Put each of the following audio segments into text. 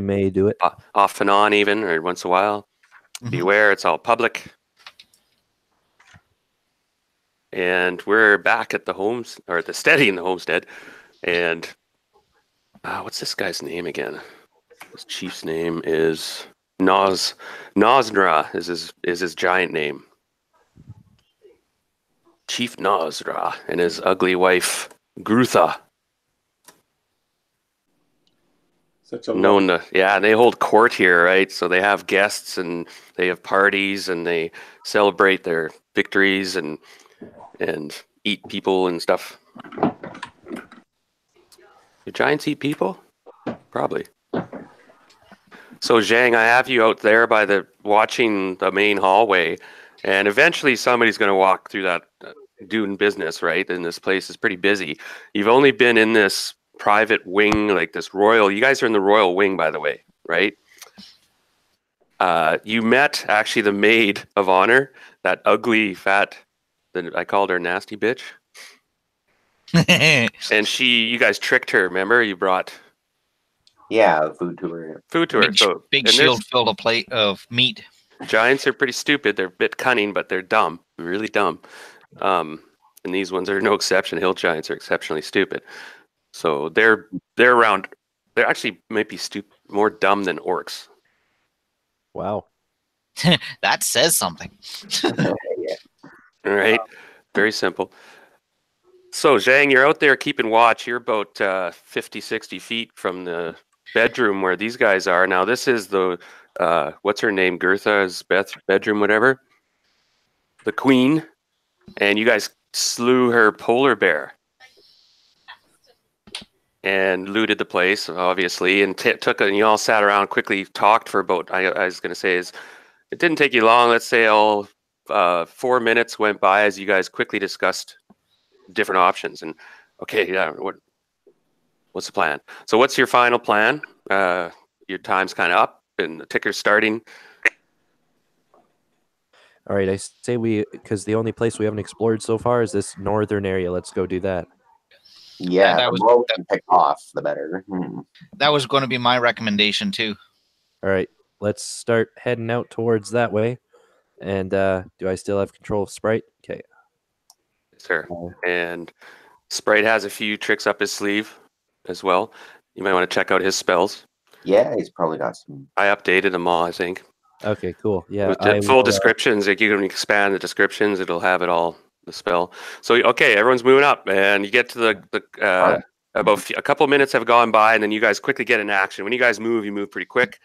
may do it. Off and on even, or once in a while. Beware, it's all public. And we're back at the homes, or at the Steading, the homestead. And what's this guy's name again? His chief's name is Nosra is his giant name. Chief Nosra and his ugly wife Grutha. They hold court here, right? So they have guests and they have parties and they celebrate their victories and eat people and stuff. Do giants eat people? Probably. So Zhang, I have you out there watching the main hallway, and eventually somebody's going to walk through that doing business, right? And this place is pretty busy. You've only been in this private wing, like this royal. You guys are in the royal wing, by the way, right? You met actually the maid of honor, that ugly, fat. I called her nasty bitch. And you guys tricked her. Remember, you brought. Yeah, food to her. Big shield filled a plate of meat. Giants are pretty stupid. They're a bit cunning, but they're dumb. Really dumb. And these ones are no exception. Hill giants are exceptionally stupid. So they're around. They're actually might be more dumb than orcs. Wow. That says something. Yeah. All right. Very simple. So Zhang, you're out there keeping watch. You're about 50, 60 feet from the bedroom where these guys are. Now this is the what's her name? Gertha's bedroom, whatever. The queen. And you guys slew her polar bear. And looted the place, obviously, and and you all sat around, quickly talked for about, I was going to say, it didn't take you long. Let's say 4 minutes went by as you guys quickly discussed different options. And okay, yeah, what's the plan? So what's your final plan? Your time's kind of up and the ticker's starting. All right, I say because the only place we haven't explored so far is this northern area. Let's go do that. Yeah, the more we can pick off, the better. That was going to be my recommendation too. All right, let's start heading out towards that way. And do I still have control of Sprite? Okay. Sir. And Sprite has a few tricks up his sleeve as well. You might want to check out his spells. Yeah, he's probably got some. I updated them all, I think. Okay, cool. Yeah. With the full descriptions, like you can expand the descriptions, it'll have it all, the spell. So, okay, everyone's moving up, and you get to the about a couple of minutes have gone by, and then you guys quickly get in action. When you guys move, you move pretty quick.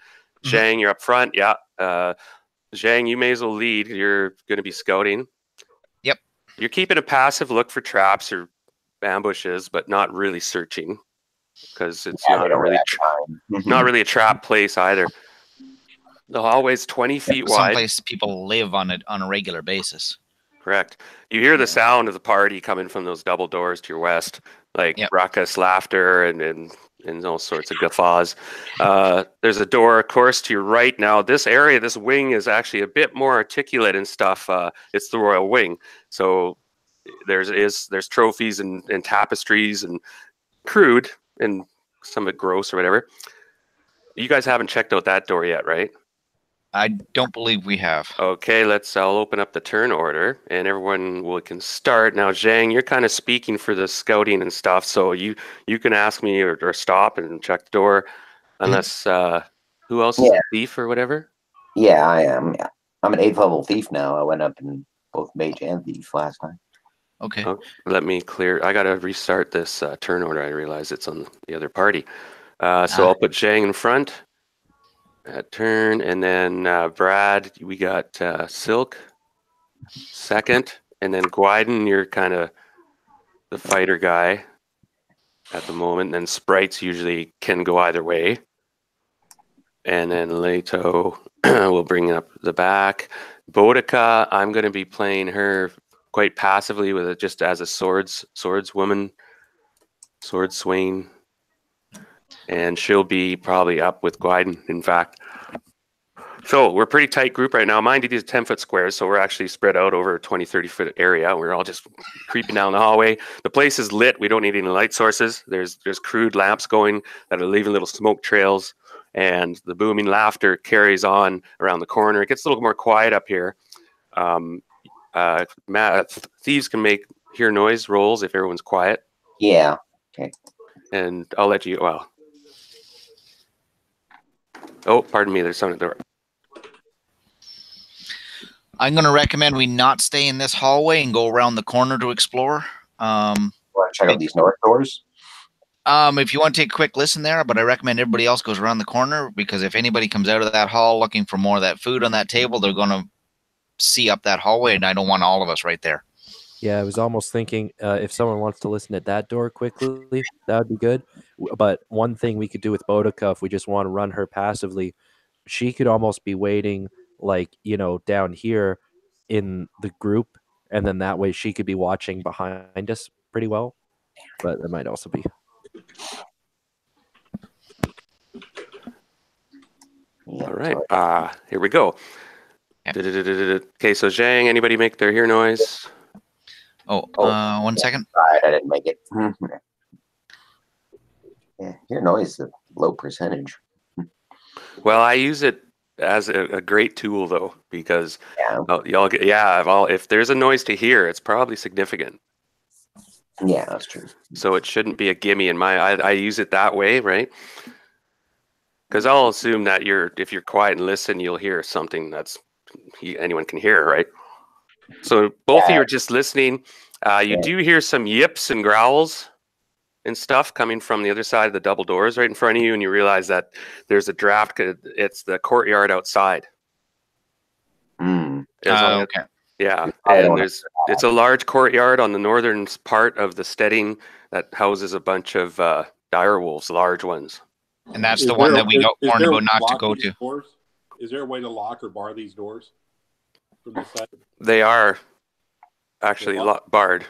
Zhang, you're up front. Yeah. Zhang, you may as well lead. You're going to be scouting. Yep. You're keeping a passive look for traps or ambushes, but not really searching because it's not really a trap place either. The hallway's 20 feet wide. Someplace people live on a regular basis. Correct. You hear the sound of the party coming from those double doors to your west, like raucous laughter and all sorts of guffaws. There's a door, of course, to your right. Now, this area, this wing is actually a bit more articulate and stuff. It's the royal wing. So there's trophies and tapestries and crude and some of it gross or whatever. You guys haven't checked out that door yet, right? I don't believe we have. Okay, I'll open up the turn order and everyone can start. Now, Zhang, you're kind of speaking for the scouting and stuff, so you can ask me or stop and check the door unless who else is a thief or whatever? Yeah, I am. Yeah. I'm an 8th level thief now. I went up in both mage and thief last time. Okay. Let me clear. I got to restart this turn order. I realize it's on the other party. So I'll put Zhang in front. Turn, and then Brad, we got Silk second, and then Gwyden, you're kind of the fighter guy at the moment, and then Sprites usually can go either way. And then Leto will bring up the back. Boudica, I'm going to be playing her quite passively with it just as a swordswoman, sword swain. And she'll be probably up with Gwyden, in fact. So we're a pretty tight group right now. Mind you, these are 10-foot squares, so we're actually spread out over a 20, 30-foot area. We're all just creeping down the hallway. The place is lit. We don't need any light sources. There's crude lamps going that are leaving little smoke trails and the booming laughter carries on around the corner. It gets a little more quiet up here. Thieves can hear noise rolls if everyone's quiet. Yeah. Okay. And I'll let you. Well. Oh, pardon me. There's someone at the door. I'm going to recommend we not stay in this hallway and go around the corner to explore. Want to check out these north doors? If you want to take a quick listen there, but I recommend everybody else goes around the corner, because if anybody comes out of that hall looking for more of that food on that table, they're going to see up that hallway, and I don't want all of us right there. Yeah, I was almost thinking if someone wants to listen at that door quickly, that would be good. But one thing we could do with Bodica, if we just want to run her passively, she could almost be waiting, like, down here in the group, and then that way she could be watching behind us pretty well. But that might also be. Yeah, All right. Here we go. Okay, so Zhang, anybody make their hear noise? Oh, 1 second. Right, I didn't make it. Yeah, your noise is a low percentage. Well, I use it as a great tool, though, because if there's a noise to hear, it's probably significant. Yeah, that's true. So it shouldn't be a gimme in I use it that way, right? Because I'll assume that if you're quiet and listen, you'll hear something anyone can hear, right? So both of you are just listening. You do hear some yips and growls and stuff coming from the other side of the double doors right in front of you, and you realize that there's a draft. It's the courtyard outside. Okay. Yeah, and it's a large courtyard on the northern part of the Steading that houses a bunch of dire wolves, large ones. And that's the one that we got warned about not to go to. Doors? Is there a way to lock or bar these doors from this side? They are actually barred.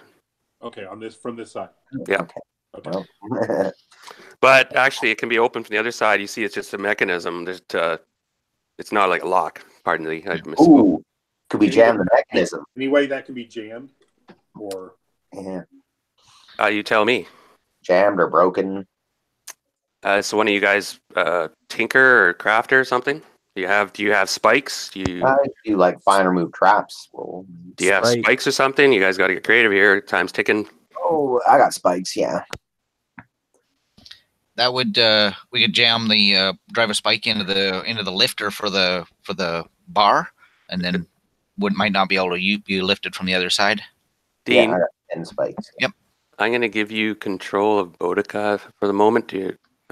Okay, from this side. Yeah. Okay. Well, But actually, it can be opened from the other side. You see, it's just a mechanism. It's not like a lock. Pardon me. I misspoke. ooh, could we jam the mechanism? Any way that can be jammed? Or Yeah, You tell me. jammed or broken? So one of you guys tinker or crafter or something? Do you have spikes? I do like find or move traps. Well, Do you have spikes or something? You guys got to get creative here. Time's ticking. oh, I got spikes. Yeah. That would we could jam the drive a spike into the lifter for the bar, and then might not be able to be lifted from the other side. Dean, Yeah, I got 10 spikes. Yep. I'm going to give you control of Bodica for the moment.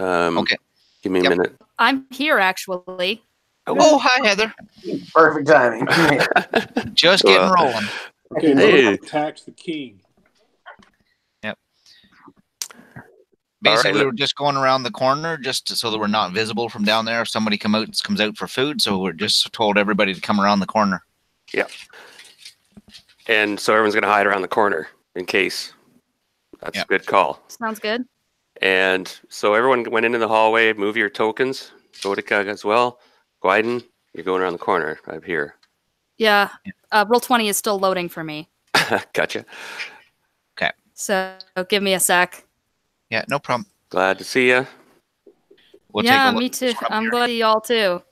Okay. Give me a minute. I'm here, actually. Oh, hi, Heather. Perfect timing. Just getting rolling. okay, Hey. tax the king. Basically, right, we're just going around the corner just so that we're not visible from down there if somebody comes out for food. So we're just told everybody to come around the corner. Yeah. And so everyone's going to hide around the corner in case. That's a good call. Sounds good. And so everyone went into the hallway. Move your tokens. Bodica as well. Guiden, you're going around the corner right here. Yeah. Roll 20 is still loading for me. Gotcha. Okay. So give me a sec. Yeah, no problem. Glad to see you. We'll yeah, take a look. me too. I'm glad y'all too.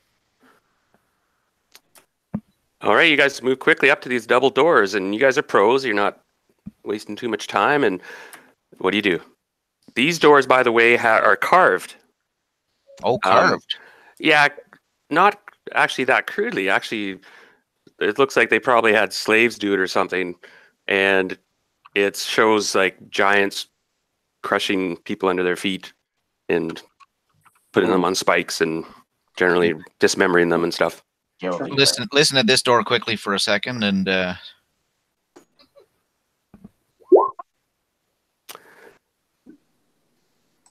All right, you guys move quickly up to these double doors, and you guys are pros. You're not wasting too much time. And what do? These doors, by the way, are carved. Oh, carved. Yeah, not actually that crudely. Actually, it looks like they probably had slaves do it or something. And it shows like giants crushing people under their feet and putting them on spikes and generally dismembering them and stuff. Listen at this door quickly for a second, and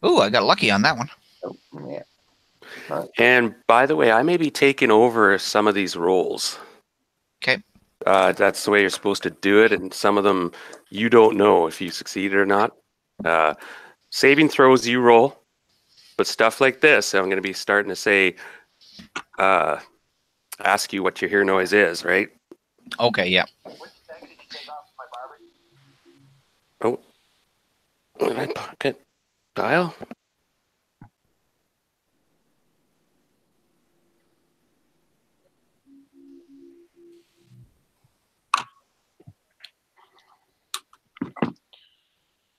oh, I got lucky on that one. Oh, yeah. And by the way, I may be taking over some of these roles. Okay. That's the way you're supposed to do it, and some of them you don't know if you succeeded or not. Saving throws you roll, but stuff like this, I'm going to be starting to say, ask you what your hear noise is, right? Okay, yeah. Oh, my pocket dial.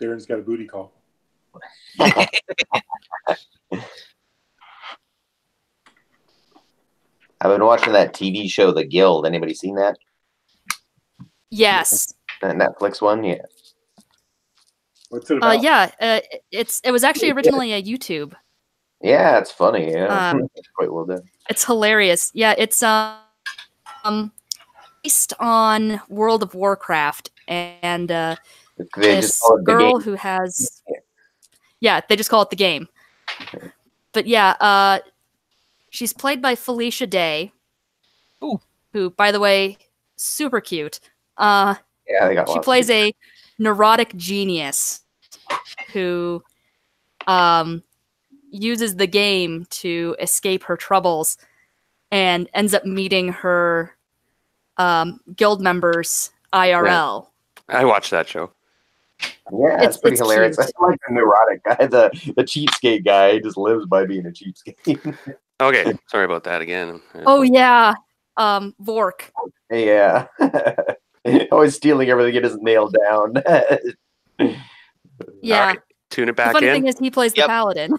Darren's got a booty call. I've been watching that TV show, The Guild. Anybody seen that? Yes. That Netflix one? Yeah. What's it about? Yeah. It was actually originally a YouTube. Yeah, it's funny. Yeah, it's quite well done. It's hilarious. Yeah, it's based on World of Warcraft, and They this just call it the girl game. who has, yeah, they just call it the game. But yeah, she's played by Felicia Day, who, by the way, super cute. Yeah, they got She lots plays of a neurotic genius who uses the game to escape her troubles and ends up meeting her guild members IRL. I watched that show. Yeah, it's pretty it's hilarious. cute. I like the neurotic guy, the cheapskate guy. He just lives by being a cheapskate. Okay, sorry about that again. Oh yeah, Vork. Yeah. Always stealing everything he doesn't nail down. Yeah. All right, tune it The back funny in. thing is, he plays the paladin.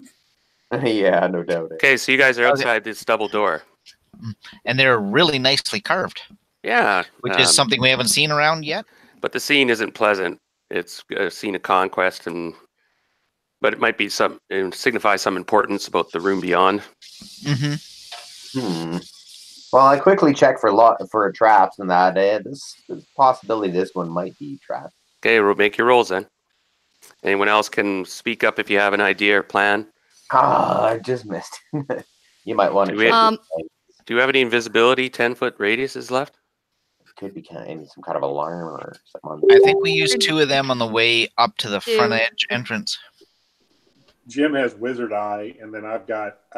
Yeah, no doubt. Okay, so you guys are outside this double door. And they're really nicely carved, Yeah, which is something we haven't seen around yet. but the scene isn't pleasant. It's a scene of conquest, but it might be it signifies some importance about the room beyond. Mm-hmm. Well, I quickly checked for traps and that. There's possibility this one might be trapped. Okay, we'll make your rolls then. Anyone else can speak up if you have an idea or plan. I just missed. You might want to Do we- check. Do you have any invisibility 10-foot radiuses left? Could be some kind of alarm or something. I think we used 2 of them on the way up to the front edge entrance. Jim has wizard eye, and then I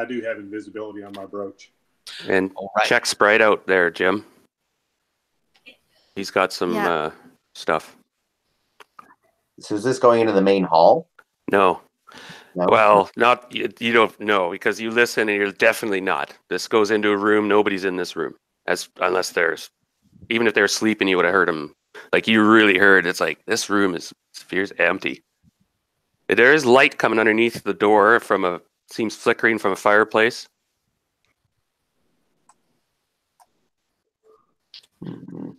do have invisibility on my brooch. And Right. check Sprite out there, Jim. He's got some stuff. So is this going into the main hall? No. No? Well, not you don't know because you listen and you're definitely not. This goes into a room. Nobody's in this room, unless even if they're sleeping, you would have heard them. Like you really heard. It's like this room feels empty. There is light coming underneath the door seems flickering from a fireplace. Mhm.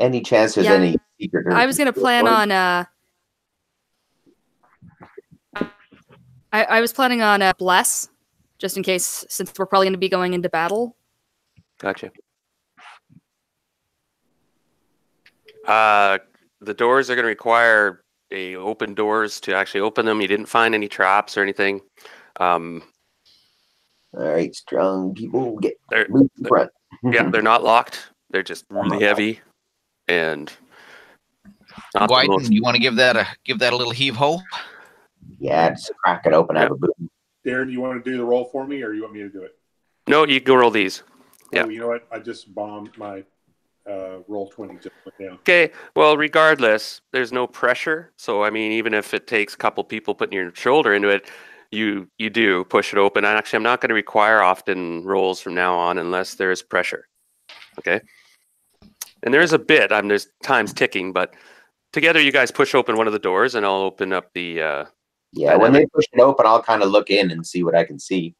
Any chance there's Yeah, any secret? I was gonna plan on I was planning on bless, just in case, since we're probably going to be going into battle. Gotcha. The doors are going to require open doors to actually open them. You didn't find any traps or anything. All right, strong people get They're- loose in front. Yeah, they're not locked. They're just really heavy and not the Wyden, most. you want to give that a little heave ho? Yeah, just crack it open. Have a boom. Darren, you want to do the roll for me, or you want me to do it? No, you go roll these. Yeah. Oh, you know what? I just bombed my roll 20. Just went down. Okay. Well, regardless, there's no pressure. So I mean, even if it takes a couple people putting your shoulder into it, you do push it open. And actually, I'm not going to require often rolls from now on unless there is pressure. Okay. And there's a bit. There's time's ticking, but together you guys push open one of the doors, and I'll open up the. Yeah, when they push it open, I'll kind of look in and see what I can see.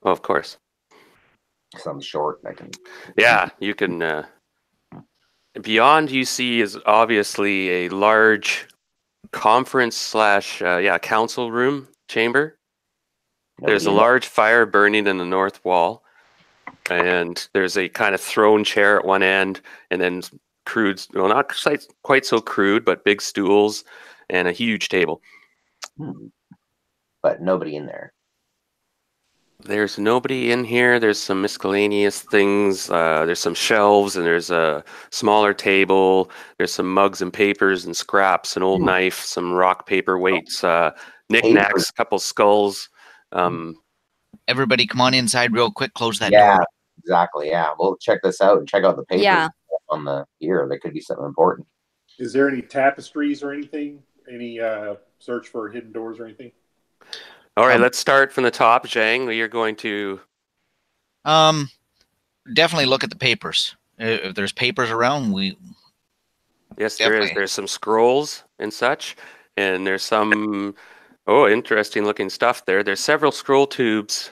Oh, of course. Because I'm short, I can. Yeah, you can. Beyond you see is obviously a large conference / council room chamber. There's a large fire burning in the north wall, and there's a kind of throne chair at one end, and then crude, well, not quite so crude, but big stools and a huge table. But nobody in there. There's nobody in here. There's some miscellaneous things. There's some shelves, and there's a smaller table. There's some mugs and papers and scraps, an old knife, some rock paper weights, knickknacks, a couple skulls. Everybody come on inside real quick, close that Yeah, door. exactly. Yeah, we'll check this out and check out the papers Yeah. on the here. There could be something important. Is there any tapestries or anything? Any search for hidden doors or anything? All right, let's start from the top. Zhang, you're going to... Definitely look at the papers. If there's papers around, Yes, there is. Definitely. There's some scrolls and such, and there's some interesting looking stuff there. There's several scroll tubes.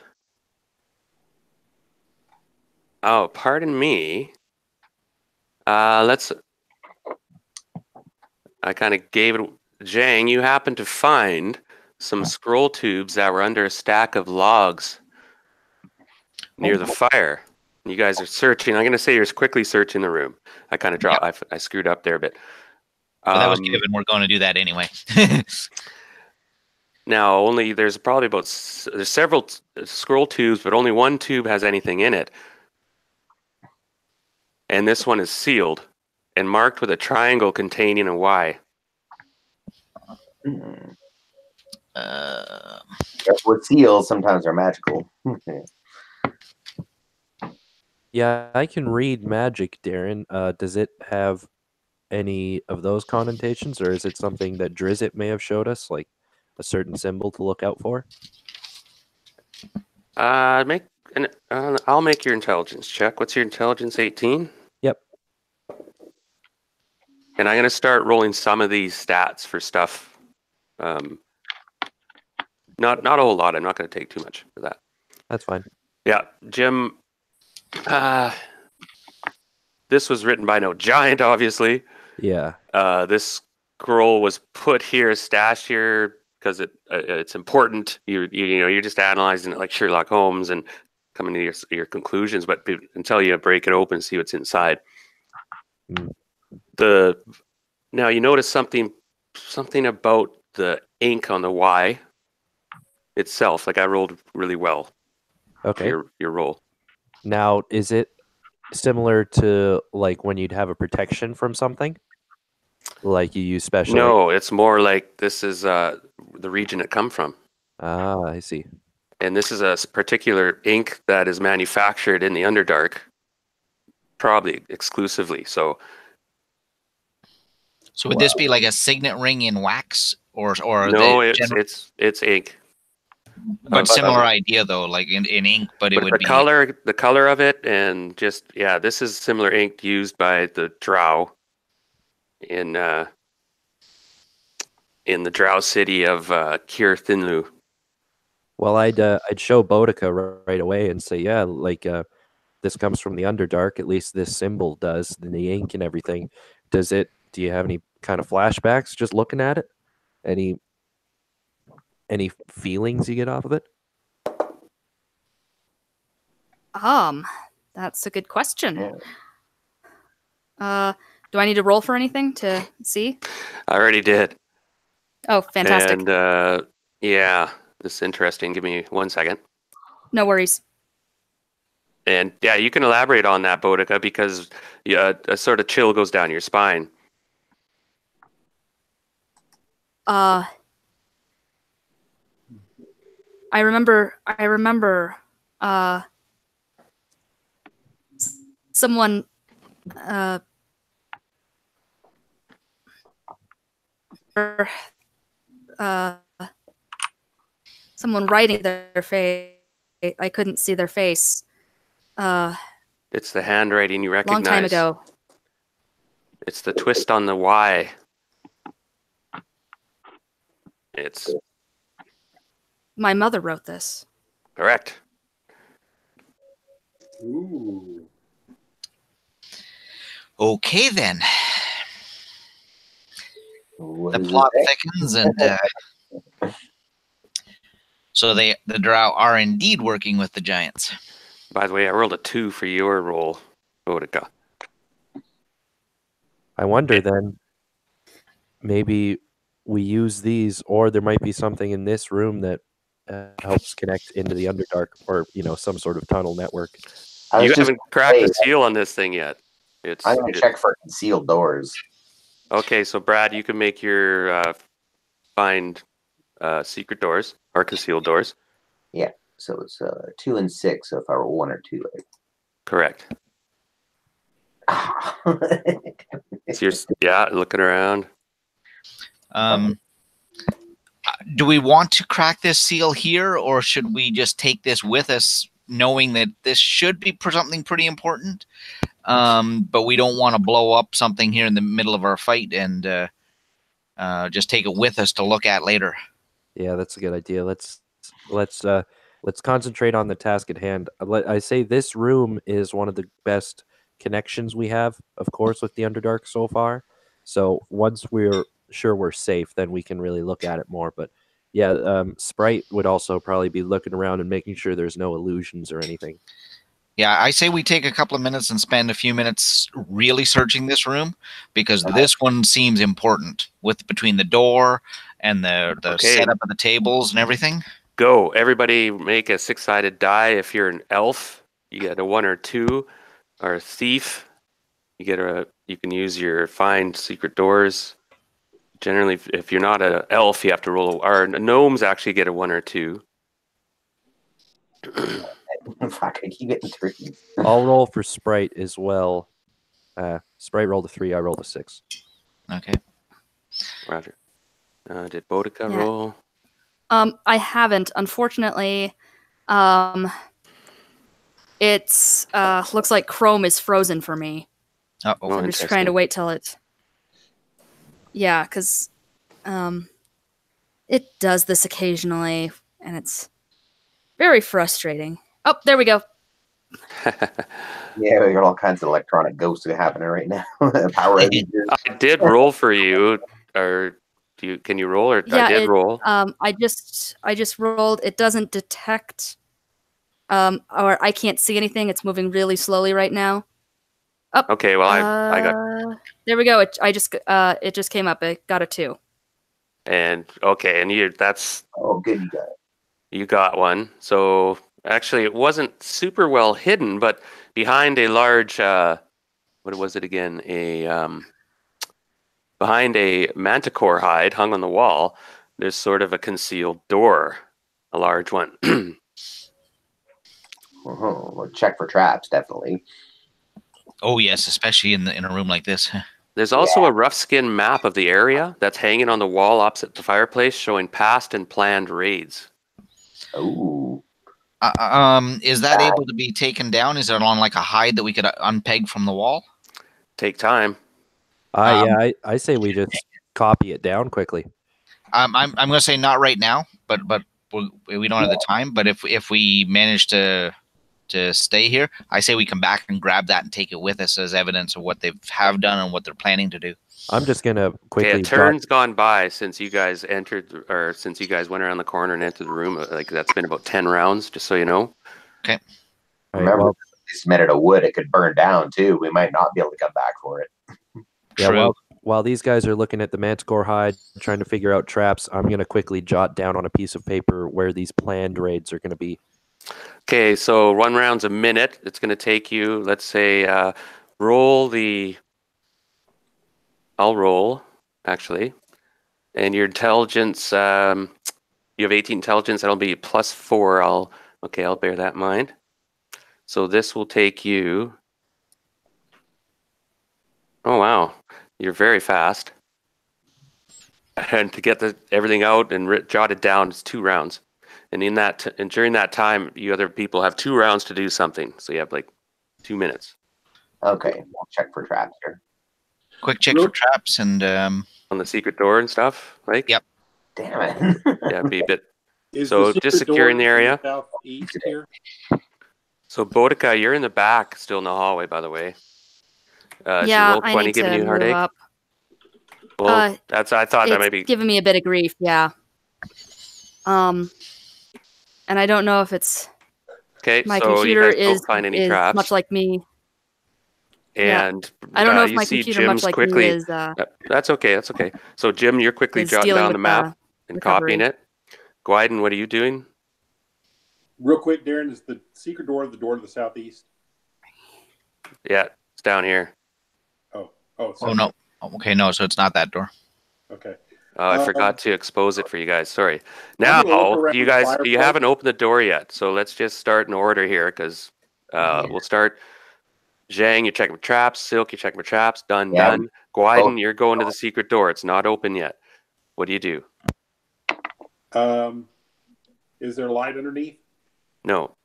Oh, pardon me. Let's. I kind of gave it. Jang, you happened to find some scroll tubes that were under a stack of logs near the fire. You guys are searching. I'm going to say you're quickly searching the room. I kind of dropped. I screwed up there a bit. But that was given. We're going to do that anyway. Now, there's probably there's several scroll tubes, but only one tube has anything in it. And this one is sealed and marked with a triangle containing a Y. With seals, sometimes they're magical. Yeah, I can read magic, Darren. Does it have any of those connotations, or is it something that Drizzt may have showed us, like a certain symbol to look out for? I'll make your intelligence check. What's your intelligence? 18? Yep. And I'm going to start rolling some of these stats for stuff. Not a whole lot. I'm not going to take too much for that. That's fine. Yeah, Jim. This was written by no giant, obviously. Yeah. This scroll was put here, stashed here, because it's important. You're just analyzing it like Sherlock Holmes and coming to your conclusions, but until you break it open and see what's inside. Now you notice something about the ink on the Y itself. Like I rolled really well. Okay. Your roll. Now, is it similar to like when you'd have a protection from something? Like you use special ink? No, it's more like this is the region it come from. Ah, I see. And this is a particular ink that is manufactured in the Underdark, probably exclusively. So would this be like a signet ring in wax, or no? It's ink. But similar idea though, like in ink, but it would be the color of it, and just this is similar ink used by the Drow in the Drow city of Kir Thinlu. Well, I'd show Boudica right away and say, yeah, like this comes from the Underdark. At least this symbol does, and the ink and everything. Do you have any kind of flashbacks just looking at it? Any feelings you get off of it? That's a good question. Do I need to roll for anything to see? I already did. Oh, fantastic. And this is interesting. Give me 1 second. No worries. And you can elaborate on that, Boudica, because a sort of chill goes down your spine. I remember someone someone writing their face. I couldn't see their face. It's the handwriting you recognize. Long time ago. It's the twist on the Y. It's my mother wrote this. Correct. Ooh. Okay then. What The does it plot say? thickens, and so the Drow are indeed working with the giants. By the way, I rolled a 2 for your roll, Boudica. I wonder then, maybe we use these, or there might be something in this room that helps connect into the Underdark, or some sort of tunnel network. You haven't cracked the seal on this thing yet. I'm going to check for concealed doors. Okay, so Brad, you can make your find secret doors or concealed doors. Yeah, so it's 2 and 6. So if I roll 1 or 2, Correct. So you're looking around. Do we want to crack this seal here, or should we just take this with us, knowing that this should be something pretty important? but we don't want to blow up something here in the middle of our fight and just take it with us to look at later. Yeah, that's a good idea. Let's concentrate on the task at hand. I say this room is one of the best connections we have, of course, with the Underdark so far. So once we're sure we're safe, then we can really look at it more. But yeah, Sprite would also probably be looking around and making sure there's no illusions or anything. Yeah, I say we take a couple of minutes and spend a few minutes really searching this room, because this one seems important, with between the door and the setup of the tables and everything. Go. Everybody make a 6-sided die. If you're an elf, you get a 1 or 2. Or a thief, you can use your find secret doors. Generally, if you're not an elf, you have to roll. Or gnomes actually get a 1 or 2. Fuck, I keep getting 3. I'll roll for Sprite as well. Sprite rolled a 3. I rolled a 6. Okay. Roger. Did Boudica roll? I haven't, unfortunately. It's looks like Chrome is frozen for me. Oh, So I'm just trying to wait till it. Yeah, because it does this occasionally, and it's very frustrating. Oh, there we go. Yeah, we got all kinds of electronic ghosts happening right now. Power outages. I did roll for you, or can you roll? Or Yeah, I did roll. I just rolled. It doesn't detect, or I can't see anything. It's moving really slowly right now. Oh, okay, well I got. There we go. It just came up. It got a 2. And okay, and that's. Oh, good, you got it. You got one. So actually, it wasn't super well hidden, but behind a large, what was it again? Behind a manticore hide hung on the wall, there's sort of a concealed door, a large one. We'll check for traps, definitely. Oh yes, especially in a room like this. There's also a rough skin map of the area that's hanging on the wall opposite the fireplace, showing past and planned raids. Oh. Is that able to be taken down? Is it on like a hide that we could unpeg from the wall? Take time. I say we just copy it down quickly. I'm going to say not right now, but we don't have the time. But if we manage to stay here, I say we come back and grab that and take it with us as evidence of what they have done and what they're planning to do. I'm just gonna quickly. Okay, a turn's gone by since you guys entered, or since you guys went around the corner and entered the room. Like that's been about 10 rounds, just so you know. Okay. Remember, if it's made out of wood, it could burn down too. We might not be able to come back for it. Yeah. True. While these guys are looking at the manticore hide, trying to figure out traps, I'm gonna quickly jot down on a piece of paper where these planned raids are gonna be. Okay, so 1 round's a minute. It's going to take you, let's say, roll the. I'll roll, actually. And your intelligence, you have 18 intelligence. That'll be +4. I'll bear that in mind. So this will take you. Oh, wow. You're very fast. And to get everything out and jotted down, it's 2 rounds. And and during that time, you other people have 2 rounds to do something. So you have like 2 minutes. Okay, we'll check for traps here. Quick check for traps and on the secret door and stuff, right? Yep. Damn it. Yeah, be a bit. Is So the secret just securing door the area. Southeast here. So Boudica, you're in the back, still in the hallway, by the way. Yeah, roll I 20 need giving to you a move heartache? up. Well, I thought that might be giving me a bit of grief. Yeah. And I don't know if it's okay. my so computer you guys is don't find any traps, much like me. and I don't know if you my see computer Jim's much like quickly. me is That's okay. That's okay. So Jim, you're quickly is jotting dealing down with the map and recovery. copying it. Gwyden, what are you doing? Real quick, Darren, is the secret door the door to the southeast? Yeah, it's down here. Oh, no. Okay, no. So it's not that door. Okay. I forgot to expose it for you guys. Sorry. I'm gonna look Now, around you the guys, you fireplace. haven't opened the door yet. So let's just start in order here because we'll start. Zhang, you're checking for traps. Silk, you're checking for traps. Done. Gwyden, you're going to the secret door. It's not open yet. What do you do? Is there light underneath? No.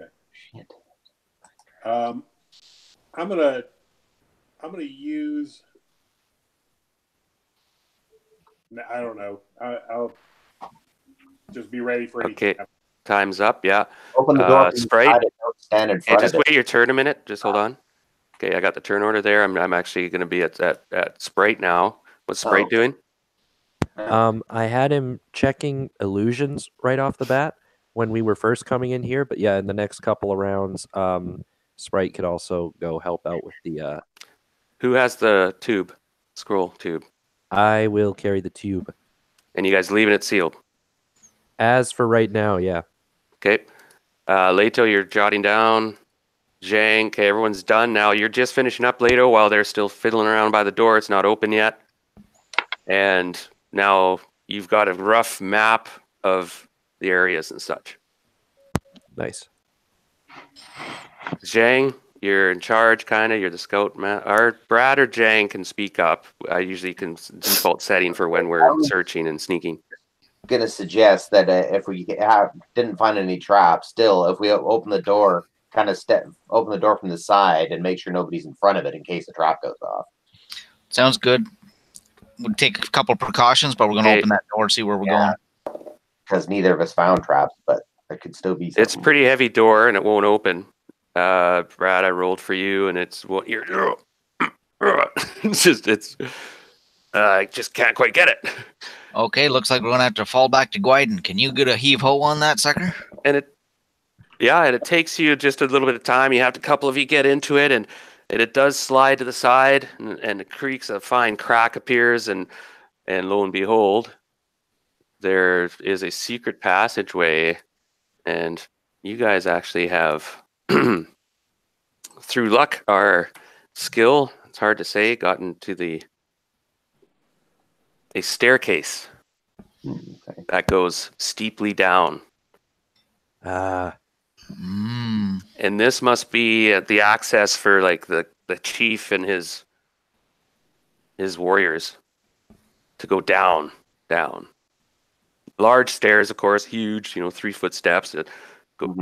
Okay. Shit. I'm gonna use. I don't know. I'll just be ready for anything. Okay, time's up. Yeah. Open the door from the Sprite. side and don't stand in And front just of it. wait your turn a minute. Just hold on. Okay, I got the turn order there. I'm actually going to be at Sprite now. What's Sprite doing? I had him checking illusions right off the bat when we were first coming in here, but yeah, in the next couple of rounds, Sprite could also go help out with the. Who has the tube? Scroll tube. I will carry the tube. And you guys leaving it sealed? As for right now, yeah. Okay. Leto, you're jotting down. Zhang, okay, everyone's done now. You're just finishing up Leto while they're still fiddling around by the door. It's not open yet. And now you've got a rough map of the areas and such. Nice. Zhang, you're in charge, kind of. You're the scout man. Or Brad or Zhang can speak up. I usually can default setting for when we're searching and sneaking. Going to suggest that if we didn't find any traps, still, if we open the door, kind of open the door from the side and make sure nobody's in front of it in case the trap goes off. Sounds good. We'll take a couple precautions, but we're going to open that door, see where we're going. Because neither of us found traps, but there could still be something. It's a pretty heavy door and it won't open. Brad, I rolled for you, and it's what you're. I just can't quite get it. Okay, looks like we're gonna have to fall back to Guiden. Can you get a heave ho on that sucker? And it takes you just a little bit of time. You have to, a couple of you get into it, and it does slide to the side, and it creaks. A fine crack appears, and lo and behold, there is a secret passageway, and you guys actually have. Through luck, our skill, it's hard to say, gotten to a staircase that goes steeply down. Ah. And this must be the access for like the chief and his warriors to go down. Large stairs, of course, huge, 3-foot steps.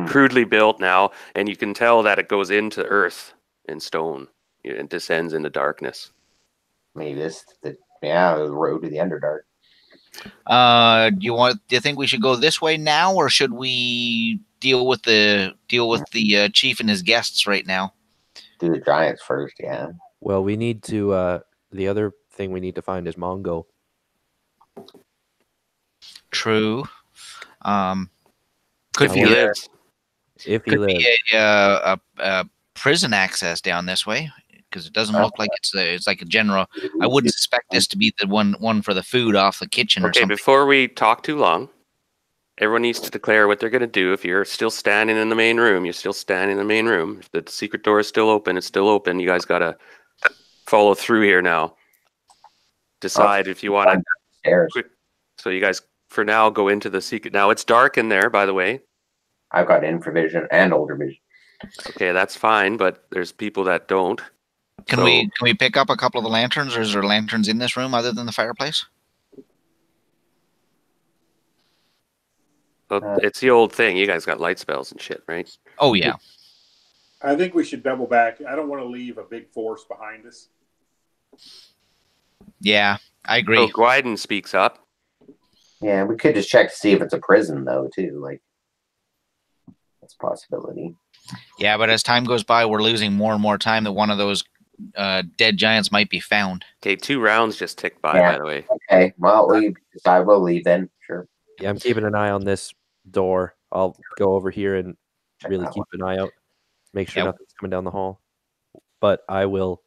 Crudely built now, and you can tell that it goes into earth and stone and descends into darkness. Maybe the road to the Underdark. Do you think we should go this way now, or should we deal with the chief and his guests right now? Do the giants first, yeah. Well, we need to. The other thing we need to find is Mongo. True. Could be lives. If he lives, be a prison access down this way, because it doesn't look like it's like a general. I wouldn't suspect this to be the one for the food off the kitchen or something. Okay, before we talk too long, everyone needs to declare what they're going to do. If you're still standing in the main room, you're still standing in the main room. If the secret door is still open, it's still open. You guys got to follow through here now. Decide if you want to. So you guys, for now, go into the secret. Now, it's dark in there, by the way. I've got infravision and older vision. Okay, that's fine, but there's people that don't. Can we pick up a couple of the lanterns, or is there lanterns in this room other than the fireplace? Well, it's the old thing. You guys got light spells and shit, right? Oh, yeah. I think we should double back. I don't want to leave a big force behind us. Yeah, I agree. So Guiden speaks up. Yeah, we could just check to see if it's a prison, though, too. Like, that's a possibility. Yeah, but as time goes by, we're losing more and more time that one of those dead giants might be found. Okay, 2 rounds just ticked by the way. Okay, well, I will leave then. Sure. Yeah, I'm keeping an eye on this door. I'll go over here and really keep an eye out. Make sure nothing's coming down the hall. But I will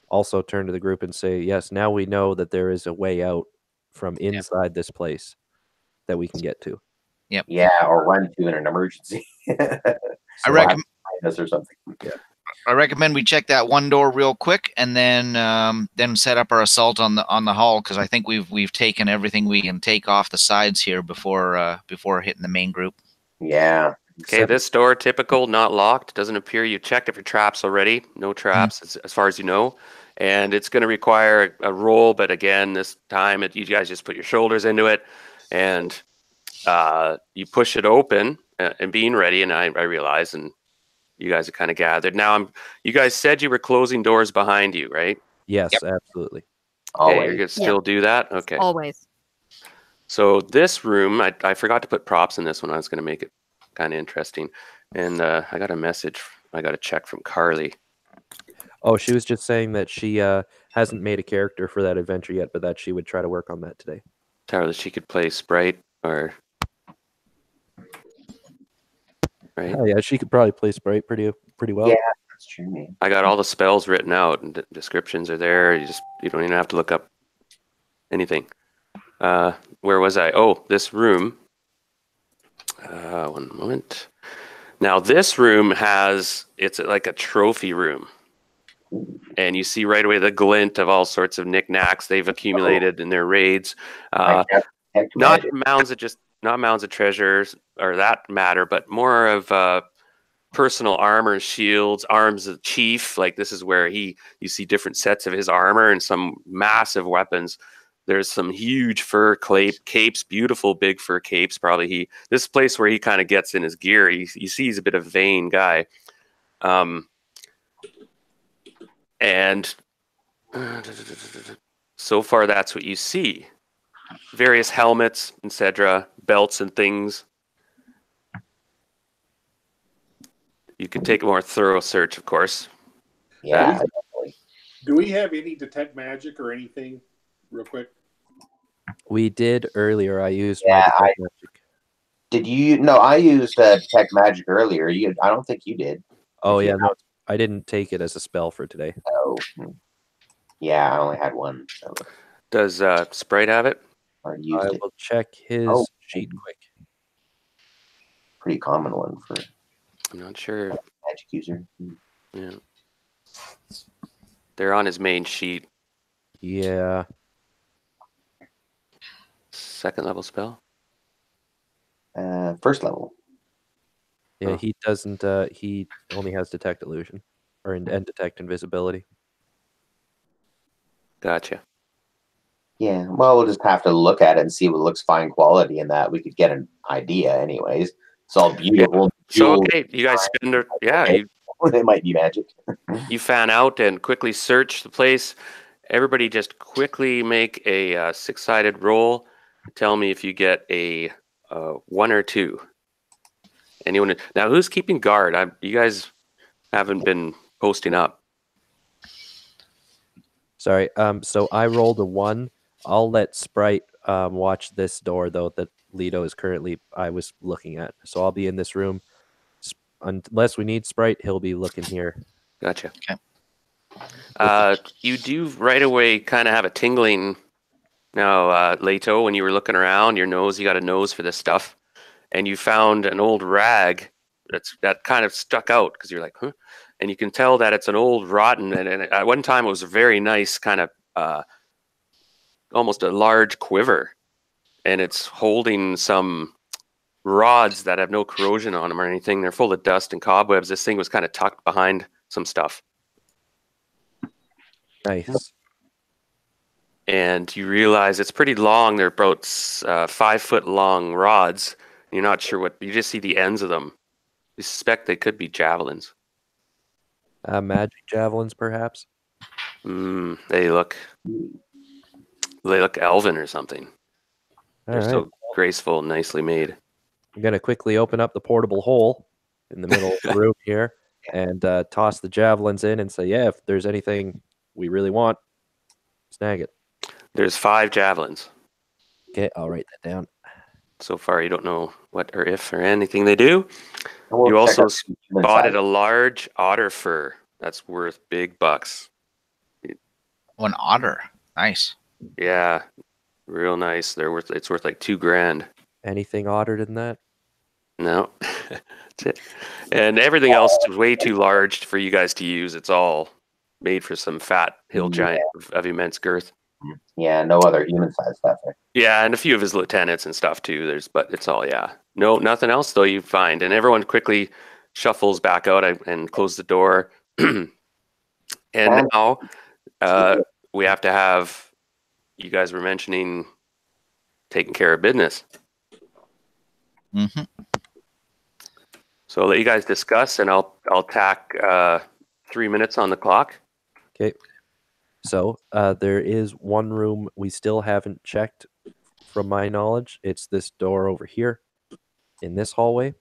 also turn to the group and say, yes, now we know that there is a way out from inside this place that we can get to. Yep. Yeah, or run to in an emergency. I recommend us or something. Yeah. I recommend we check that one door real quick, and then set up our assault on the hall, because I think we've taken everything we can take off the sides here before hitting the main group. Yeah. Okay, this door, typical, not locked. Doesn't appear you checked if your traps already. No traps, as far as you know. And it's going to require a roll, but again, this time you guys just put your shoulders into it, and you push it open and being ready. And I realize, and you guys have kind of gathered. Now, you guys said you were closing doors behind you, right? Yes, Yep. absolutely. Okay, you're Always. gonna still do that? Okay. Always. So this room, I forgot to put props in this one. I was going to make it kind of interesting. And I got a message. I got a check from Carly. Oh, she was just saying that she hasn't made a character for that adventure yet, but that she would try to work on that today. Tell her that she could play Sprite or... Right? Oh, yeah, she could probably play Sprite pretty well. Yeah, that's true, man. I got all the spells written out and descriptions are there. You don't even have to look up anything. Where was I? Oh, this room. One moment. Now this room it's like a trophy room. And you see right away the glint of all sorts of knickknacks they've accumulated in their raids. Not mounds of treasures or that matter, but more of personal armor, shields, arms of chief. Like this is where you see different sets of his armor and some massive weapons. There's some huge fur capes, beautiful big fur capes. Probably this place where he kind of gets in his gear. You see he's a bit of a vain guy. And so far that's what you see. Various helmets, etc., belts and things. You could take a more thorough search, of course. Yeah. Do we have any detect magic or anything, real quick? We did earlier. I used Yeah, my detect magic. Did you? No, I used detect magic earlier. I don't think you did. Oh yeah, no, I didn't take it as a spell for today. Oh, yeah, I only had one. So Does Sprite have it? I I used it. will check his sheet quick. Pretty common one for I'm not sure. magic user. Yeah. They're on his main sheet. Yeah. Second level spell. First level. Yeah, Oh. he doesn't. He only has detect illusion, and detect invisibility. Gotcha. Yeah. Well, we'll just have to look at it and see what looks fine quality in that. We could get an idea, anyways. It's all beautiful. Yeah. So okay, you guys spend it. Yeah, it might be magic. you fan out and quickly search the place. Everybody, just quickly make a six-sided roll. Tell me if you get a 1 or 2. Anyone now? Who's keeping guard? You guys haven't been posting up. Sorry. So I rolled a 1. I'll let Sprite watch this door though that Leto is currently I was looking at. So I'll be in this room. Unless we need Sprite, he'll be looking here. Gotcha. Okay. You do right away kind of have a tingling now, Leto, when you were looking around, you got a nose for this stuff, and you found an old rag that kind of stuck out because you're like, huh? And you can tell that it's an old rotten, and at one time it was a very nice kind of almost a large quiver, and it's holding some rods that have no corrosion on them or anything. They're full of dust and cobwebs. This thing was kind of tucked behind some stuff. Nice. And you realize it's pretty long. They're about 5 foot long rods. You're not sure you just see the ends of them. You suspect they could be javelins. Magic javelins, perhaps. They look elven or something. They're so graceful and nicely made. I'm gonna quickly open up the portable hole in the middle of the room here and toss the javelins in and say, yeah, if there's anything we really want, snag it. There's 5 javelins. Okay, I'll write that down. So far, you don't know what or if or anything they do. You also spotted a large otter fur that's worth big bucks. An otter. Nice. Yeah, real nice. It's worth like $2,000. Anything odder than that? No, that's it. And everything else is way too large for you guys to use. It's all made for some fat hill giant of immense girth. Yeah, no other human-sized stuff there. Yeah, and a few of his lieutenants and stuff too. But it's all No, nothing else though you find, and everyone quickly shuffles back out and close the door. And now we have to have. You guys were mentioning taking care of business. Mm-hmm. So I'll let you guys discuss, and I'll tack 3 minutes on the clock. Okay. So there is one room we still haven't checked, from my knowledge. It's this door over here in this hallway.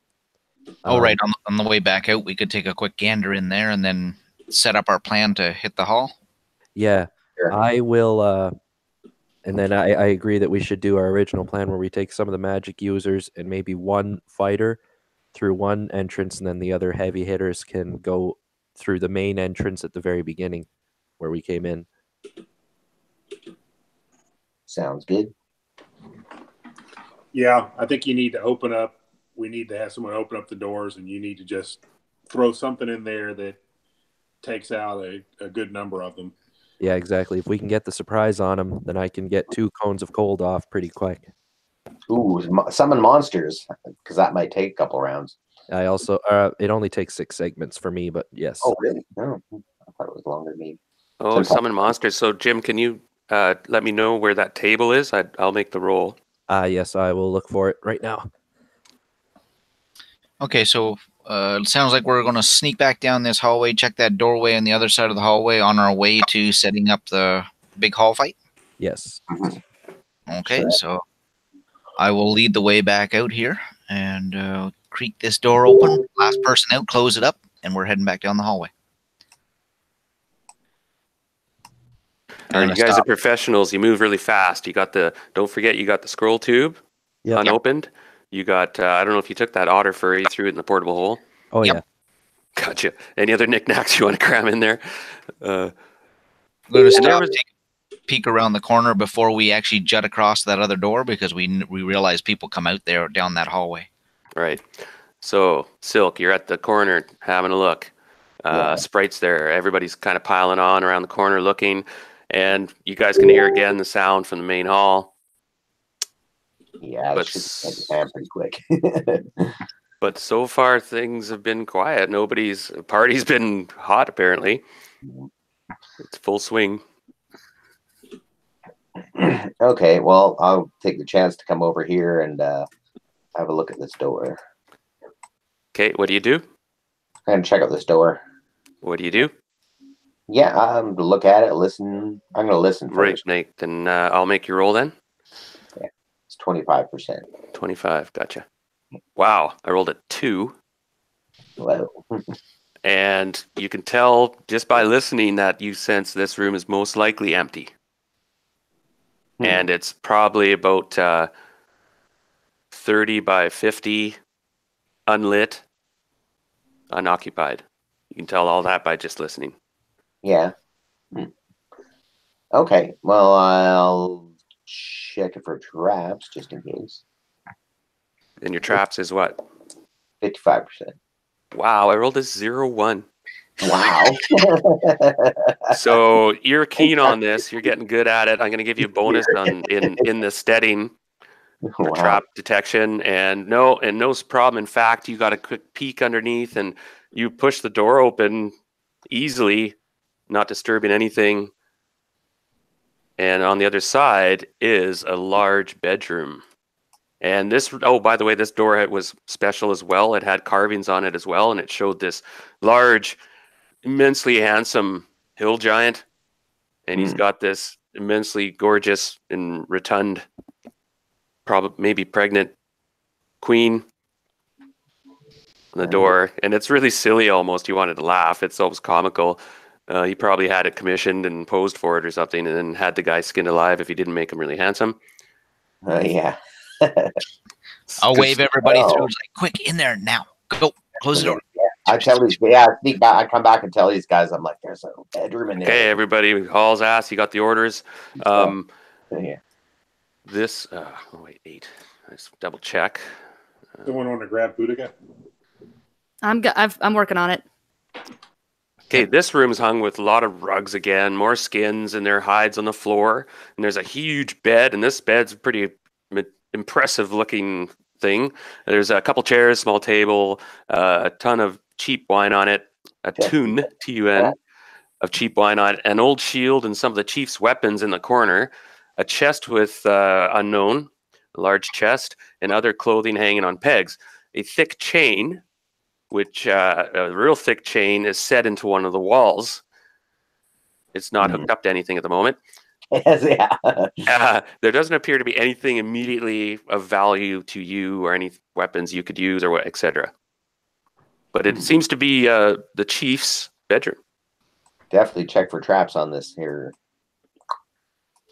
Right. On the way back out, we could take a quick gander in there and then set up our plan to hit the hall. Yeah, Sure. I will. And then I agree that we should do our original plan where we take some of the magic users and maybe one fighter through one entrance, and then the other heavy hitters can go through the main entrance at the very beginning where we came in. Sounds good. Yeah, I think you need to open up. We need to have someone open up the doors, and you need to just throw something in there that takes out a good number of them. Yeah, exactly. If we can get the surprise on them, then I can get 2 cones of cold off pretty quick. Ooh, summon monsters, because that might take a couple rounds. I also, it only takes 6 segments for me, but yes. Oh, really? No, I thought it was longer than me. Oh, summon monsters. So, Jim, can you let me know where that table is? I'll make the roll. Yes, I will look for it right now. Okay, so it sounds like we're going to sneak back down this hallway, check that doorway on the other side of the hallway on our way to setting up the big hall fight. Yes. Okay, so I will lead the way back out here and creak this door open. Last person out, close it up, and we're heading back down the hallway. All right, you guys are professionals. You move really fast. Don't forget, you got the scroll tube unopened. You got, I don't know if you took that otter furry, threw it in the portable hole. Oh, yeah. Gotcha. Any other knickknacks you want to cram in there? I'm going to stop, take a peek around the corner before we actually jut across that other door because we realize people come out there down that hallway. Right. So, Silk, you're at the corner having a look. Sprite's there. Everybody's kind of piling on around the corner looking. And you guys can hear again the sound from the main hall. Yeah, but pretty quick. But so far things have been quiet. Party's been hot apparently. It's full swing. Okay, well, I'll take the chance to come over here and have a look at this door. Okay, what do you do? I'm gonna check out this door. What do you do? Yeah, look at it, listen. I'm gonna listen first. Right, then I'll make your roll then. Yeah, it's 25%. 25, gotcha. Wow, I rolled a 2. Wow. And you can tell just by listening that you sense this room is most likely empty. And it's probably about 30 by 50 unlit, unoccupied. You can tell all that by just listening. Yeah. Okay, well, I'll check it for traps just in case. And your traps is what? 55%. Wow, I rolled a 0-1. Wow. So you're keen on this. You're getting good at it. I'm going to give you a bonus in the steading for trap detection. And no problem. In fact, you got a quick peek underneath and you push the door open easily, not disturbing anything. And on the other side is a large bedroom. And this, by the way, this door was special as well. It had carvings on it as well. And it showed this large, immensely handsome hill giant. And he's got this immensely gorgeous and rotund, probably maybe pregnant queen on the door. And it's really silly almost. You wanted to laugh. It's almost comical. He probably had it commissioned and posed for it or something and then had the guy skinned alive if he didn't make him really handsome. Yeah. I'll wave everybody through. Like, quick, in there now. Go. Close the door. Yeah. I tell these, I sneak back. I come back and tell these guys, I'm like, there's a bedroom in there. Okay, everybody hauls ass. You got the orders. Yeah. This, wait, 8. Let's double check. Someone want to grab Boudica? I'm working on it. Okay, this room's hung with a lot of rugs again, more skins and their hides on the floor. And there's a huge bed, and this bed's a pretty impressive looking thing. There's a couple chairs, small table, a ton of cheap wine on it, a tun, T-U-N, of cheap wine on it, an old shield and some of the chief's weapons in the corner, a chest with unknown, a large chest, and other clothing hanging on pegs, a thick chain which a real thick chain is set into one of the walls. It's not hooked up to anything at the moment. Yes, yeah. There doesn't appear to be anything immediately of value to you or any weapons you could use or etc. But it seems to be the chief's bedroom. Definitely check for traps on this here.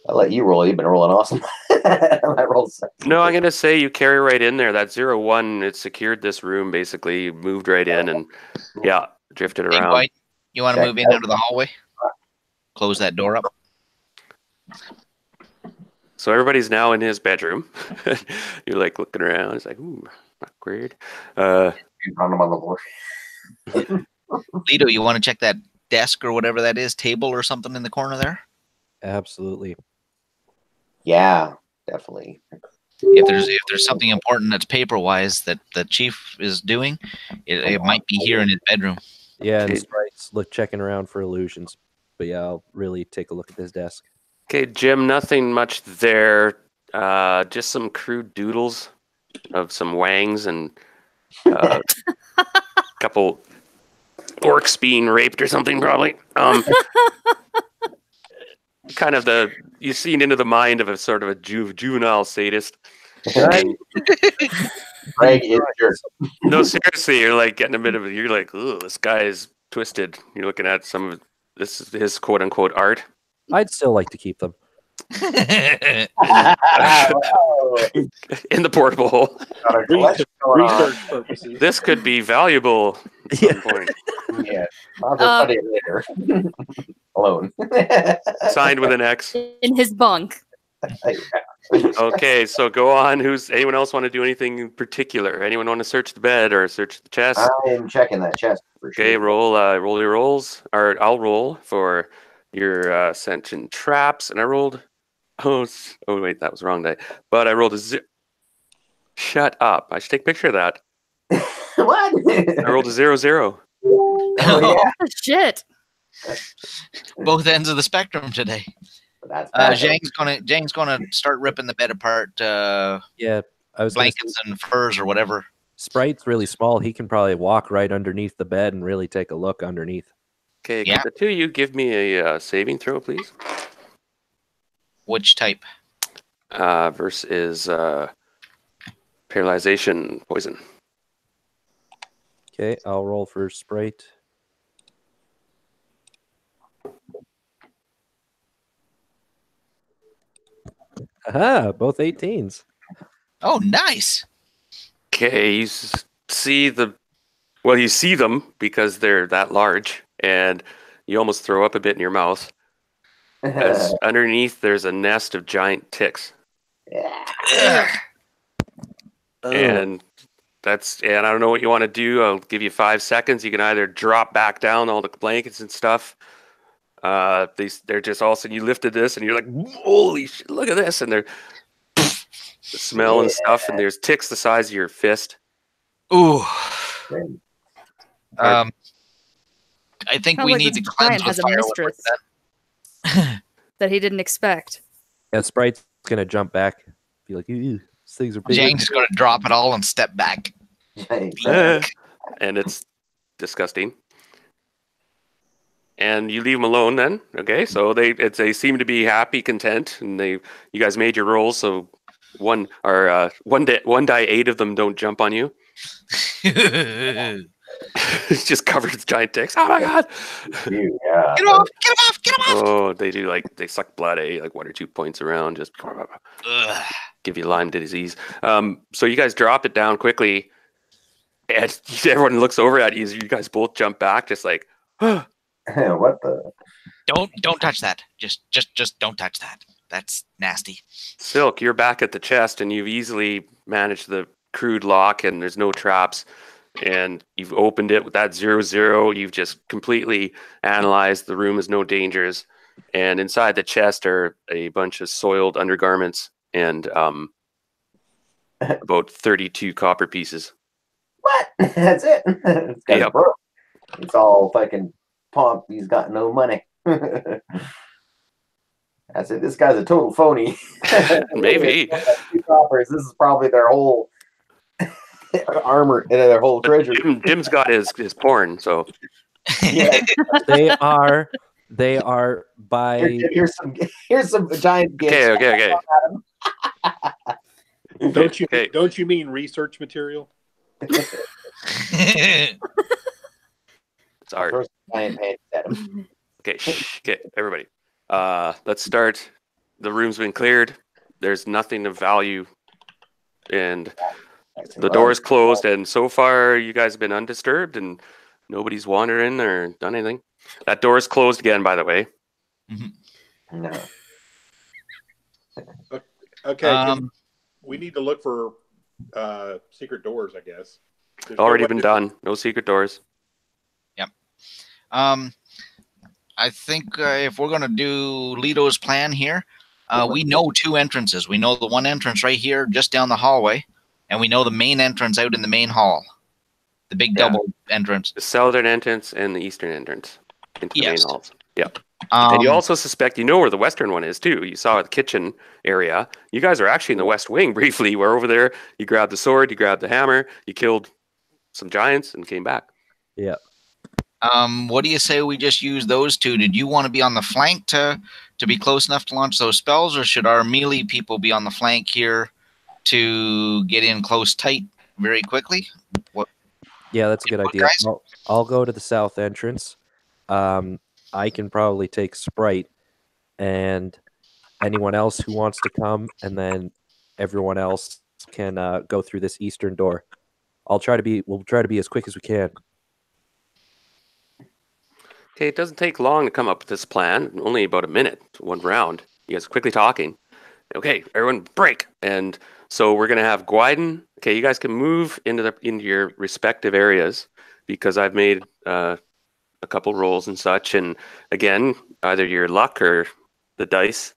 I'll let you roll. You've been rolling awesome. I rolled 7. No, I'm going to say you carry right in there. That 0-1, it secured this room, basically. You moved right in and, yeah, drifted Hey, around. White, you want to Check move in out. into the hallway? Close that door up. So everybody's now in his bedroom. You're like looking around. It's like, ooh, not weird. You found them on the floor. Lito, you want to check that desk or whatever that is, table or something in the corner there? Absolutely. Yeah, definitely. If there's something important that's paper wise that the chief is doing, it might be here in his bedroom. Yeah, and Okay. Sprite's checking around for illusions. But yeah, I'll really take a look at this desk. Okay, Jim, nothing much there. Just some crude doodles of some wangs and a couple orcs being raped or something, probably. Kind of you've seen into the mind of a sort of a juvenile sadist. And, Greg is your no, seriously, you're like getting a bit of you're like, ooh, this guy is twisted. You're looking at some of this is his quote unquote art. I'd still like to keep them. In the portable hole. Research purposes. This could be valuable at some point. Yeah, I'll just study it later. Alone. Signed with an X. In his bunk. Okay, so go on. Anyone else want to do anything in particular? Anyone want to search the bed or search the chest? I am checking that chest for sure. Okay, roll your rolls. Or I'll roll for your ascension traps, and I rolled. Oh wait, that was the wrong die. But I rolled a zero. Shut up! I should take a picture of that. What? I rolled a 0-0. Oh, yeah. Oh, shit. Both ends of the spectrum today. That's bad. Zhang's gonna start ripping the bed apart, Yeah, I was gonna say, blankets and furs or whatever. Sprite's really small. He can probably walk right underneath the bed and really take a look underneath. Okay, Yeah. could the two of you give me a saving throw, please? Which type? Versus paralyzation poison. Okay, I'll roll for Sprite. Aha, both 18s. Oh, nice. Okay, you see you see them because they're that large, and you almost throw up a bit in your mouth. As underneath, there's a nest of giant ticks, Yeah. and I don't know what you want to do. I'll give you 5 seconds. You can either drop back down all the blankets and stuff. They're just all of a sudden you lifted this, and you're like, holy shit! Look at this, and they're the smell and stuff, and there's ticks the size of your fist. Ooh. I think Sounds we like need this to cleanse giant has with a fire mistress. That he didn't expect. Yeah, Sprite's gonna jump back. Be like, "Ew, these things are big." Zhang's gonna drop it all and step back. And it's disgusting. And you leave them alone then. Okay, so they seem to be happy, content, and you guys made your rolls. So one die 8 of them don't jump on you. It's just covered with giant ticks. Oh my god! Yeah. Get off! Get him off! Get him off! Oh, they do they suck blood, like 1 or 2 points around, just Ugh. give you Lyme disease. So you guys drop it down quickly, and everyone looks over at you. You guys both jump back, just like, What the? Don't touch that. Just don't touch that. That's nasty. Silk, you're back at the chest, and you've easily managed the crude lock, and there's no traps. And you've opened it with that 0-0. You've just completely analyzed the room. Has no dangers. And inside the chest are a bunch of soiled undergarments and about 32 copper pieces. What? That's it. It's kind Yep. of broke. It's all fucking pump. He's got no money. That's it. This guy's a total phony. Maybe. 2 coppers. This is probably their whole armor and their whole treasure. Jim's got his porn, so Yeah. They are by Here's some giant gifts. okay. Don't you mean research material? It's art. Throw some giant pants at him. Okay, everybody. Let's start. The room's been cleared. There's nothing of value, and the door's closed. And so far, you guys have been undisturbed, and nobody's wandered in or done anything. That door is closed again, by the way. No. Okay. We need to look for secret doors, I guess. There's Already no been way- done. No secret doors. Yep. I think if we're going to do Lito's plan here, we know 2 entrances. We know the one entrance right here, just down the hallway, and we know the main entrance out in the main hall, the big double entrance. The southern entrance and the eastern entrance into the main halls. Yeah. And you also suspect you know where the western one is too. You saw the kitchen area. You guys are actually in the west wing briefly. We're over there. You grabbed the sword, you grabbed the hammer, you killed some giants and came back. yeah. What do you say we just use those 2? Did you want to be on the flank to be close enough to launch those spells, or should our melee people be on the flank here to get in close tight very quickly? Yeah, that's a good idea. Guys? I'll go to the south entrance. I can probably take Sprite and anyone else who wants to come, and then everyone else can go through this eastern door. We'll try to be as quick as we can. Okay, it doesn't take long to come up with this plan. Only about a minute, one round. You guys are quickly talking. Okay, everyone break. And so we're gonna have Gwyden. Okay, you guys can move into your respective areas because I've made a couple rolls and such. And again, either your luck or the dice.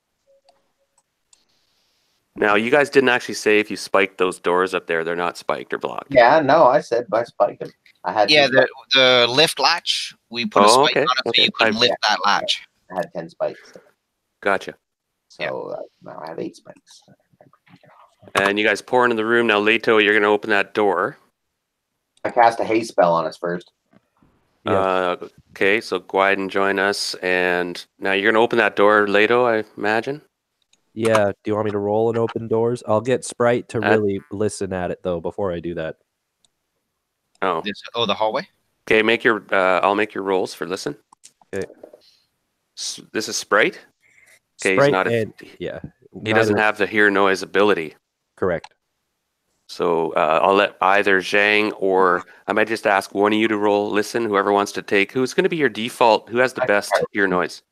Now, you guys didn't actually say if you spiked those doors up there, they're not spiked or blocked. Yeah, no, I said I spiked him. I had the lift latch, we put a spike on it so you couldn't lift that latch. I had 10 spikes. Gotcha. So now I have 8 spikes. And you guys pour into the room. Now, Leto, you're going to open that door. I cast a haste spell on us first. Okay, so Gwyden, join us. And now you're going to open that door, Leto, I imagine? Yeah. Do you want me to roll and open doors? I'll get Sprite to really listen at it though before I do that. Oh, the hallway. okay. I'll make your rolls for listen. Okay. This is Sprite. Okay, Sprite he's not. yeah. He doesn't have the hear noise ability. Correct. So I'll let either Zhang or I might just ask one of you to roll listen. Whoever wants to take. Who's going to be your default? Who has the best hear noise?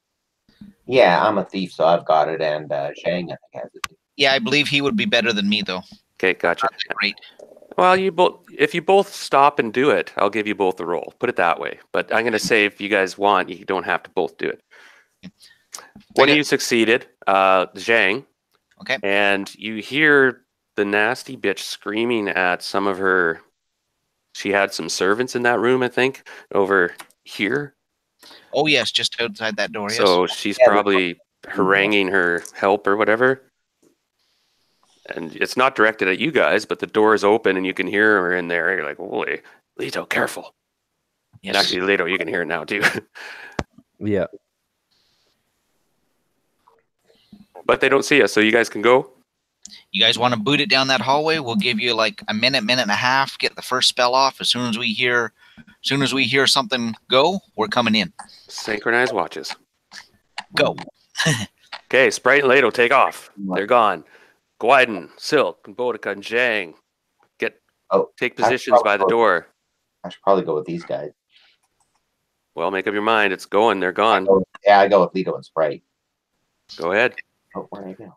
Yeah, I'm a thief, so I've got it, and Shang I think has it. Yeah, I believe he would be better than me though. Okay, gotcha. Great. Well, if you both stop and do it, I'll give you both the roll. Put it that way. But I'm going to say if you guys want, you don't have to both do it. One of you succeeded, Zhang. Okay. And you hear the nasty bitch screaming at some of her. She had some servants in that room, I think, over here. Oh yes, just outside that door. Yes. So she's probably haranguing her help or whatever. And it's not directed at you guys, but the door is open and you can hear her in there. You're like, holy, Leto, careful. Yes. And actually, Leto, you can hear it now too. Yeah. But they don't see us, so you guys can go. You guys want to boot it down that hallway? We'll give you like a minute and a half. Get the first spell off. As soon as we hear something go, we're coming in. Synchronize watches. Go. Okay, Sprite and Leto, take off. They're gone. Gwyden, Silk, Boudica, and Zhang, take positions by the door. I should probably go with these guys. Well, make up your mind. It's going. They're gone. I go with Leto and Sprite. Go ahead. Oh, where did I go?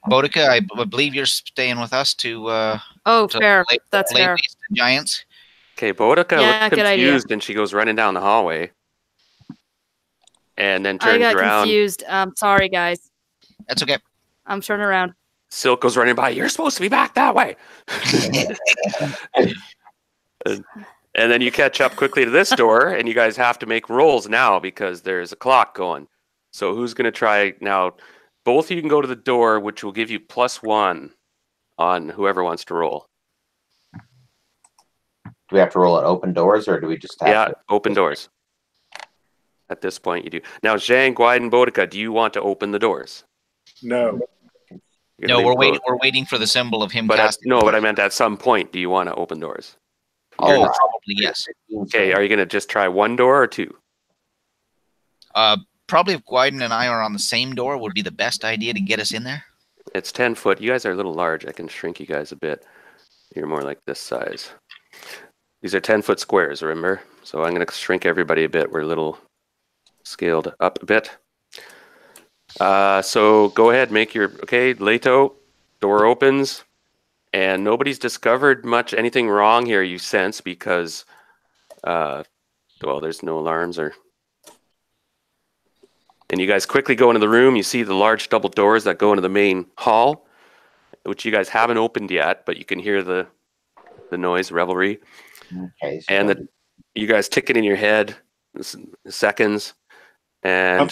Boudica, I believe you're staying with us to fair. That's lay fair. waste to giants. Okay, Boudica Yeah, looks good idea. confused, and she goes running down the hallway, and then I turns got around. confused. Sorry, guys. That's okay. I'm turning around. Silk goes running by. You're supposed to be back that way. And then you catch up quickly to this door, and you guys have to make rolls now because there's a clock going. So who's going to try now? Both of you can go to the door, which will give you +1 on whoever wants to roll. we have to roll at open doors, or do we just have to? Open doors. At this point, you do. Now, Zhang, Guide, and Boudica, do you want to open the doors? No. No, we're waiting. We're waiting for the symbol of him casting. But I meant at some point, do you want to open doors? Oh, probably yes. Okay, are you going to just try one door or two? Probably if Guiden and I are on the same door, would be the best idea to get us in there. It's 10 foot. You guys are a little large. I can shrink you guys a bit. You're more like this size. These are 10-foot squares, remember? So I'm going to shrink everybody a bit. We're a little scaled up a bit. So go ahead, make your... Okay, Leto, door opens. And nobody's discovered anything wrong here, you sense, because... well, there's no alarms or... And you guys quickly go into the room. You see the large double doors that go into the main hall, which you guys haven't opened yet, but you can hear the noise, revelry. Okay. So And you guys tick it in your head, seconds, and I'm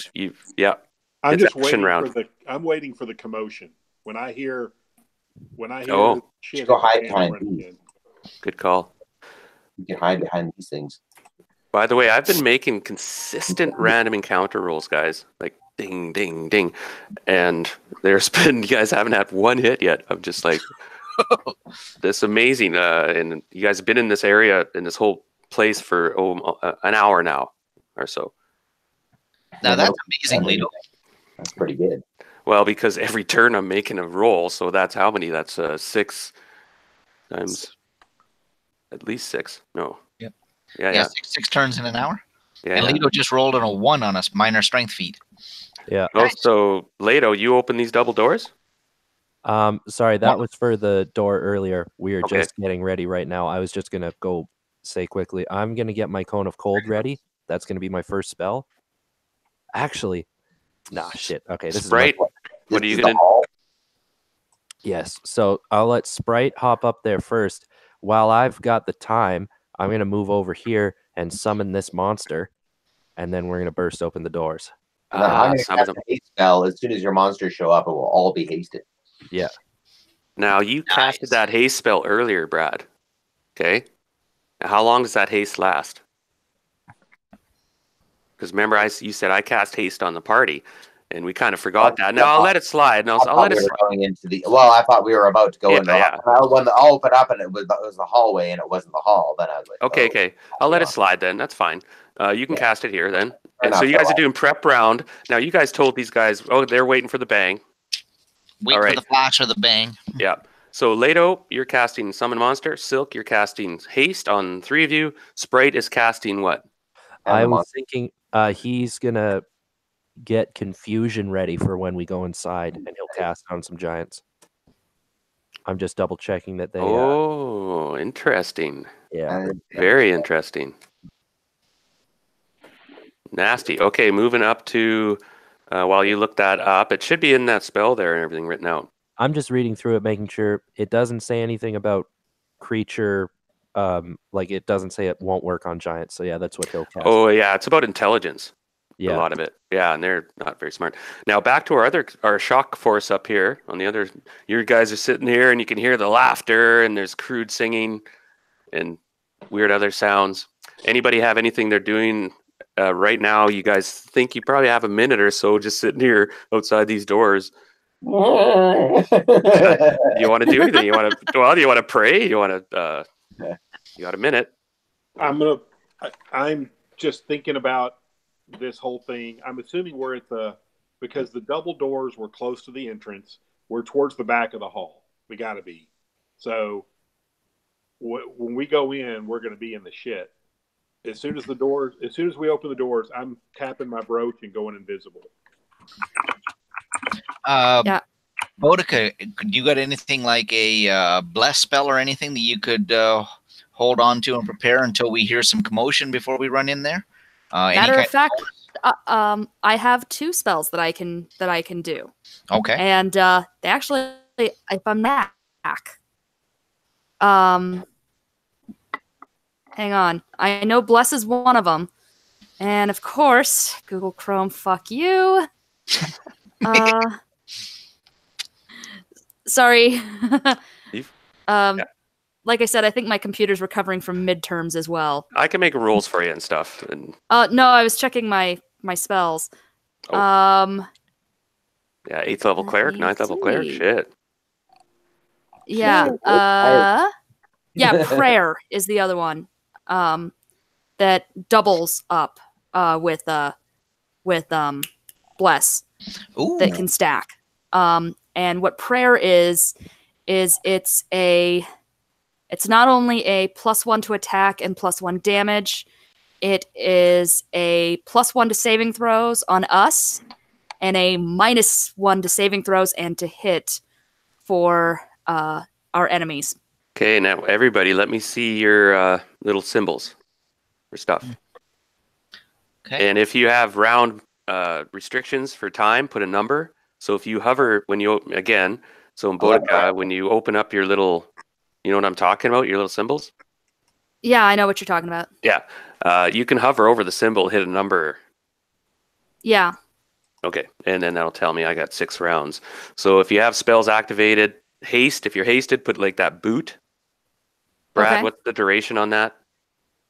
it's just action waiting round. I'm waiting for the commotion. When I hear shit, go hide behind these. Good call. You can hide behind these things. By the way, I've been making consistent random encounter rolls, guys. Like ding, ding, ding. And there's been, you guys haven't had one hit yet. I'm just like, this amazing. And you guys have been in this area, in this whole place for an hour now or so. Now that's amazing, Lito. That's pretty good. Well, because every turn I'm making a roll, so that's how many? That's 6 times at least 6. No. Yep. Yeah. Six turns in an hour. Yeah. And Lito just rolled on a 1 on a minor strength feat. Yeah. Oh, so Leto, you open these double doors? Sorry, that was for the door earlier. We are Okay. just getting ready right now. I was just gonna go say quickly, I'm gonna get my cone of cold ready. That's gonna be my first spell. Actually, shit. Okay, this Sprite. is What are you gonna? Yes. So I'll let Sprite hop up there first. While I've got the time, I'm gonna move over here and summon this monster, and then we're gonna burst open the doors. And then I'm going to cast a haste spell. As soon as your monsters show up, it will all be hasted. Yeah. Now you casted that haste spell earlier, Brad. Okay. Now, how long does that haste last? Because remember, you said I cast haste on the party, and we kind of forgot that. Now I'll let it slide. No, I'll let it slide. Going into the I thought we were about to go in. Yeah. When I'll open up and it was the hallway and it wasn't the hall, then I was like, Okay. I'll let it slide then. That's fine. You can cast it here then. And so you guys are doing prep round. Now you guys told these guys, they're waiting for the bang. Wait for the flash or the bang. Yeah. So Leto, you're casting Summon Monster. Silk, you're casting Haste on 3 of you. Sprite is casting what? I was thinking he's gonna get Confusion ready for when we go inside, and he'll cast on some giants. I'm just double checking that they. Oh, interesting. Yeah. Very interesting. Nasty. Okay, moving up to while you look that up, it should be in that spell there and everything written out. I'm just reading through it, making sure it doesn't say anything about creature. Like it doesn't say it won't work on giants. So yeah, that's what he'll cast. Oh yeah, it's about intelligence. Yeah. A lot of it. Yeah, and they're not very smart. Now back to our shock force up here. On the other, you guys are sitting here and you can hear the laughter and there's crude singing and weird other sounds. Anybody have anything they're doing right now? You guys think you probably have a minute or so just sitting here outside these doors. You want to do anything? You want to pray? You want to? You got a minute. I'm just thinking about this whole thing. I'm assuming we're because the double doors were close to the entrance. We're towards the back of the hall. We got to be. So when we go in, we're going to be in the shit. As soon as we open the doors, I'm tapping my brooch and going invisible. Yeah. Boudica, you got anything like a bless spell or anything that you could hold on to and prepare until we hear some commotion before we run in there? Matter of fact, I have 2 spells that I can do. Okay. And they actually, if I'm back, hang on. I know bless is one of them, and of course, Google Chrome, fuck you. Sorry. Yeah. like I said, I think my computer's recovering from midterms as well. I can make rules for you and stuff. And No, I was checking my spells. Oh. Yeah, 8th level Let cleric, me 9th level cleric. see. Shit. Yeah. Yeah, prayer is the other one. That doubles up with bless. Ooh. That can stack. And what prayer is it's not only a +1 to attack and +1 damage, it is a +1 to saving throws on us and a -1 to saving throws and to hit for our enemies. Okay, now everybody, let me see your little symbols for stuff. Okay. And if you have round restrictions for time, put a number. So if you hover when you again, so in Boudica, when you open up your little, you know what I'm talking about, your little symbols. Yeah, I know what you're talking about. Yeah, you can hover over the symbol, hit a number. Yeah. Okay, and then that'll tell me I got 6 rounds. So if you have spells activated, haste. If you're hasted, put like that boot. Brad, Okay. what's the duration on that?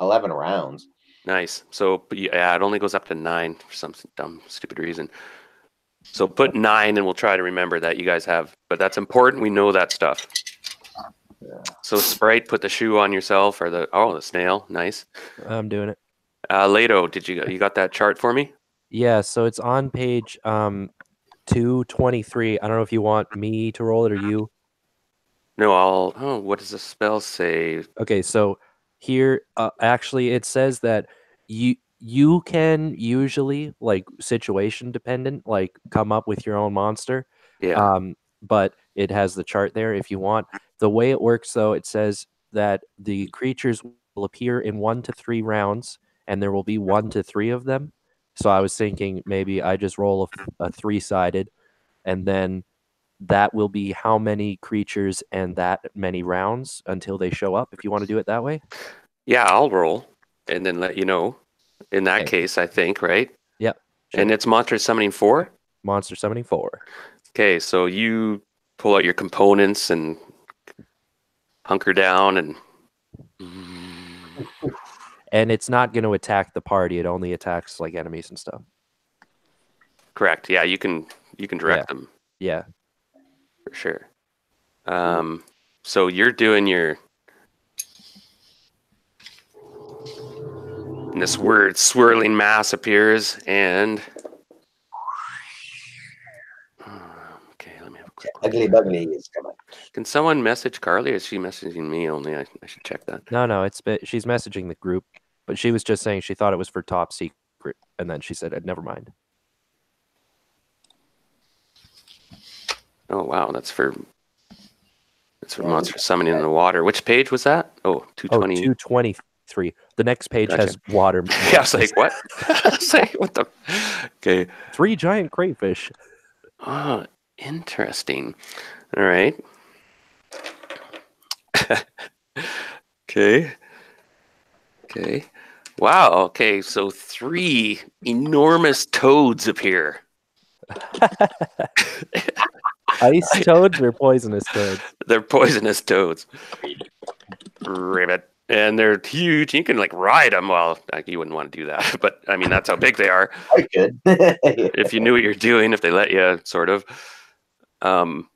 11 rounds. Nice. So yeah, it only goes up to 9 for some dumb, stupid reason. So put 9, and we'll try to remember that you guys have. But that's important. We know that stuff. Yeah. So Sprite, put the shoe on yourself, or the snail. Nice. I'm doing it. Lato, did you got that chart for me? Yeah, so it's on page 223. I don't know if you want me to roll it or you. No, I'll. Oh, what does the spell say? Okay, so here actually it says that you can usually, like, situation dependent, like, come up with your own monster. Yeah. But it has the chart there if you want. The way it works, though, it says that the creatures will appear in 1 to 3 rounds, and there will be 1 to 3 of them. So I was thinking maybe I just roll a 3-sided, and then that will be how many creatures and that many rounds until they show up, if you want to do it that way. Yeah, I'll roll and then let you know. In that Okay. case, I think, right? Yep. Sure. And it's monster summoning 4? Monster summoning 4. Okay, so you pull out your components and hunker down and... And it's not going to attack the party. It only attacks, like, enemies and stuff. Correct. Yeah, you can direct them. Yeah. For sure. So you're doing your... And this weird swirling mass appears and... Okay, let me have a quick look. Ugly Bugly is coming. Can someone message Carly, or is she messaging me only? I should check that. No, she's messaging the group, but she was just saying she thought it was for top secret, and then she said, never mind. Oh, wow, that's for monster summoning in the water. Which page was that? Oh, 220. 223. The next page Gotcha. has water. Yeah, I was like, what? I was like, what the? Okay. 3 giant crayfish. Oh, interesting. All right. Okay. Wow. Okay, so 3 enormous toads appear. Ice toads or poisonous toads? They're poisonous toads. Ribbit. And they're huge. You can like ride them. Well, you wouldn't want to do that, but I mean, that's how big they are. I could. If you knew what you're doing, if they let you, sort of. And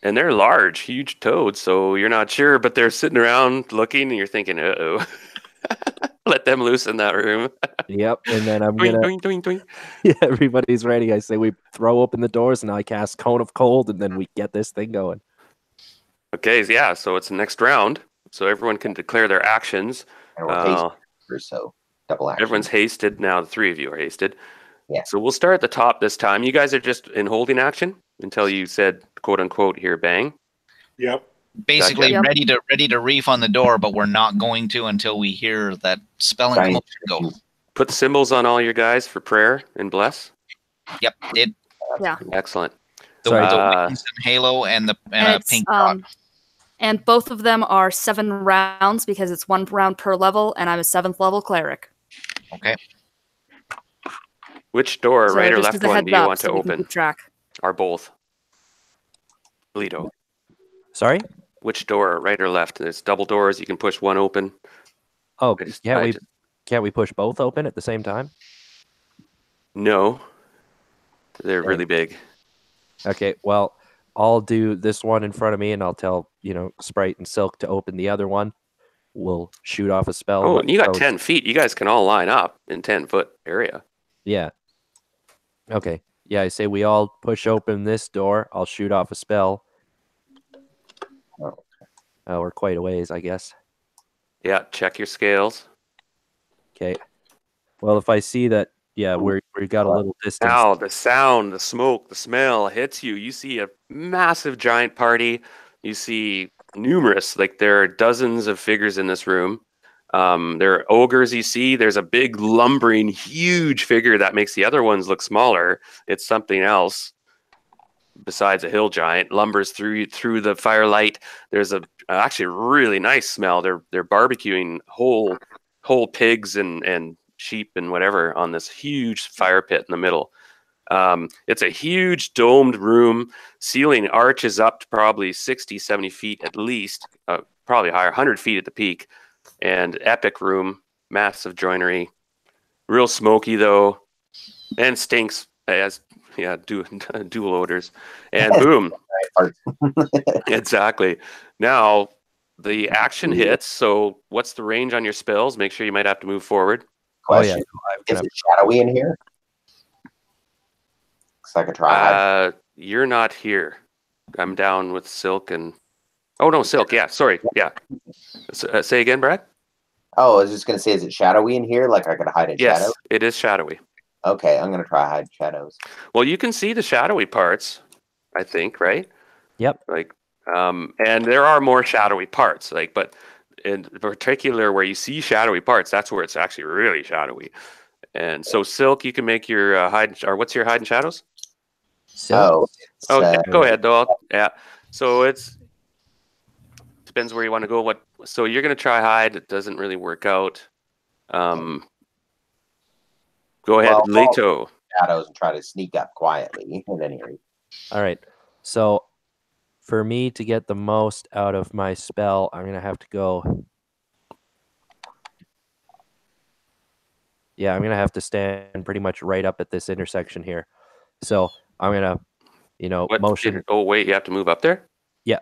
they're large, huge toads, so you're not sure, but they're sitting around looking, and you're thinking, uh-oh. Let them loose in that room. Yep, and then I'm Doing, gonna... doing, doing, doing. Yeah, everybody's ready. I say we throw open the doors, and I cast Cone of Cold, and then we get this thing going. Okay, yeah, so it's the next round, so everyone can declare their actions. And we're hasted, so double action. Everyone's hasted now. The 3 of you are hasted. Yeah. So we'll start at the top this time. You guys are just in holding action until you said, quote unquote, here, bang. Yep. Basically, Gotcha. ready to reef on the door, but we're not going to until we hear that spelling come up and go. Put symbols on all your guys for prayer and bless. Yep, did. Yeah. Excellent. The wings and halo and a pink dot. And both of them are 7 rounds because it's 1 round per level, and I'm a 7th level cleric. Okay. Which door, So right or just left as a one, heads do you up, want to so we can open? keep track. Or both? Lido. Sorry? which door, right or left? There's double doors. You can push one open. Oh, I just- can't we push both open at the same time? No, they're Okay. really big. Okay, well, I'll do this one in front of me, and I'll tell Sprite and Silk to open the other one. We'll shoot off a spell. Oh, you got so 10 feet. You guys can all line up in 10-foot area. Yeah. Okay. Yeah, I say we all push open this door. I'll shoot off a spell. We're quite a ways, I guess. Yeah, check your scales. Okay. Well, if I see that, yeah, we got a little distance. Now, the sound, the smoke, the smell hits you. You see a massive giant party. You see numerous, like there are dozens of figures in this room. There are ogres you see. There's a big, lumbering, huge figure that makes the other ones look smaller. It's something else besides a hill giant. Lumbers through the firelight. There's a actually really nice smell. They're barbecuing whole pigs and sheep and whatever on this huge fire pit in the middle. It's a huge domed room. Ceiling arches up to probably 60, 70 feet at least, probably higher, 100 feet at the peak. And epic room, massive joinery, real smoky though, and stinks as dual odors. And boom, exactly. Now the action hits. So what's the range on your spells? Make sure you might have to move forward. Question: is it shadowy in here? So I could try. You're not here. I'm down with Silk and. Oh no, Silk. Yeah, sorry. Yeah. Say again, Brad. Oh, I was just gonna say, is it shadowy in here? Like I could hide in shadow? Yes, it is shadowy. Okay, I'm gonna try hide shadows. Well, you can see the shadowy parts, I think, right? Yep. Like, and there are more shadowy parts, like, but in particular where you see shadowy parts, that's where it's actually really shadowy. And so, Silk, you can make your hide, or what's your hide and shadows? Silk? Go ahead, though. Yeah. So it's depends where you want to go. So you're gonna try hide. It doesn't really work out. Go ahead, Leto. Shadows and try to sneak up quietly at any rate. All right. So for me to get the most out of my spell, I'm gonna have to go. Yeah, I'm gonna have to stand pretty much right up at this intersection here. So I'm gonna, motion. Oh wait, you have to move up there? Yeah.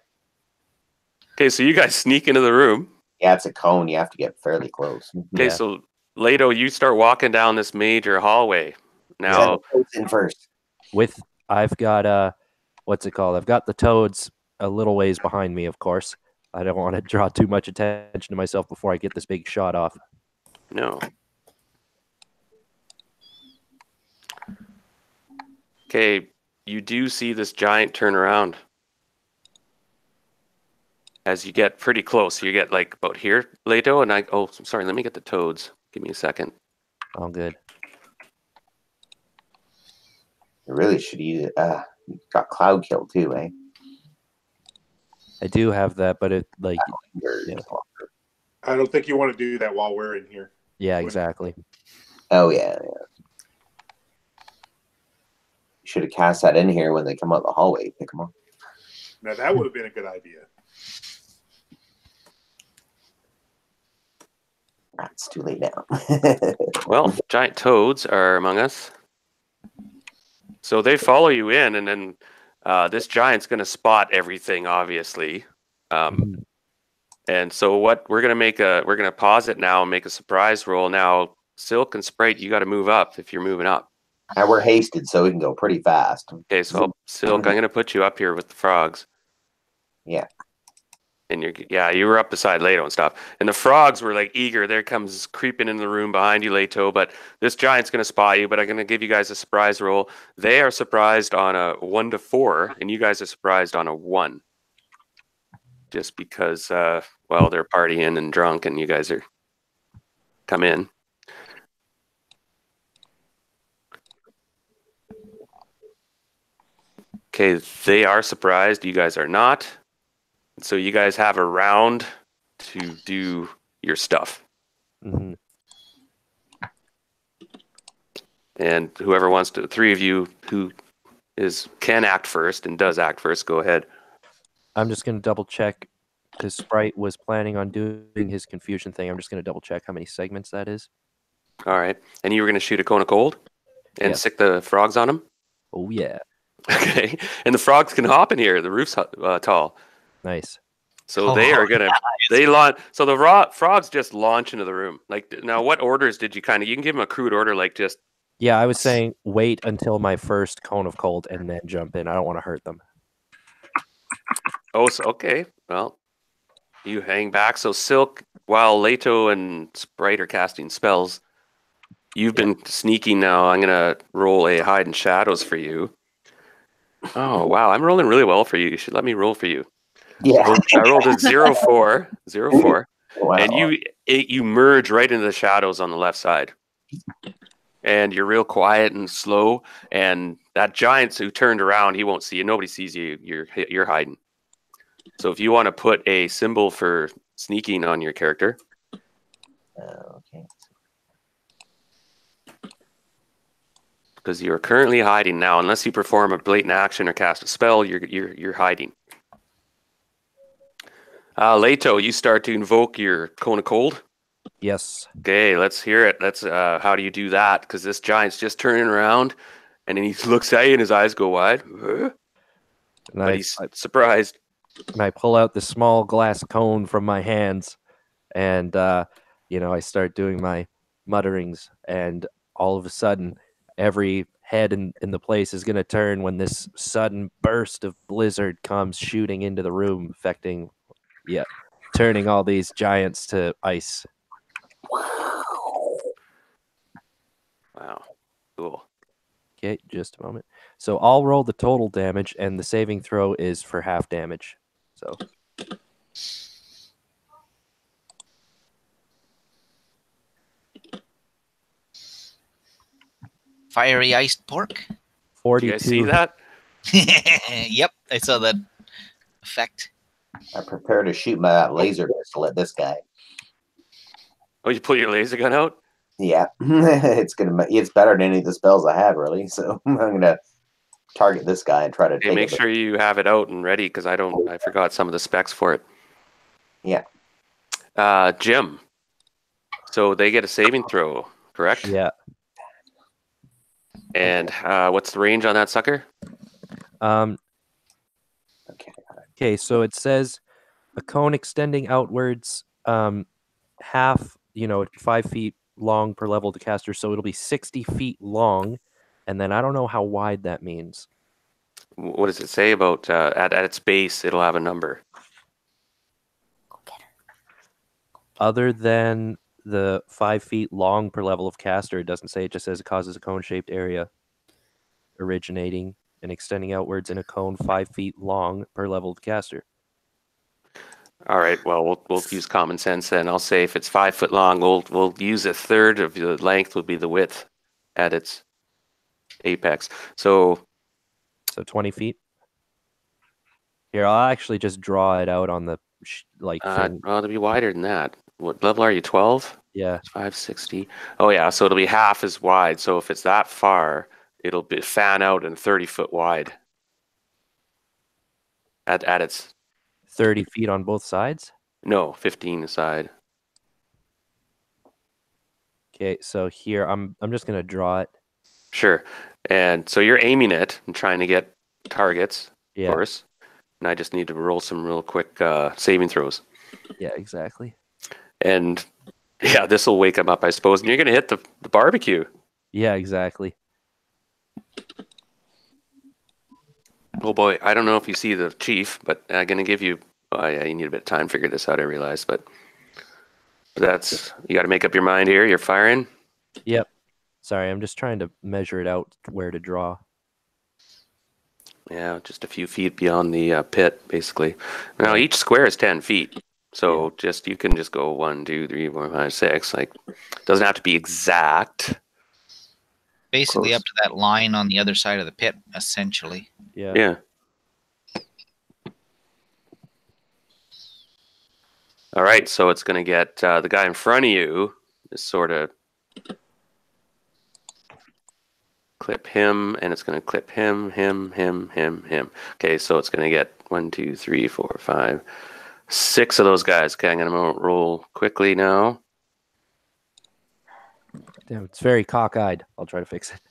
Okay, so you guys sneak into the room. Yeah, it's a cone. You have to get fairly close. Okay, so Leto, you start walking down this major hallway. Now in first. I've got what's it called? I've got the toads a little ways behind me, of course. I don't want to draw too much attention to myself before I get this big shot off. No. Okay, you do see this giant turn around. As you get pretty close, you get like about here, Leto, and sorry, let me get the toads. Give me a second. All good. You really should use it. You got cloud kill too, eh? I do have that, but it like. Yeah. I don't think you want to do that while we're in here. Yeah, exactly. Oh yeah. You should have cast that in here when they come out the hallway. Pick them up. Now that would have been a good idea. It's too late now. Well, giant toads are among us. So they follow you in, and then this giant's going to spot everything, obviously. And so what we're going to pause it now and make a surprise roll. Now, Silk and Sprite, you got to move up if you're moving up. And we're hasted, so we can go pretty fast. Okay, so Silk, I'm going to put you up here with the frogs. Yeah. And you were up beside Leto and stuff. And the frogs were like eager. There comes creeping in the room behind you, Leto. But this giant's going to spot you. But I'm going to give you guys a surprise roll. They are surprised on a 1 to 4, and you guys are surprised on a 1. Just because, they're partying and drunk, and you guys are come in. Okay, they are surprised. You guys are not. So you guys have a round to do your stuff. Mm-hmm. And whoever wants to, 3 of you who can act first and does act first, go ahead. I'm just going to double check because Sprite was planning on doing his confusion thing. I'm just going to double check how many segments that is. All right. And you were going to shoot a cone of cold and Yes. stick the frogs on them? Oh, yeah. Okay. And the frogs can hop in here. The roof's tall. Nice. So they are going to, so the frogs just launch into the room. Like, now what orders did you you can give them a crude order, like just. Yeah, I was saying wait until my first cone of cold and then jump in. I don't want to hurt them. Oh, so, okay. Well, you hang back. So Silk, while Leto and Sprite are casting spells, you've been sneaking now. I'm going to roll a hide in shadows for you. Oh, wow. I'm rolling really well for you. You should let me roll for you. Yeah. So I rolled a 0-4. Wow. And you merge right into the shadows on the left side. And you're real quiet and slow. And that giant who turned around, he won't see you. Nobody sees you. You're hiding. So if you want to put a symbol for sneaking on your character. Okay. Because you're currently hiding now. Unless you perform a blatant action or cast a spell, you're hiding. Leto, you start to invoke your cone of cold. Yes. Okay, let's hear it. How do you do that? Because this giant's just turning around, and then he looks at you, and his eyes go wide. But he's surprised. And I pull out the small glass cone from my hands, and I start doing my mutterings, and all of a sudden, every head in the place is going to turn when this sudden burst of blizzard comes shooting into the room, turning all these giants to ice. Wow, cool. Okay, just a moment. So I'll roll the total damage, and the saving throw is for half damage. So Fiery iced pork. 42. You guys see that? Yep, I saw that effect. I prepare to shoot my laser pistol at this guy. Oh, you pull your laser gun out? Yeah, it's better than any of the spells I have, really. So I'm gonna target this guy and try to take make it. sure you have it out and ready, because I forgot some of the specs for it. Yeah. Jim. So they get a saving throw, correct? Yeah. And what's the range on that sucker? Okay, so it says a cone extending outwards, half, 5 feet long per level to caster, so it'll be 60 feet long, and then I don't know how wide that means. What does it say about at its base? It'll have a number. Other than the 5 feet long per level of caster, it doesn't say. It just says it causes a cone-shaped area originating and extending outwards in a cone 5 feet long per level of caster. All right. Well, we'll use common sense then. I'll say if it's 5 foot long, we'll use a third of the length would be the width at its apex. So 20 feet. Here, I'll actually just draw it out on the thing. Well, it'll be wider than that. What level are you? 12? Yeah. 560. Oh yeah. So it'll be half as wide. So if it's that far, it'll be fan out and 30 foot wide. At its 30 feet on both sides? No, 15 aside. Okay, so here I'm just gonna draw it. Sure. And so you're aiming it and trying to get targets, of course. And I just need to roll some real quick saving throws. Yeah, exactly. And yeah, this will wake them up, I suppose. And you're gonna hit the barbecue. Yeah, exactly. Oh boy, I don't know if you see the chief, but I'm gonna give you. Oh yeah, you need a bit of time to figure this out. I realize, but that's you got to make up your mind here. You're firing. Yep. Sorry, I'm just trying to measure it out where to draw. Yeah, just a few feet beyond the pit, basically. Now each square is 10 feet, so you can just go 1, 2, 3, 4, 5, 6. Like, doesn't have to be exact. Basically, Close. up to that line on the other side of the pit, essentially. Yeah. Yeah. All right, so it's going to get the guy in front of you is sort of clip him, and it's going to clip him. Okay, so it's going to get 1, 2, 3, 4, 5, 6 of those guys. Okay, I'm going to roll quickly now. Damn, it's very cockeyed. I'll try to fix it.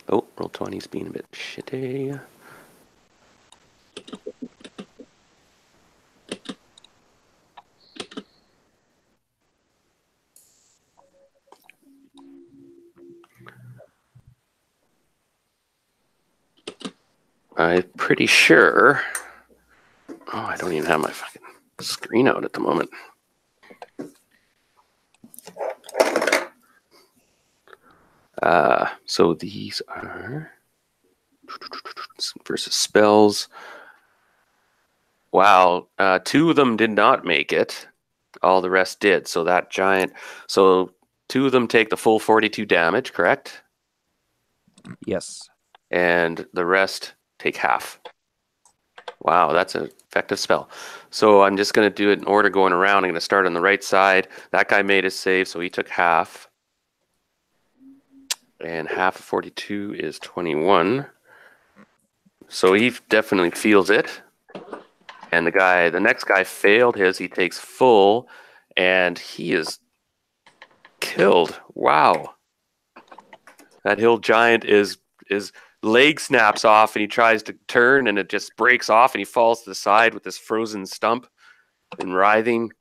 Oh, roll 20's being a bit shitty. I'm pretty sure. Oh, I don't even have my fucking screen out at the moment. So these are versus spells. Wow, 2 of them did not make it. All the rest did. So that giant. So 2 of them take the full 42 damage, correct? Yes. And the rest take half. Wow, that's an effective spell. So I'm just going to do it in order going around. I'm going to start on the right side. That guy made his save, so he took half. And half of 42 is 21. So he definitely feels it. And the next guy failed his. He takes full, and he is killed. Wow. That hill giant is leg snaps off, and he tries to turn, and it just breaks off, and he falls to the side with this frozen stump and writhing.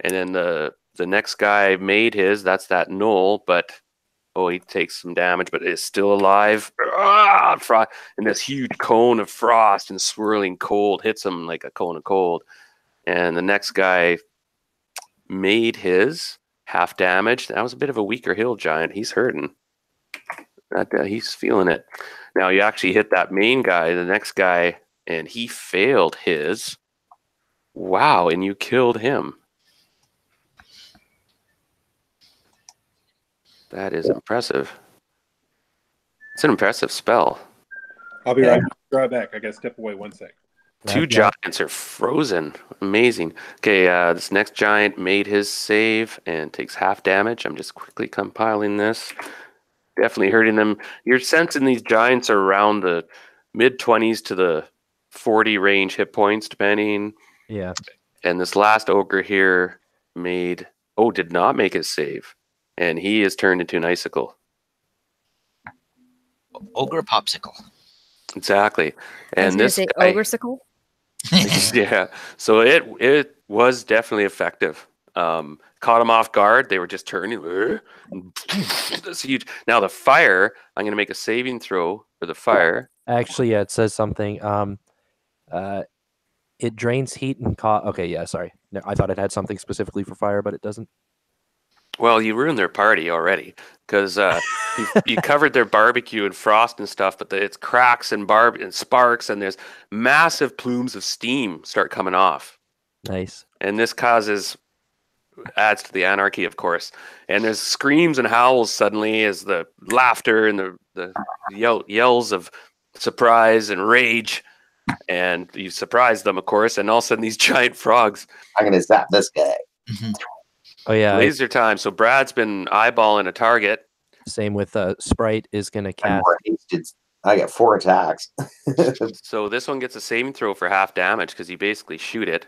And then the next guy made his. That's that knoll, but he takes some damage, but is still alive. And this huge cone of frost and swirling cold hits him like a cone of cold. And the next guy made his half damage. That was a bit of a weaker hill giant. He's hurting. He's feeling it. Now you actually hit that main guy, the next guy, and he failed his. Wow, and you killed him. That is impressive. It's an impressive spell. I'll be right back. I got to step away 1 sec. 2 giants are frozen. Amazing. Okay, this next giant made his save and takes half damage. I'm just quickly compiling this. Definitely hurting them. You're sensing these giants are around the mid-20s to the 40 range hit points, depending. Yeah. And this last ogre here did not make his save. And he is turned into an icicle. Ogre popsicle. Exactly. I was And going to this say guy, Ogresicle. yeah. So it was definitely effective. Caught them off guard. They were just turning. That's huge. Now the fire. I'm going to make a saving throw for the fire. Actually, yeah, it says something. It drains heat and okay, yeah, sorry. No, I thought it had something specifically for fire, but it doesn't. Well, you ruined their party already because you covered their barbecue in frost and stuff, but it's cracks and sparks, and there's massive plumes of steam start coming off. Nice. And this adds to the anarchy, of course. And there's screams and howls suddenly as the laughter and the yells of surprise and rage. And you surprise them, of course, and all of a sudden these giant frogs. I'm going to zap this guy. Oh, yeah. Laser time. So Brad's been eyeballing a target. Same with Sprite is going to cast. I got 4 attacks. So this one gets a saving throw for half damage because you basically shoot it.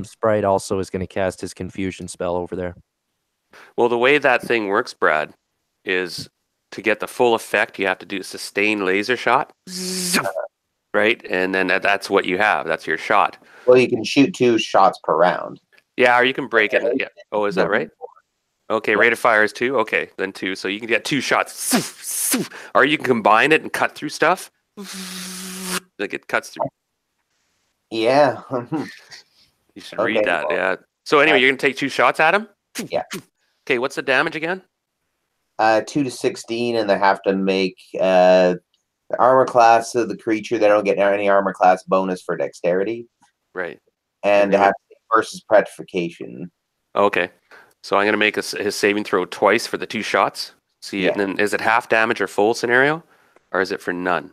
Sprite also is going to cast his confusion spell over there. Well, the way that thing works, Brad, is to get the full effect, you have to do a sustained laser shot. Right? And then that's what you have. That's your shot. Well, you can shoot 2 shots per round. Yeah, or you can break it. Yeah. Oh, is that right? Okay, rate of fire is 2. Okay, then 2. So you can get 2 shots. Or you can combine it and cut through stuff. Like it cuts through. Yeah. You should read that. Yeah. So anyway, you're going to take 2 shots at him? Yeah. Okay, what's the damage again? 2 to 16, and they have to make the armor class of the creature. They don't get any armor class bonus for dexterity. Right. And they have to versus petrification. Okay. So I'm going to make his saving throw twice for the 2 shots. See, and then is it half damage or full scenario? Or is it for none?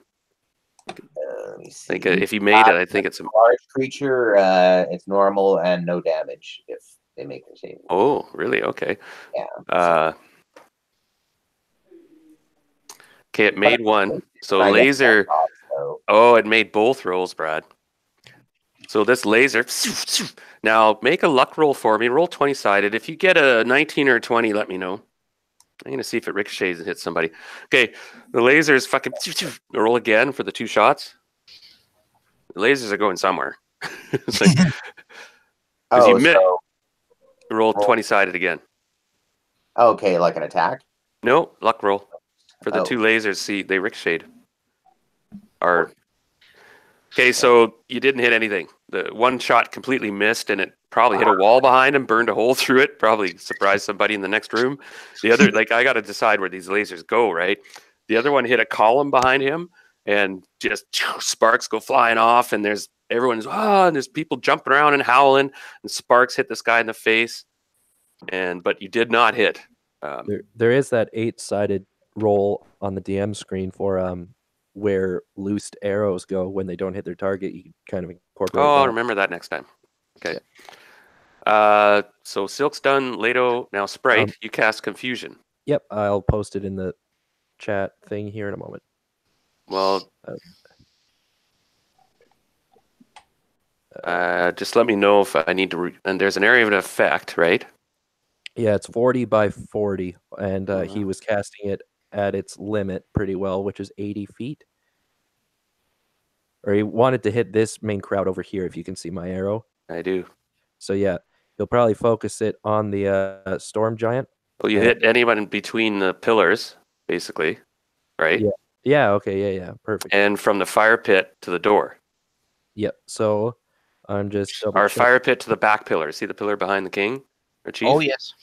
Let me see. Like if you made it, I think it's a large creature. It's normal and no damage if they make their saving. Oh, really? Okay. Yeah. Okay, it made one. So I guess laser. that's odd, so. Oh, it made both rolls, Brad. So this laser. Now make a luck roll for me. Roll 20-sided. If you get a 19 or a 20, let me know. I'm gonna see if it ricochets and hits somebody. Okay, the laser is fucking. Roll again for the 2 shots. The lasers are going somewhere. It's like, because you so roll roll. 20-sided again. Okay, like an attack? No, luck roll. For the Oh. 2 lasers, see, they ricocheted. Okay, so you didn't hit anything. The one shot completely missed, and it probably hit a wall behind him, burned a hole through it, probably surprised somebody in the next room. The other, like, I got to decide where these lasers go, right? The other one hit a column behind him, and just sparks go flying off, and everyone's, and there's people jumping around and howling, and sparks hit this guy in the face, but you did not hit. There is that 8-sided roll on the DM screen for where loosed arrows go when they don't hit their target. You can kind of incorporate I'll that. remember that next time. Okay. Yeah. So Silk's done. Leto, now Sprite, you cast Confusion. Yep, I'll post it in the chat thing here in a moment. Well, just let me know if I need to. And there's an area of effect, right? Yeah, it's 40 by 40, and he was casting it at its limit pretty well, which is 80 feet. Or he wanted to hit this main crowd over here, if you can see my arrow. I do. So yeah, he'll probably focus it on the storm giant. Well, you hit anyone between the pillars, basically, right? Yeah. Yeah. Okay. Yeah. Perfect. And from the fire pit to the door. Yep. So I'm just our fire pit to the back pillar. See the pillar behind the king or chief? Oh yes.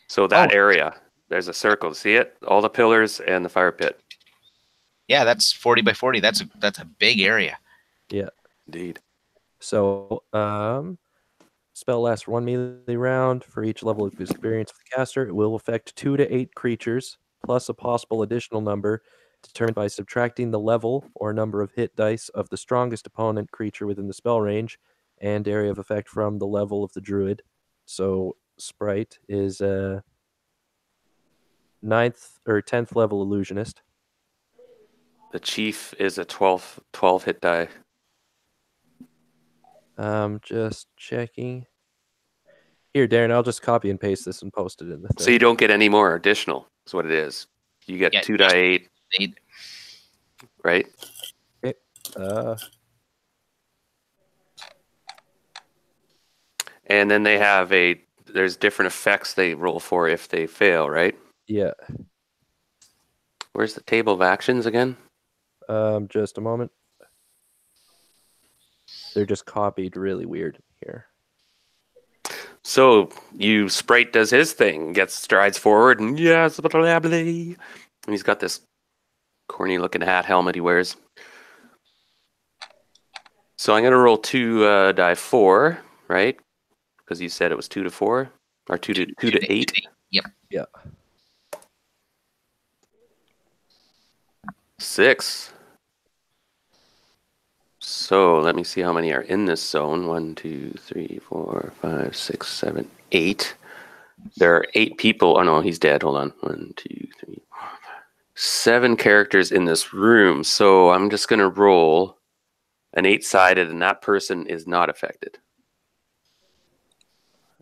So that area, there's a circle. See it? All the pillars and the fire pit. Yeah, that's 40 by 40. That's a big area. Yeah. Indeed. So spell lasts 1 melee round. For each level of experience of the caster, it will affect 2 to 8 creatures, plus a possible additional number determined by subtracting the level or number of hit dice of the strongest opponent creature within the spell range and area of effect from the level of the druid. So Sprite is a 9th or 10th level illusionist. The chief is a 12 hit die. Just checking. Here, Darren, I'll just copy and paste this and post it in the thing. So you don't get any more additional, is what it is. You get 2 die 8. Right? Okay. And then they have there's different effects they roll for if they fail, right? Yeah. Where's the table of actions again? Just a moment. They're just copied really weird here. So Sprite does his thing, strides forward, and yes, blah, blah, blah, and he's got this corny looking helmet he wears. So I'm gonna roll 2 die 4, right? Because you said it was 2 to 4 or 2 to 8. Yep. Yeah. 6. So let me see how many are in this zone. 1, 2, 3, 4, 5, 6, 7, 8. There are 8 people. Oh no, he's dead. Hold on. 1, 2, 3, 4, 5, 7 characters in this room. So I'm just gonna roll an 8-sided, and that person is not affected.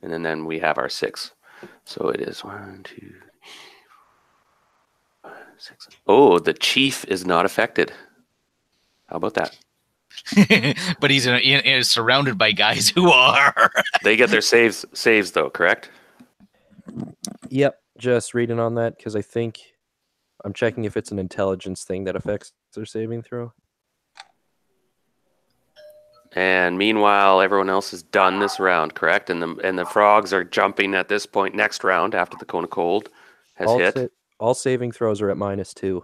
And then we have our 6. So it is 1, 2, 3, 4, 5, 6. Oh, the chief is not affected. How about that? But he's surrounded by guys who are. They get their saves though, correct? Yep. Just reading on that because I think I'm checking if it's an intelligence thing that affects their saving throw. And meanwhile, everyone else is done this round, correct? And the frogs are jumping at this point next round after the cone of cold has hit. All saving throws are at -2.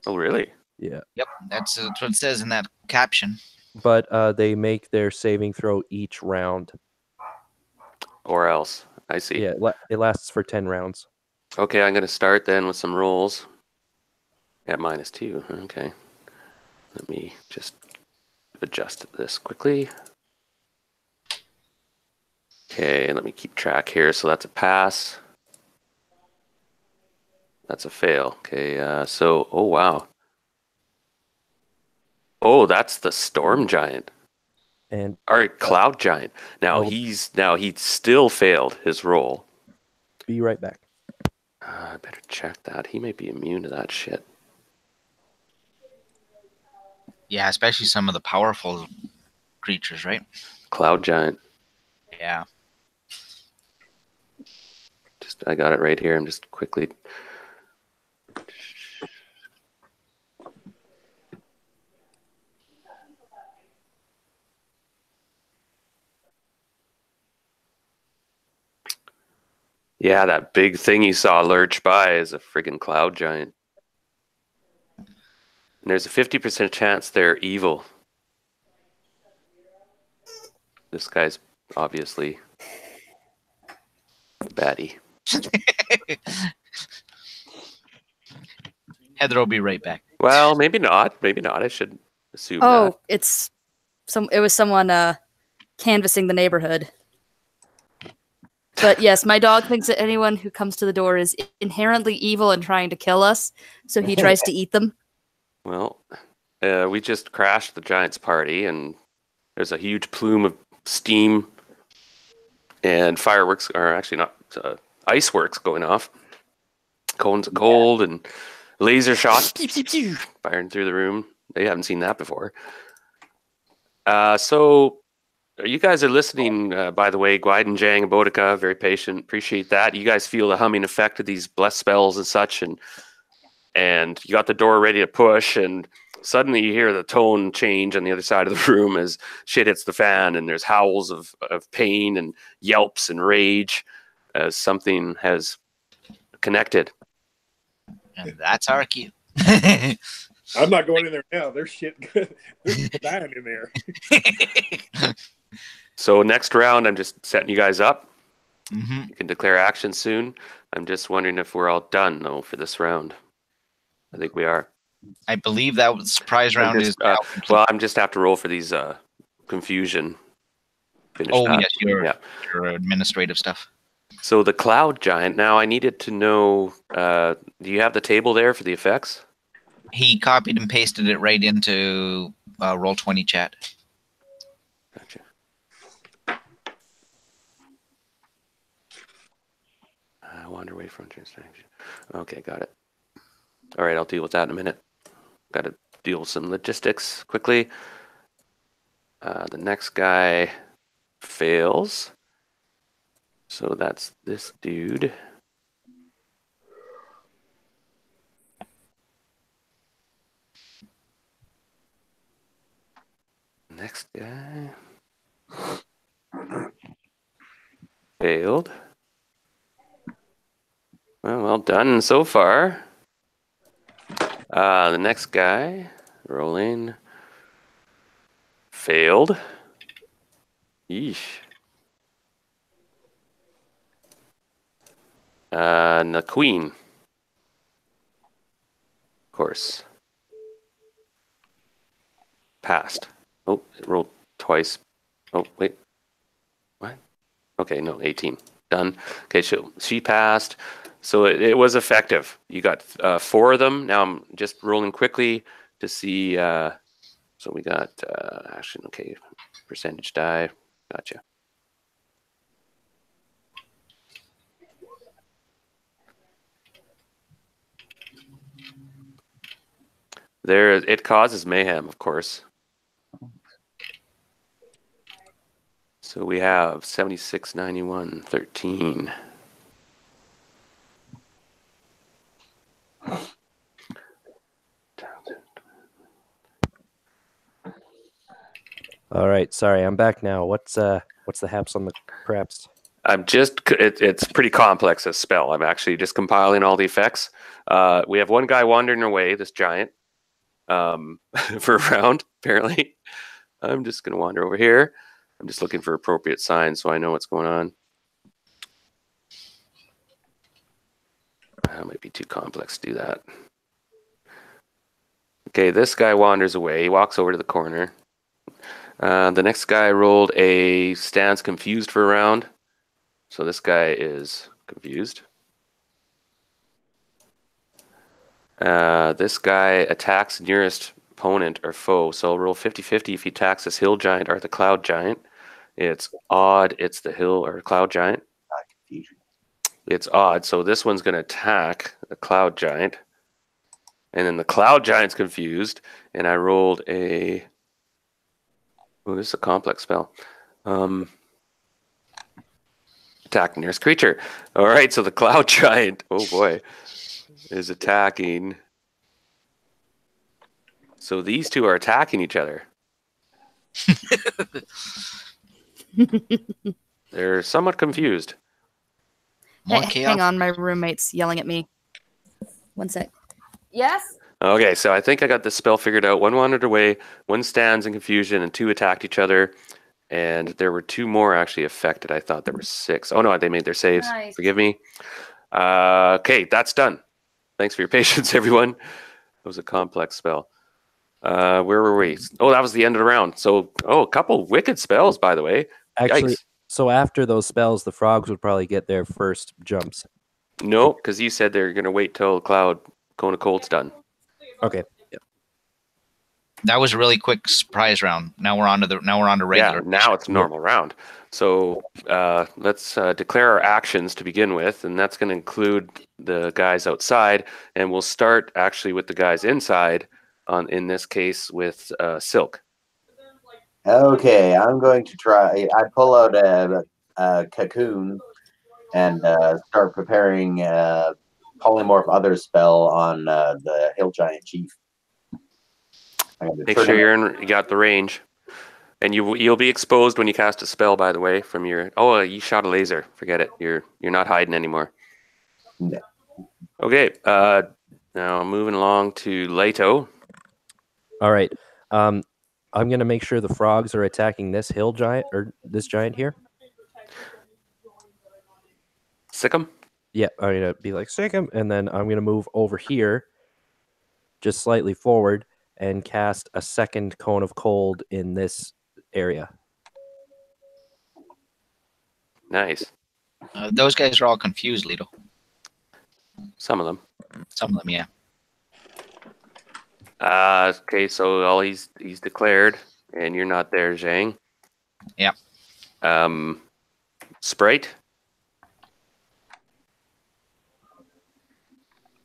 Oh, really? Yeah. Yep, that's what it says in that caption. But they make their saving throw each round. Or else. I see. Yeah, it lasts for 10 rounds. Okay, I'm going to start then with some rolls at -2. Okay. Let me just adjust this quickly. Okay, let me keep track here. So that's a pass. That's a fail. Okay, so, oh wow. Oh, that's the storm giant. And Or cloud giant. Now Oh. he still failed his roll. be right back. I better check that. He may be immune to that shit. Yeah, especially some of the powerful creatures, right? Cloud giant. Yeah. I got it right here. I'm just quickly. Yeah, that big thing you saw lurch by is a friggin' cloud giant. And there's a 50% chance they're evil. This guy's obviously a baddie. Heather will be right back. Well, maybe not. Maybe not. I should assume Oh, that. it was someone canvassing the neighborhood. But yes, my dog thinks that anyone who comes to the door is inherently evil and trying to kill us, so he tries to eat them. Well, we just crashed the Giants party, and there's a huge plume of steam and fireworks, or actually not, ice works going off. Cones of cold and laser shots firing through the room. They haven't seen that before. So you guys are listening, by the way, Guiden, Jang, and Boudica, very patient. Appreciate that. You guys feel the humming effect of these blessed spells and such, and you got the door ready to push, and suddenly you hear the tone change on the other side of the room as shit hits the fan, and there's howls of pain and yelps and rage as something has connected. And that's our cue. I'm not going in there now. There's shit there's dying in there. So next round, I'm just setting you guys up. Mm-hmm. You can declare action soon. I'm just wondering if we're all done, though, for this round. I think we are. I believe that surprise round is now complete. Well, I'm just have to roll for these confusion. Finish Oh, that. yes, your administrative stuff. So the cloud giant. Now I needed to know. Do you have the table there for the effects? He copied and pasted it right into Roll20 chat. Gotcha. Wander away from distraction. Okay, got it. All right, I'll deal with that in a minute. Got to deal with some logistics quickly. The next guy fails. So that's this dude. Next guy failed. Well done so far. The next guy, rolling, failed. Yeesh. And the queen, of course, passed. Oh, it rolled twice. Oh, wait. What? Okay, no, 18. Done. Okay, she passed. So it was effective. You got 4 of them. Now I'm just rolling quickly to see. So we got action. Okay, percentage die. Gotcha. It causes mayhem, of course. So we have 76, 91, 13. All right, sorry, I'm back now. What's the haps on the craps? It's pretty complex, a spell. I'm actually just compiling all the effects. We have one guy wandering away, this giant, for a round, apparently. I'm just going to wander over here. I'm just looking for appropriate signs so I know what's going on. That might be too complex to do that. Okay, this guy wanders away. He walks over to the corner. The next guy rolled a stands confused for a round. So this guy is confused. This guy attacks nearest opponent or foe. So I'll roll 50-50 if he attacks this hill giant or the cloud giant. It's odd. It's the hill or cloud giant. Confusion. It's odd. So this one's going to attack the cloud giant. And then the cloud giant's confused. And I rolled a... Oh, this is a complex spell. Attack nearest creature. All right, so the cloud giant, oh boy, is attacking. So these two are attacking each other. They're somewhat confused. More Hey, chaos. hang on, my roommate's yelling at me. One sec. Yes? Okay, so I think I got this spell figured out. One wandered away, one stands in confusion, and two attacked each other. And there were two more actually affected. I thought there were 6. Oh no, they made their saves. Nice. Forgive me. Okay, that's done. Thanks for your patience, everyone. It was a complex spell. Where were we? Oh, that was the end of the round. So, a couple wicked spells, by the way. Actually, Yikes. so after those spells, the frogs would probably get their first jumps. No, because you said they're going to wait till Cloud Cone of Cold's done. Okay. Yeah. That was a really quick surprise round. Now we're on to regular. Yeah, now it's a normal round. So let's declare our actions to begin with, and that's going to include the guys outside, and we'll start actually with the guys inside. In this case, with Silk. Okay, I'm going to try. I pull out a cocoon and start preparing polymorph other spell on the hill giant chief. Make sure you got the range, and you'll be exposed when you cast a spell. By the way, from your you shot a laser. Forget it. You're not hiding anymore. No. Okay. Now moving along to Leto. All right. I'm gonna make sure the frogs are attacking this hill giant or this giant here. Sick 'em? Yeah, I'm gonna be like sick him, and then I'm gonna move over here, just slightly forward, and cast a second cone of cold in this area. Nice. Those guys are all confused, Lito. Some of them. Some of them, yeah. Okay, so all he's declared, and you're not there, Zhang. Yeah. Sprite.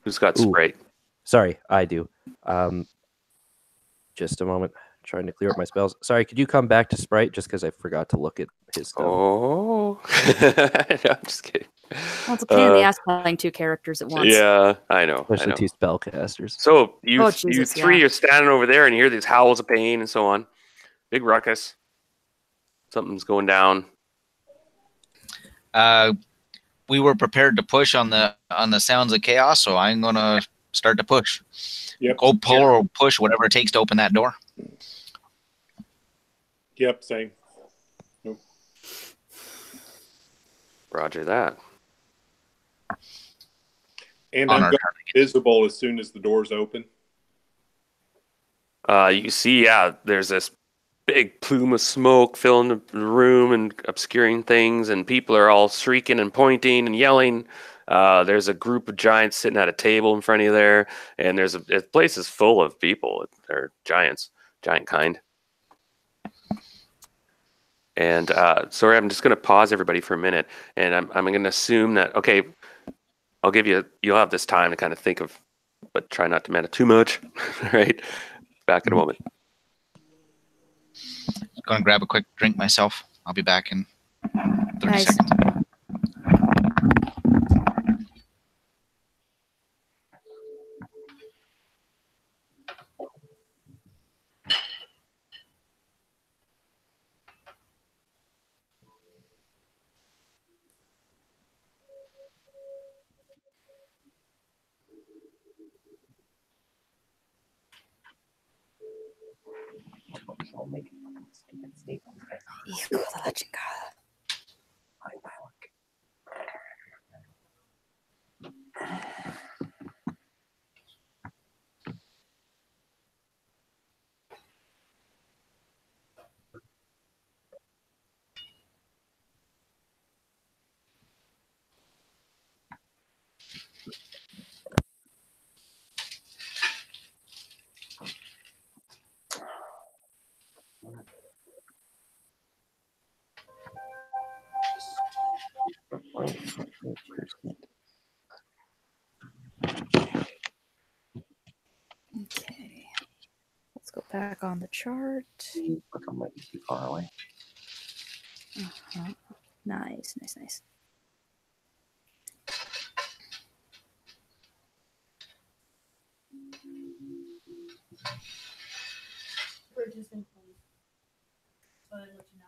Who's got Ooh. Sprite? Sorry, I do. Just a moment. Trying to clear up my spells. Sorry, could you come back to Sprite just because I forgot to look at his stuff? Oh, no, I'm just kidding. Well, it's a pain in the ass playing 2 characters at once. Yeah, I know. Especially 2 spellcasters. So you Jesus, three yeah. are standing over there, and you hear these howls of pain and so on. Big ruckus. Something's going down. We were prepared to push on the sounds of chaos, so I'm gonna start to push. Yep. Go pull or push, whatever it takes to open that door. Yep, same. Roger that. And On I'm our going turn. visible as soon as the doors open. You see, there's this big plume of smoke filling the room and obscuring things, and people are all shrieking and pointing and yelling. There's a group of giants sitting at a table in front of you there, and the place is full of people. They're giants, giant kind. And sorry, I'm just going to pause everybody for a minute, and I'm going to assume that, okay, you'll have this time to kind of think of, but try not to meta too much, right? Back in a moment. Gonna grab a quick drink myself. I'll be back in 30 Nice. seconds. I'll make a fucking stupid statement. Hijo de la chingada. Okay. Let's go back on the chart. Look, I might be too far away. Uh-huh. Nice, nice, nice. Bridge has been closed. So I'll let you know.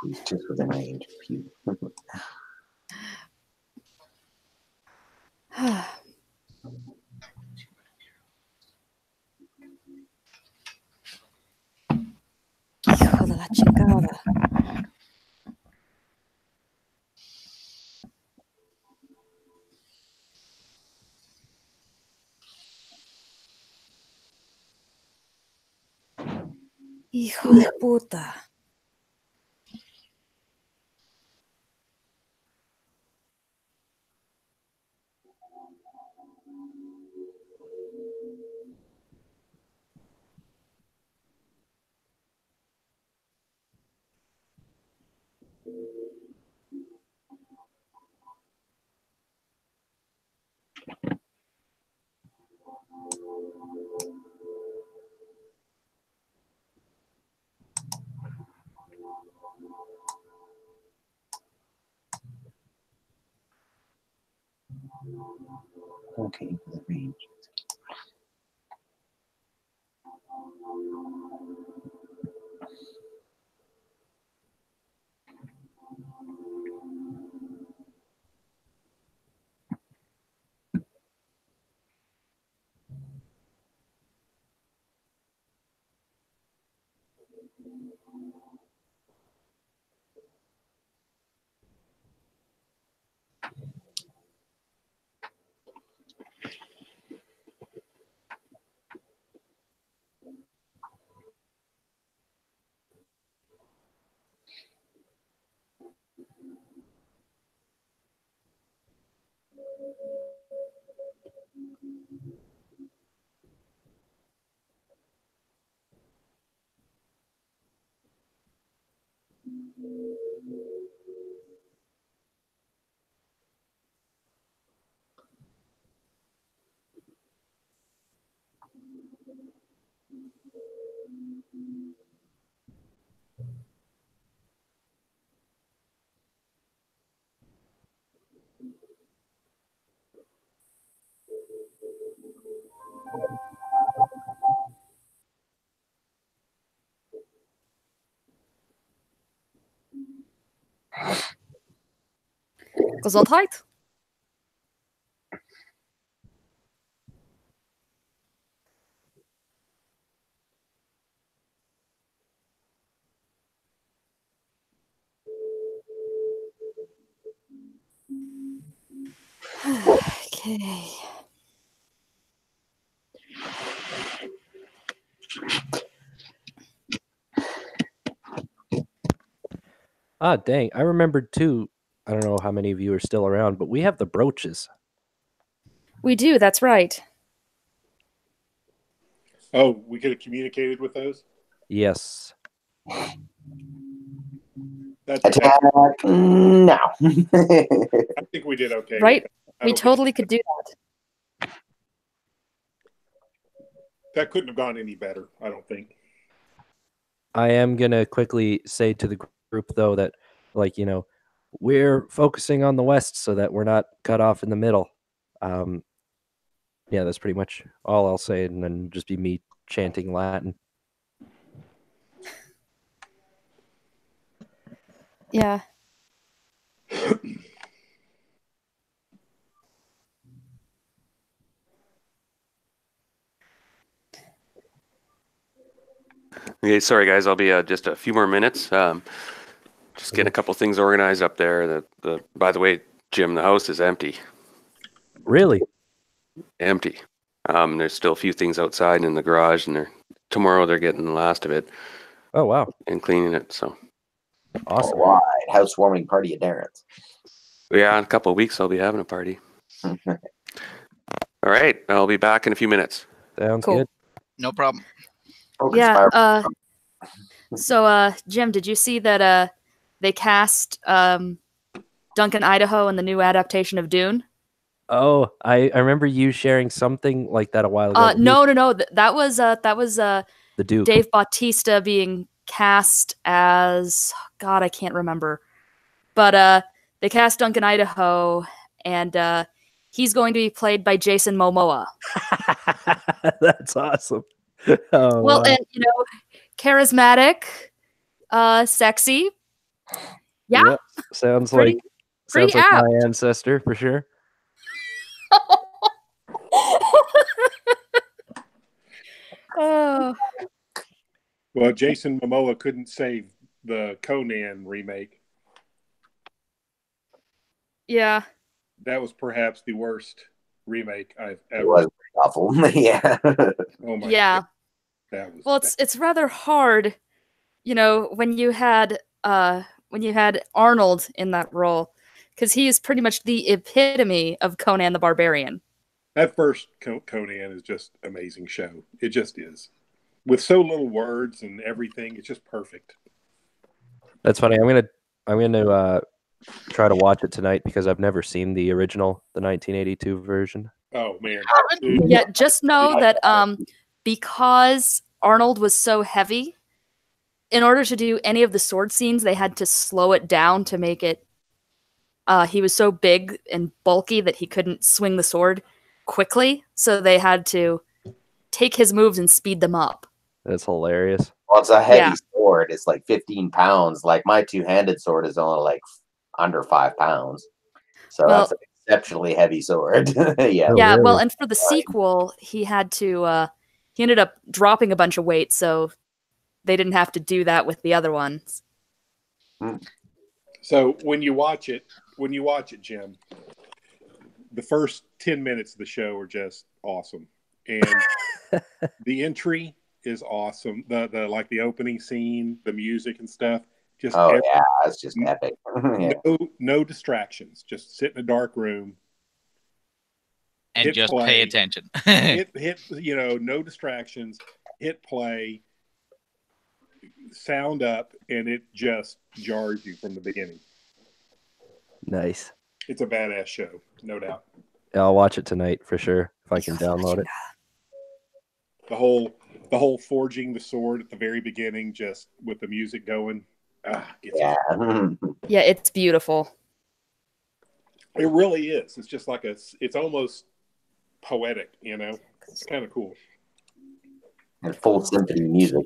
He's just within range. Phew. Hijo de la chingada. Hijo de puta. Okay, the range. Gesundheit. Okay. Ah, dang. I remembered too. I don't know how many of you are still around, but we have the brooches. We do, that's right. Oh, we could have communicated with those? Yes. Attack now. I think we did okay. Right? I We don't think totally could do that. that couldn't have gone any better, I don't think. I am going to quickly say to the group, though, that, like, you know, we're focusing on the West so that we're not cut off in the middle. Yeah, that's pretty much all I'll say, and then just be me chanting Latin. Yeah. Okay, sorry guys, I'll be just a few more minutes. Just getting a couple things organized up there. By the way, Jim, the house is empty. Really? Empty. There's still a few things outside in the garage, and tomorrow they're getting the last of it Oh, wow. and cleaning it. So Awesome. All right, housewarming party at Darren's. Yeah, in a couple of weeks I'll be having a party. All right, I'll be back in a few minutes. Sounds Cool. good. No problem. Yeah. So, Jim, did you see that they cast Duncan Idaho in the new adaptation of Dune? Oh, I remember you sharing something like that a while ago. No. That was The Duke. Dave Bautista being cast as God, I can't remember. But they cast Duncan Idaho, and he's going to be played by Jason Momoa. That's awesome. Oh, Well, wow. and charismatic, sexy. Yeah, Yep. Sounds Pretty- like pretty my apt. ancestor for sure. Oh, Well, Jason Momoa couldn't save the Conan remake. yeah. That was perhaps the worst remake I've It ever. was pretty awful. Yeah. Oh my Yeah. God, that was. Well, it's rather hard, when you had Arnold in that role, because he is pretty much the epitome of Conan the Barbarian. That first Conan is just amazing show. It just is, with so little words and everything. It's just perfect. That's funny. I'm gonna try to watch it tonight because I've never seen the original, the 1982 version. Oh man, Yeah, just know that because Arnold was so heavy, in order to do any of the sword scenes, they had to slow it down to make it. He was so big and bulky that he couldn't swing the sword quickly, so they had to take his moves and speed them up. That's hilarious. Well, it's a heavy Yeah. sword. It's like 15 pounds. Like my two-handed sword is only like under 5 pounds. So Well- that's an exceptionally heavy sword. Yeah. Oh, Yeah, well, really? and for the sequel, he ended up dropping a bunch of weight, so they didn't have to do that with the other ones. So when you watch it, Jim, the first 10 minutes of the show are just awesome, and the entry is awesome. The like the opening scene, the music and stuff. Just Oh yeah, it's just epic. Yeah. no distractions. Just sit in a dark room And Hit just play. pay attention. hit no distractions, hit play, sound up, and it just jars you from the beginning. Nice. It's a badass show, no doubt. Yeah, I'll watch it tonight for sure if I can download it. The whole forging the sword at the very beginning, just with the music going. Yeah. Yeah, it's beautiful. It really is. It's just like it's almost poetic, It's kind of cool. And full symphony music.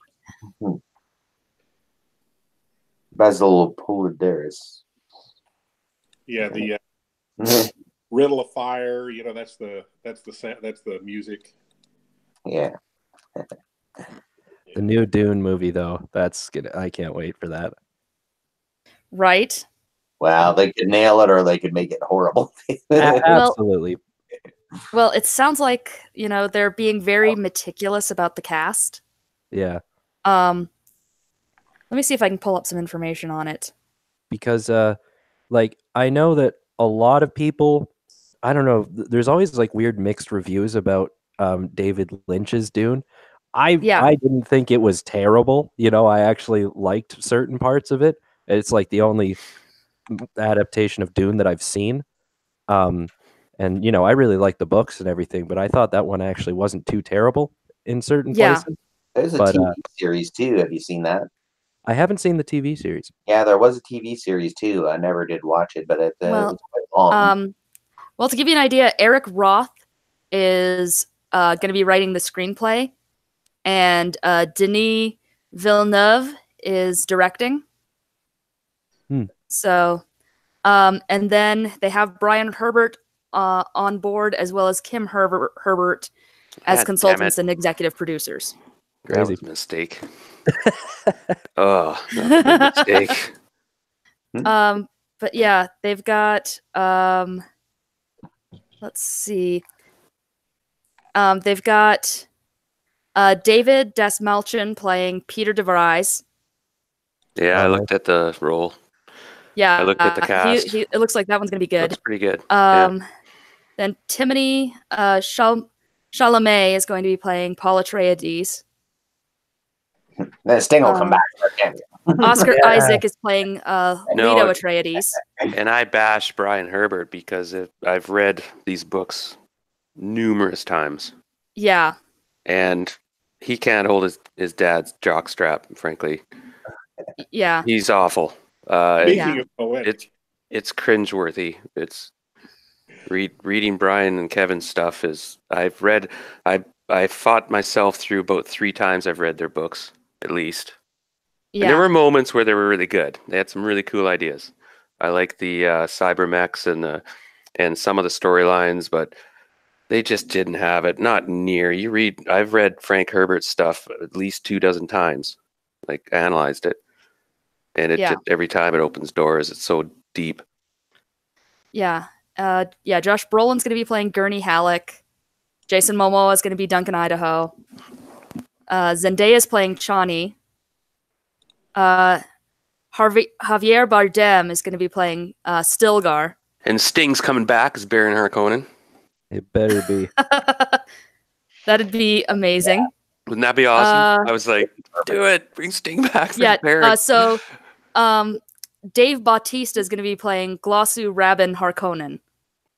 Basil Polidaris. Yeah, the riddle of fire. That's the music. Yeah. The new Dune movie, though, I can't wait for that. Right? Well, they could nail it or they could make it horrible. Absolutely. Well, it sounds like, they're being very meticulous about the cast. Yeah. Let me see if I can pull up some information on it. Because, I know that a lot of people, I don't know, there's always like weird mixed reviews about David Lynch's Dune. I didn't think it was terrible. I actually liked certain parts of it. It's like the only adaptation of Dune that I've seen. And I really like the books and everything, but I thought that one actually wasn't too terrible in certain places. There's a TV series too. Have you seen that? I haven't seen the TV series. Yeah, there was a TV series too. I never did watch it, but it was quite long. Well, to give you an idea, Eric Roth is going to be writing the screenplay, and Denis Villeneuve is directing. So, and then they have Brian Herbert on board, as well as Kim Herbert as God consultants and executive producers. That was a mistake. Oh, that was a mistake. But yeah, they've got let's see. They've got David Desmalchin playing Peter de Vries. Yeah, I looked at the roll. Yeah, I looked at the cast. it looks like that one's gonna be good. Looks pretty good. Then Timony Chalamet is going to be playing Paul Atreides. Then Sting will come back for a cameo. Oscar Isaac is playing Leto Atreides. And I bash Brian Herbert because I've read these books numerous times. Yeah. And he can't hold his dad's jockstrap, frankly. Yeah. He's awful. Speaking of poetic. It's cringeworthy. It's reading Brian and Kevin's stuff is I fought myself through about 3 times I've read their books, at least. Yeah. And there were moments where they were really good. They had some really cool ideas. I like the cybermechs and some of the storylines, but they just didn't have it. Not near. I've read Frank Herbert's stuff at least 24 times, like analyzed it, and it just, every time it opens doors. It's so deep. Yeah. Josh Brolin's going to be playing Gurney Halleck. Jason Momoa is going to be Duncan Idaho. Zendaya is playing Chani. Javier Bardem is going to be playing Stilgar. And Sting's coming back as Baron Harkonnen. It better be. That'd be amazing. Wouldn't that be awesome? I was like, do it. Bring Sting back. Yeah. So Dave Bautista is going to be playing Glossu Rabban Harkonnen.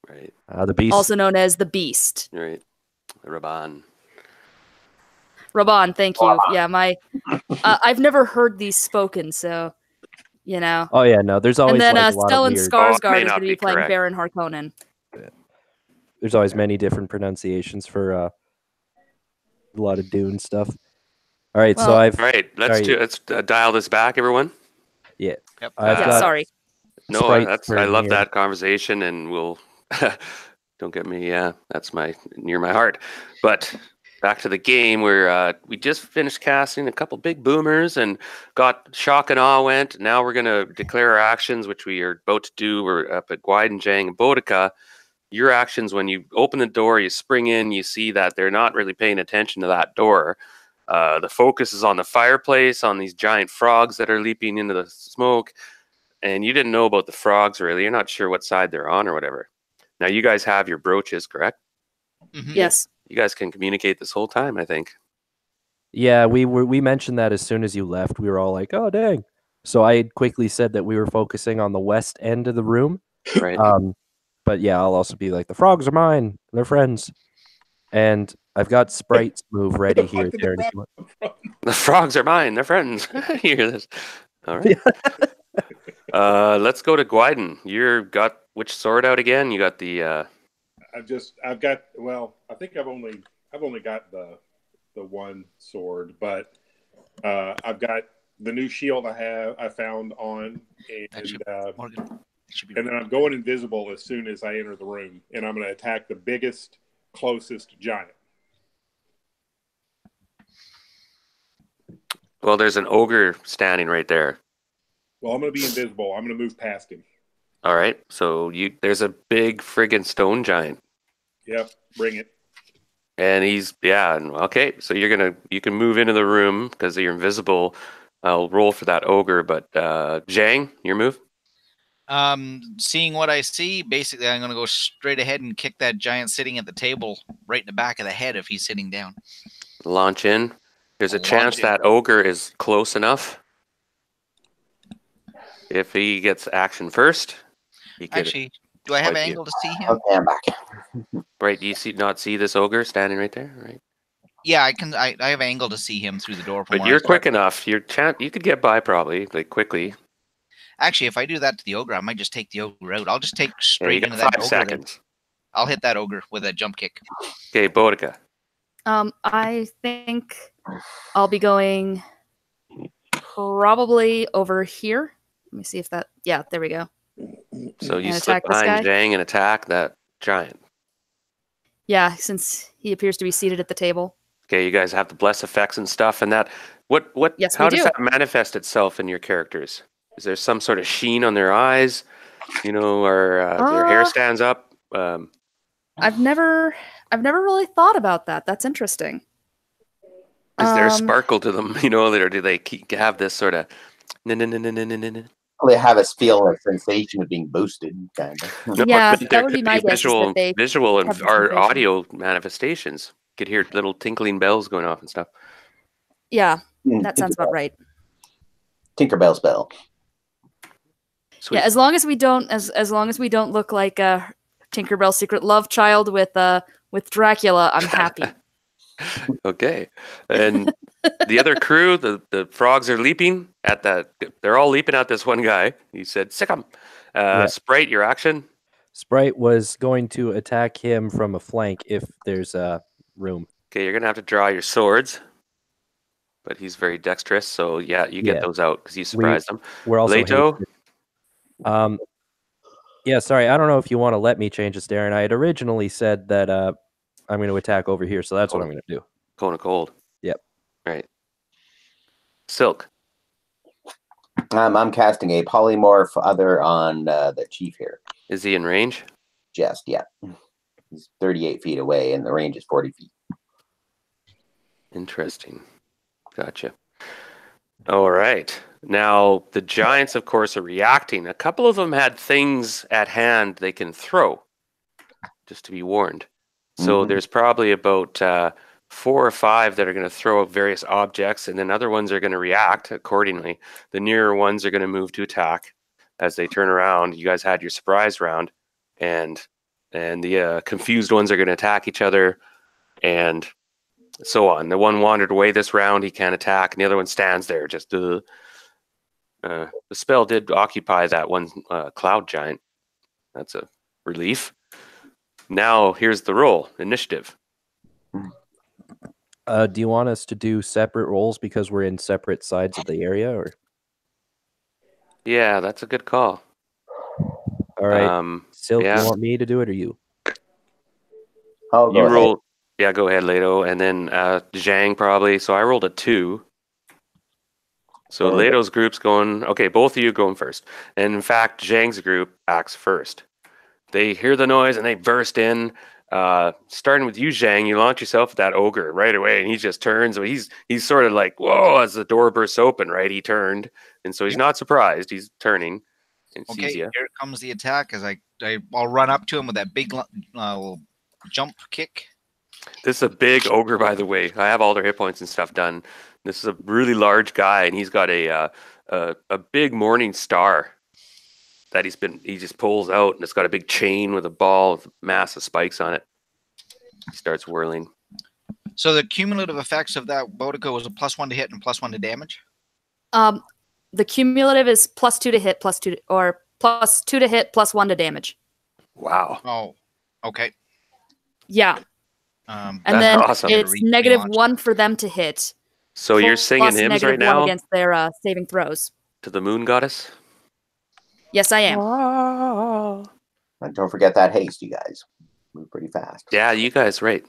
Right. The Beast. Also known as the Beast. Right. Rabban, thank you. Yeah, I've never heard these spoken, so you know. Oh yeah, no. There's always and then like, a lot Stellan of weird... Skarsgård is going to be playing Baron Harkonnen. There's always many different pronunciations for a lot of Dune stuff. All right, so I've... All right, let's dial this back, everyone. Yeah. Yep. Sorry. No, I love that conversation, and we'll... Don't get me... Yeah, that's near my heart. But back to the game, where we just finished casting a couple big boomers and got shock and awe went. Now we're going to declare our actions, which we are about to do. We're up at Gwyden, Jang, and Boudica. Your actions, when you open the door, you spring in, you see that they're not really paying attention to that door. The focus is on the fireplace, on these giant frogs that are leaping into the smoke. And you didn't know about the frogs, really. You're not sure what side they're on or whatever. Now, you guys have your brooches, correct? Mm-hmm. Yes. You guys can communicate this whole time, I think. Yeah, we mentioned that as soon as you left. We were all like, oh, dang. So I had quickly said that we were focusing on the west end of the room. Right. But yeah, I'll also be like, the frogs are mine. They're friends. And I've got Sprite's move ready here. The frogs are mine. They're friends. You hear this? All right. Let's go to Gwyden. You got which sword out again? You got the... I've got, well, I think I've only got the one sword, but I've got the new shield I found on, and then I'm going invisible as soon as I enter the room, and I'm going to attack the biggest, closest giant. Well, there's an ogre standing right there. Well, I'm going to be invisible. I'm going to move past him. All right. So there's a big friggin' stone giant. Yep. Bring it. And okay. So you can move into the room because you're invisible. I'll roll for that ogre, but Zhang, your move? Seeing what I see, basically I'm going to go straight ahead and kick that giant sitting at the table right in the back of the head if he's sitting down. Launch in. There's a chance that ogre is close enough. If he gets action first, he could... Actually, do I have an angle to see him? Okay, I'm back. Right, do you not see this ogre standing right there? Right. Yeah, I can. I have an angle to see him through the door. But you're quick enough. You could get by probably, like, quickly. Actually, if I do that to the ogre, I might just take the ogre out. I'll just take straight into that 5 ogre. seconds. I'll hit that ogre with a jump kick. Okay, Boudica. I think I'll be going probably over here. Let me see if that... Yeah, there we go. So you slip behind Zhang and attack that giant. Yeah, since he appears to be seated at the table. Okay, you guys have the bless effects and stuff and that. Yes, how does that manifest itself in your characters? Is there some sort of sheen on their eyes? Or their hair stands up? I've never really thought about that. That's interesting. Is there a sparkle to them, or do they have this sort of No. They have us feel a sensation of being boosted, kind of. No, Yeah, but that there would be could my be guess, is that they visual have and the our sensation. audio manifestations. You could hear little tinkling bells going off and stuff. Yeah, that sounds about right. Tinkerbell spell. Sweet. Yeah, as long as we don't look like Tinkerbell's secret love child with Dracula, I'm happy. Okay. And the other crew, the frogs are leaping at that. They're all leaping at this one guy. He said, "Sick 'em." Yeah. Sprite, your action. Sprite was going to attack him from a flank if there's room. Okay, you're gonna have to draw your swords. But he's very dexterous, so yeah, you get Yeah. those out because you surprised him. We're also Leto, hasted. Yeah, sorry, I don't know if you want to let me change this, Darren. I had originally said that I'm going to attack over here, so that's what I'm going to do. Cone of Cold. Yep. Right. Silk. I'm casting a polymorph other on the chief here. Is he in range? Just, yeah. He's 38 feet away, and the range is 40 feet. Interesting. Gotcha. All right. Now, the giants, of course, are reacting. A couple of them had things at hand they can throw, just to be warned. So there's probably about 4 or 5 that are going to throw various objects, and then other ones are going to react accordingly. The nearer ones are going to move to attack as they turn around. You guys had your surprise round, and the confused ones are going to attack each other, and so on. The one wandered away this round, he can't attack, and the other one stands there just the spell did occupy that one cloud giant. That's a relief. Now here's the roll. Initiative. Do you want us to do separate rolls because we're in separate sides of the area, or? Yeah, that's a good call. All right. Silk, yeah. you want me to do it or you? Oh, You roll. Yeah, go ahead, Leto, and then Zhang probably. So I rolled a 2. So Leto's group's going. Okay, both of you going first. And in fact, Zhang's group acts first. They hear the noise and they burst in. Starting with you, Zhang, you launch yourself at that ogre right away, and he just turns. He's sort of like, whoa, as the door bursts open, right? He turned, and so he's not surprised. He's turning and sees you. Here comes the attack as I'll run up to him with that big jump kick. This is a big ogre, by the way. I have all their hit points and stuff done. This is a really large guy, and he's got a big morning star that he just pulls out, and it's got a big chain with a ball with massive spikes on it. He starts whirling. So the cumulative effects of that Boudica was a +1 to hit and +1 to damage? The cumulative is +2 to hit, +2 to hit, +1 to damage. Wow. Oh, okay. Yeah. And then awesome. it's -1 for them to hit. So you're singing hymns right now? -1 against their saving throws. To the moon goddess? Yes, I am. And don't forget that haste, you guys. Move pretty fast. Yeah, you guys, right.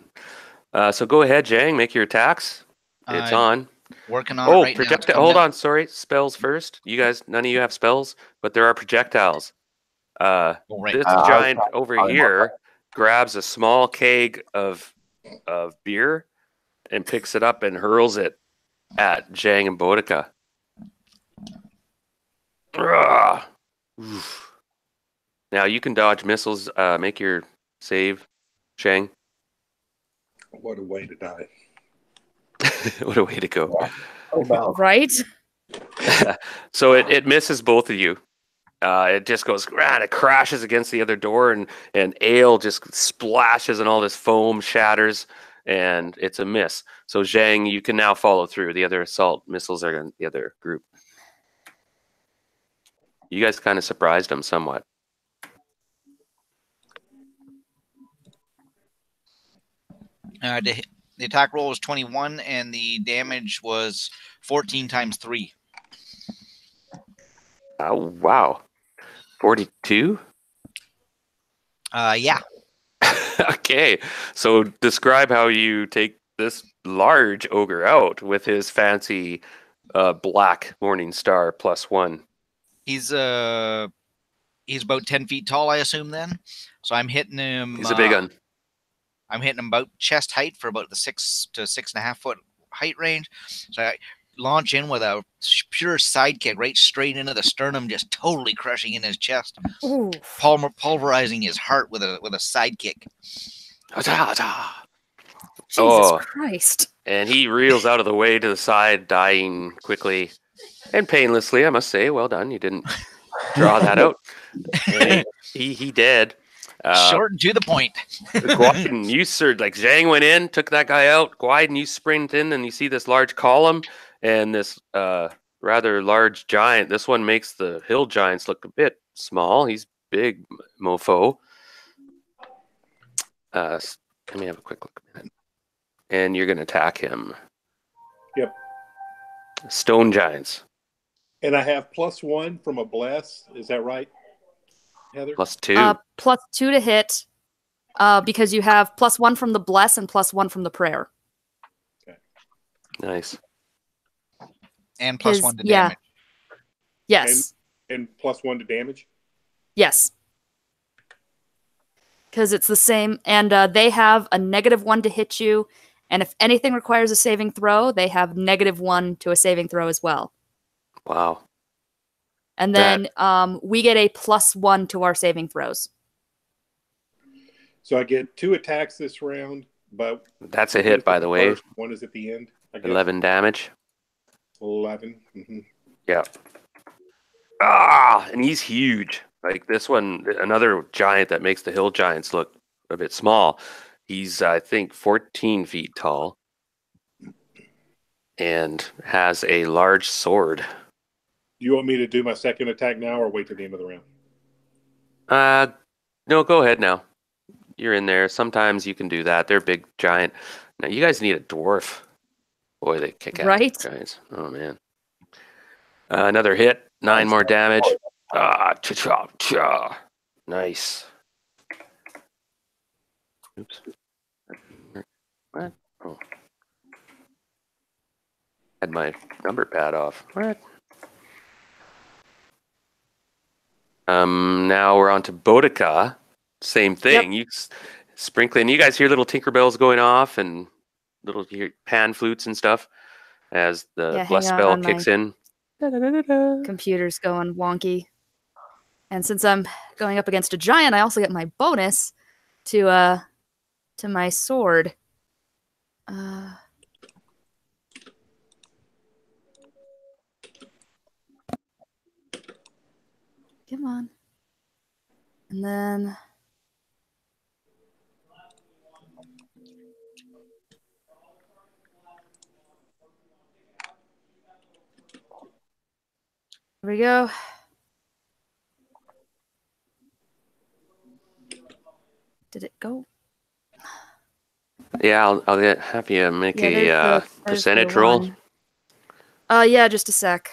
So go ahead, Zhang, make your attacks. It's on. Working on it right now. Hold on, sorry. Spells first. You guys, none of you have spells, but there are projectiles. This giant over here grabs a small keg of beer and picks it up and hurls it at Zhang and Boudica. Now you can dodge missiles. Make your save, Zhang. What a way to die. What a way to go. Oh, wow. Right? So it misses both of you. It just goes, it crashes against the other door, and ale just splashes and all this foam shatters, and it's a miss. So Zhang, you can now follow through. The other assault missiles are in the other group. You guys kind of surprised them somewhat. The attack roll was 21, and the damage was 14 times 3. Oh, wow. 42? Yeah. Okay. So describe how you take this large ogre out with his fancy black morning star +1. He's about 10 feet tall, I assume then. So I'm hitting him. He's a big one. I'm hitting him about chest height for about the 6 to 6.5 foot height range. So launch in with a pure sidekick right straight into the sternum, just totally crushing in his chest, Ooh. pulverizing his heart with a sidekick. Jesus Christ. And he reels out of the way to the side, dying quickly and painlessly, I must say. Well done. You didn't draw that out. And he dead. Short and to the point. Guiden, you sir, like Zhang went in, took that guy out. Guiden, you sprint in, and you see this large column and this rather large giant. This one makes the hill giants look a bit small. He's big, mofo. Let me have a quick look at it. And you're going to attack him. Yep. Stone giants. And I have +1 from a bless. Is that right, Heather? +2. +2 to hit, because you have +1 from the bless and +1 from the prayer. Okay. Nice. And +1 to damage. Yes. And +1 to damage? Yes. Because it's the same, and they have a -1 to hit you, and if anything requires a saving throw, they have -1 to a saving throw as well. Wow. And then we get a +1 to our saving throws. So I get 2 attacks this round, but that's a hit, by the way. One is at the end. I guess. 11 damage. 11. Mm-hmm. Yeah. And he's huge. Like this one, another giant that makes the hill giants look a bit small. He's, I think, 14 feet tall and has a large sword. Do you want me to do my second attack now or wait till the end of the round? No, go ahead now. You're in there. Sometimes you can do that. They're big, giant. Now, you guys need a dwarf. Boy, they kick ass. Right? Guys. Oh, man. Another hit. 9 more damage. Cha-cha-cha. Nice. Oops. What? Oh. Had my number pad off. What? Now we're on to Boudica. Same thing. Yep. You sprinkling. You guys hear little Tinkerbells going off and little pan flutes and stuff as the bless spell kicks in. Computer's going wonky. And since I'm going up against a giant, I also get my bonus to my sword. Come on. And then there we go. Did it go? Yeah, I'll have you make a percentage roll. Yeah, just a sec.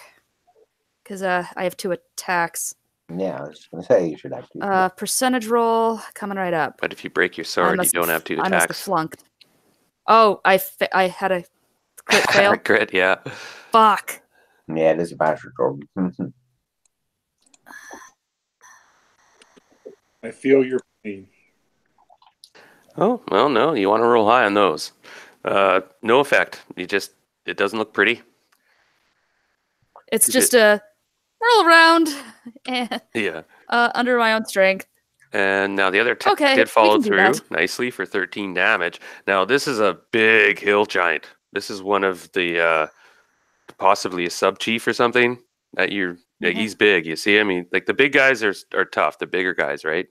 Because I have 2 attacks. Yeah, I was just going to say you should have to. Percentage roll coming right up. But if you break your sword, you don't have 2 attacks. I must have flunked. Oh, I had a crit fail. Crit, yeah. Fuck. Yeah, it is a bastard roll. I feel your pain. Oh, well, no. You want to roll high on those. No effect. It doesn't look pretty. It's just a roll around and yeah. Under my own strength. And now the other attack did follow through nicely for 13 damage. Now this is a big hill giant. This is one of the possibly a sub chief or something that you're. Like, he's big. You see him. Like the big guys are tough. The bigger guys, right?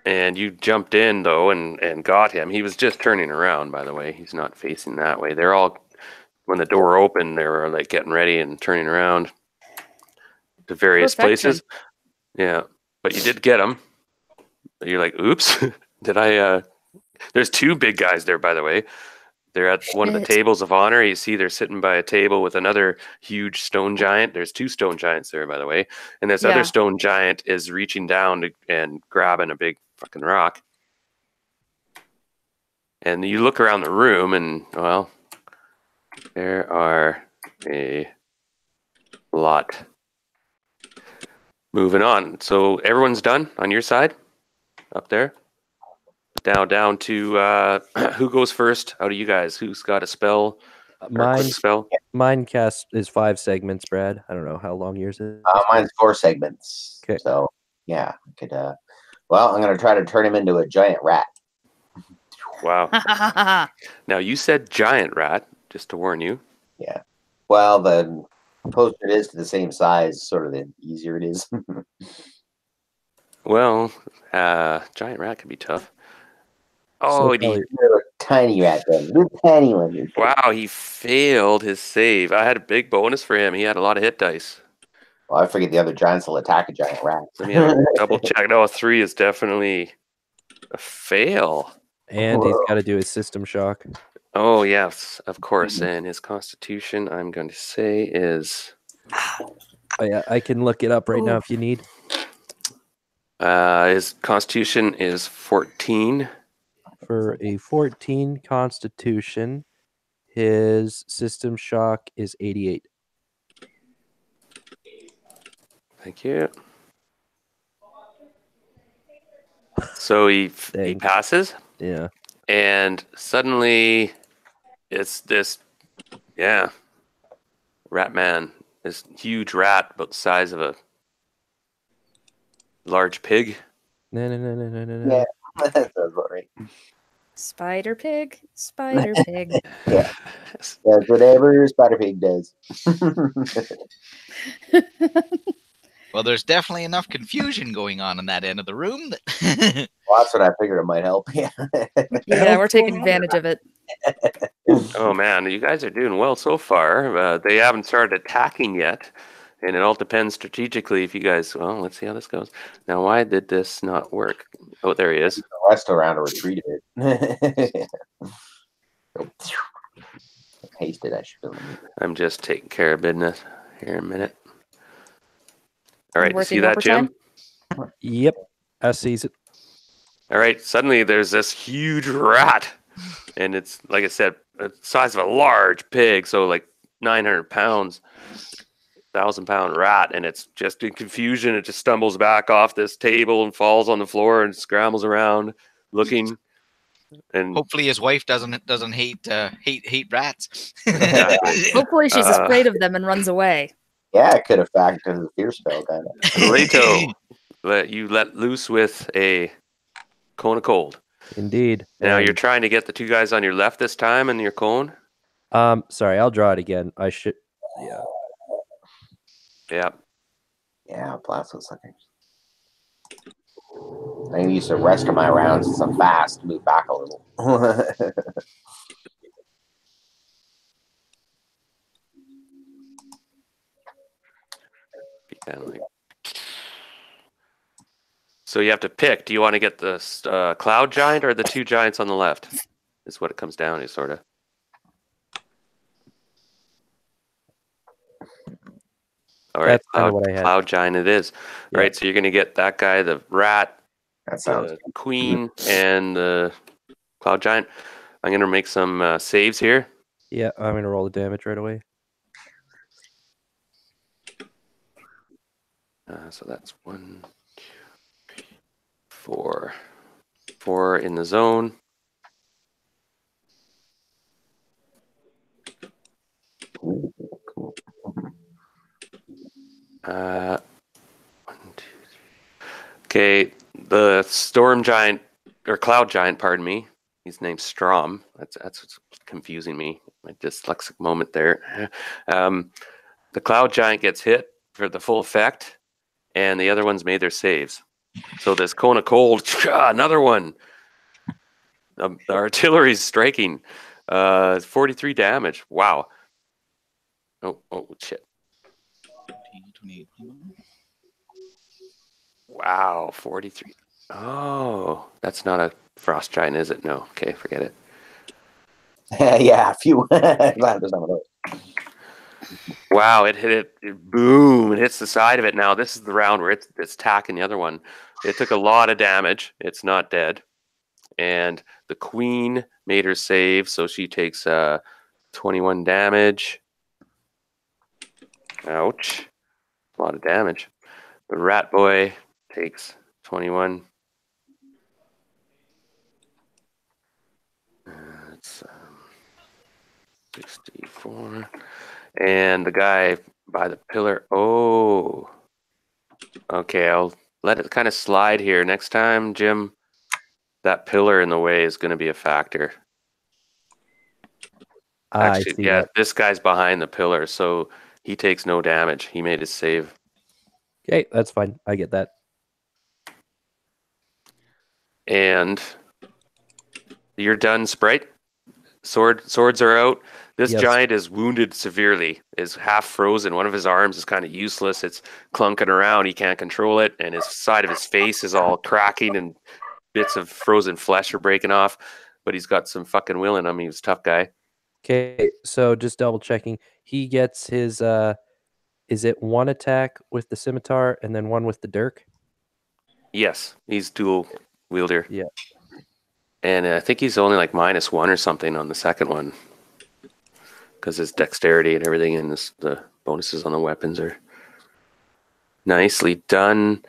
And you jumped in though and got him. He was just turning around. By the way, he's not facing that way. They're all. When the door opened, they were like getting ready and turning around to various places. Yeah, but you did get them. You're like, oops, did I? There's 2 big guys there, by the way. They're at one of the tables of honor. You see they're sitting by a table with another huge stone giant. There's 2 stone giants there, by the way. And this other stone giant is reaching down and grabbing a big fucking rock. And you look around the room and, well, there are a lot. Moving on. So everyone's done on your side? Up there? Down to who goes first out of you guys? Who's got a spell Or quick spell. Mine cast is 5 segments, Brad. I don't know how long yours is. Mine's 4 segments. Okay. So yeah, I could. Well, I'm gonna try to turn him into a giant rat. Wow. Now you said giant rat, just to warn you. Yeah. Well, the closer it is to the same size, sort of the easier it is. Well, giant rat can be tough. So Oh, Kelly, Little tiny rat, then. Little tiny one. wow, he failed his save. I had a big bonus for him. He had a lot of hit dice. Well, I figured the other giants will attack a giant rat. Let me have a double check. No, a 3 is definitely a fail. and he's got to do his system shock. Oh, yes, of course. And his constitution, I'm going to say, is... Oh, yeah, I can look it up right now if you need. His constitution is 14. For a 14 constitution, his system shock is 88. Thank you. So he Dang. passes, Yeah. and suddenly it's this, rat man, this huge rat about the size of a large pig. No. Yeah, that sounds about right. Spider pig, spider pig. Yeah. Does whatever Spider Pig does. Well, there's definitely enough confusion going on in that end of the room. Well, that's what I figured it might help. Yeah. Yeah, we're taking advantage of it. Oh man, you guys are doing well so far. They haven't started attacking yet, and it all depends strategically if you guys. Well, let's see how this goes. Now, why did this not work? Oh, there he is. The rest around to retreat it. Hasted, I should have. I'm just taking care of business here in a minute. All right, you Working see that, Jim? overtime? Yep. I sees it. All right, suddenly there's this huge rat, and it's, like I said, the size of a large pig, so like 900 pounds, 1,000-pound rat, and it's just in confusion. It just stumbles back off this table and falls on the floor and scrambles around, looking. And Hopefully, his wife doesn't hate rats. exactly. Hopefully, she's afraid of them and runs away. Yeah, it could have factored the fear spell, kind of. Leto, you let loose with a cone of cold. Indeed. Now And, you're trying to get the 2 guys on your left this time in your cone. sorry, I'll draw it again. I should. Yeah. Yeah. Yeah, Blasphemous suckers. I can use the rest of my rounds since I'm fast to move back a little. So you have to pick. Do you want to get the cloud giant or the 2 giants on the left? Is what it comes down to, sort of. All right, That's kinda what I had. cloud giant it is. Yeah. All right, so you're going to get that guy, the rat, That sounds the queen, and the cloud giant. I'm going to make some saves here. Yeah, I'm going to roll the damage right away. So that's 1, 2, 3, 4. 4 in the zone. cool. 1, 2, 3. Okay, the storm giant or cloud giant, pardon me. He's named Strom. That's what's confusing me. My dyslexic moment there. The cloud giant gets hit for the full effect, and the other ones made their saves. So this cone of cold, another one. The artillery's striking. 43 damage. Wow. Oh shit. Wow, 43. Oh, that's not a frost giant, is it? No. Okay, forget it. Yeah, a few. Glad there's none of those. Wow, it hit it. Boom! It hits the side of it. Now this is the round where it's attacking the other one. It took a lot of damage. It's not dead, and the queen made her save, so she takes 21 damage. Ouch! A lot of damage. The rat boy takes 21. It's 60, 4. And the guy by the pillar. Oh. Okay, I'll let it kind of slide here. Next time, Jim, that pillar in the way is going to be a factor. I Actually, see yeah, that. this guy's behind the pillar, so he takes no damage. He made his save. Okay, that's fine. I get that. And you're done, Sprite. Swords are out. This Yes. giant is wounded severely, is half frozen. One of his arms is kind of useless. It's clunking around. He can't control it. And his side of his face is all cracking and bits of frozen flesh are breaking off. But he's got some fucking will in him. He was a tough guy. Okay, so just double checking. He gets his is it one attack with the scimitar and then one with the dirk? Yes, he's dual wielder. Yeah. And I think he's only like -1 or something on the second one. Because his dexterity and everything and the bonuses on the weapons are nicely done.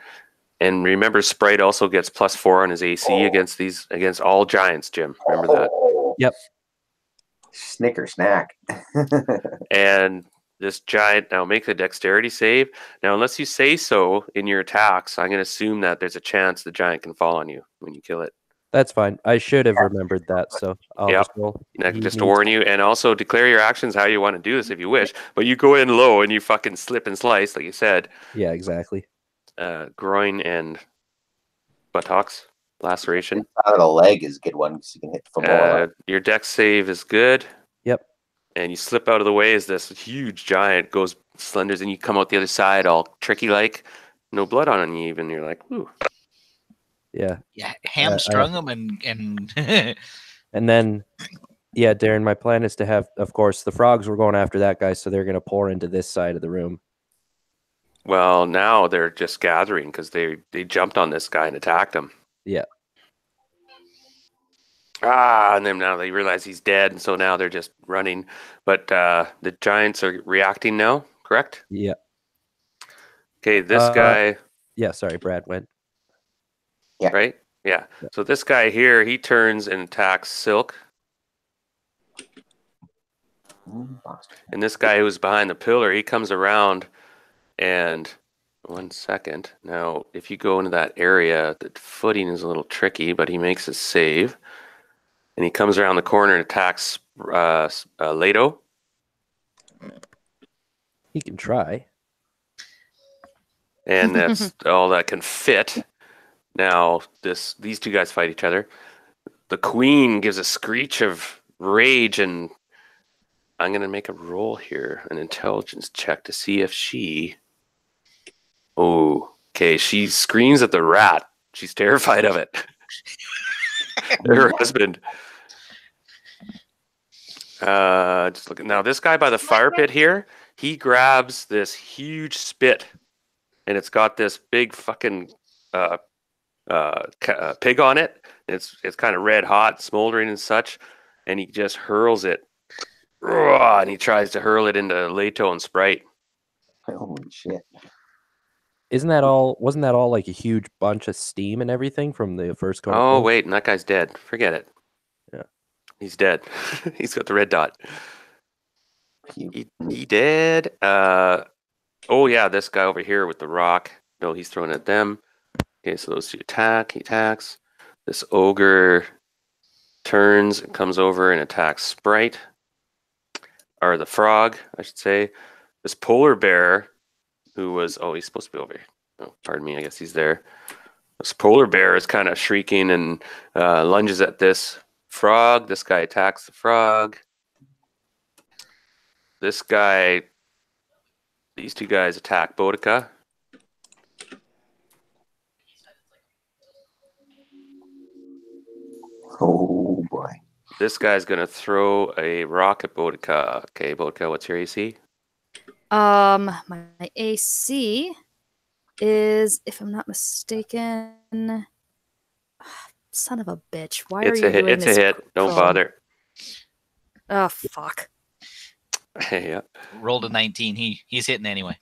And remember, Sprite also gets +4 on his AC against all giants, Jim. Remember that. Yep. Snicker snack. And this giant now make the dexterity save. Now, unless you say so in your attacks, I'm going to assume that there's a chance the giant can fall on you when you kill it. That's fine. I should have remembered that, so I'll Yep. just roll. Just to warn you, and also declare your actions how you want to do this if you wish. But you go in low and you fucking slip and slice, like you said. Yeah, exactly. Groin and buttocks laceration. Out of the leg is a good one because you can hit femoral. Your dex save is good. Yep. And you slip out of the way as this huge giant goes slenders, and you come out the other side all tricky like, no blood on you even. You're like, ooh. Yeah. Yeah, hamstrung him and And then, yeah, Darren, my plan is to have, of course, the frogs were going after that guy, so they're going to pour into this side of the room. Well, now they're just gathering because they jumped on this guy and attacked him. Yeah. And then now they realize he's dead, and so now they're just running. But the giants are reacting now, correct? Yeah. Okay, this guy... Yeah, sorry, Brad went. Yeah. Right? Yeah. Yeah. So this guy here, he turns and attacks Silk. And this guy who's behind the pillar, he comes around and 1 second. Now, if you go into that area, the footing is a little tricky, but he makes a save. And he comes around the corner and attacks Leto. He can try. And that's all that can fit. Now, these two guys fight each other. The queen gives a screech of rage, and I'm going to make a roll here, an intelligence check to see if she... Oh, okay, she screams at the rat. She's terrified of it. Her husband. Just look at now. This guy by the fire pit here, he grabs this huge spit, and it's got this big fucking pig on it. It's kind of red hot, smoldering and such, and he just hurls it. And he tries to hurl it into Leto and Sprite. Holy shit. Wasn't that all like a huge bunch of steam and everything from the first cone? Oh, wait, and that guy's dead. Forget it. Yeah. He's dead. He's got the red dot. He dead. Oh, yeah, this guy over here with the rock. No, he's throwing at them. Okay, so those two attack. He attacks. This ogre turns and comes over and attacks Sprite. Or the frog, I should say. This polar bear, who was... Oh, he's supposed to be over here. Oh, pardon me, I guess he's there. This polar bear is kind of shrieking and lunges at this frog. This guy attacks the frog. This guy... These two guys attack Boudica. Oh boy. This guy's going to throw a rock at Boudica. Okay, Boudica, what's your AC? My AC is, if I'm not mistaken, son of a bitch. Why It's are you a hit. doing It's this? a hit. Don't bother. Oh, fuck. Yeah. rolled a 19. He's hitting anyway.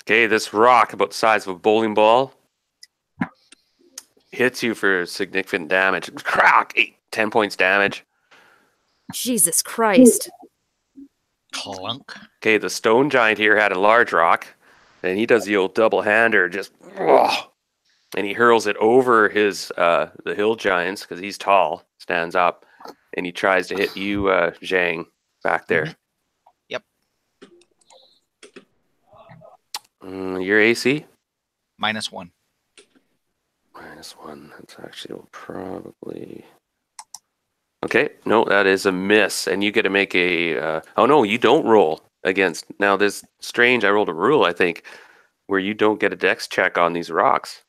Okay, this rock about the size of a bowling ball hits you for significant damage. Crack! 10 points damage. Jesus Christ. Clunk. Okay, the stone giant here had a large rock, and he does the old double-hander, just and he hurls it over his the hill giants because he's tall, stands up, and he tries to hit you, Zhang, back there. Mhm. Yep. Your AC? -1. -1. That's actually probably... Okay, no, that is a miss, and you get to make a... oh, no, you don't roll against... Now, this strange, I rolled a rule, I think, where you don't get a dex check on these rocks.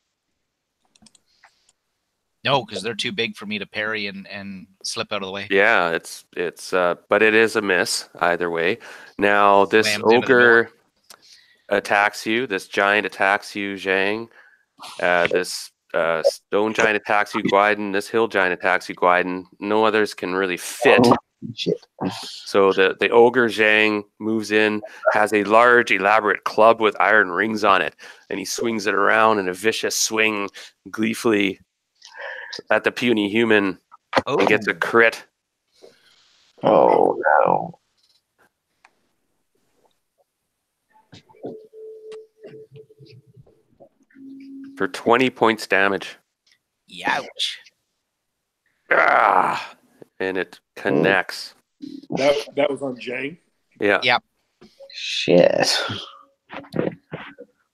No, because they're too big for me to parry and slip out of the way. Yeah, it's but it is a miss either way. Now this Slams into the ogre attacks you. This giant attacks you, Zhang. This stone giant attacks you, Guiden. This hill giant attacks you, Guiden. No others can really fit. Oh, shit. So the ogre Zhang moves in, has a large, elaborate club with iron rings on it, and he swings it around in a vicious swing, gleefully at the puny human. And gets a crit. Oh, no. For 20 points damage. Youch. Ah, and it connects. That was on Jane. Yeah. Yep. Shit.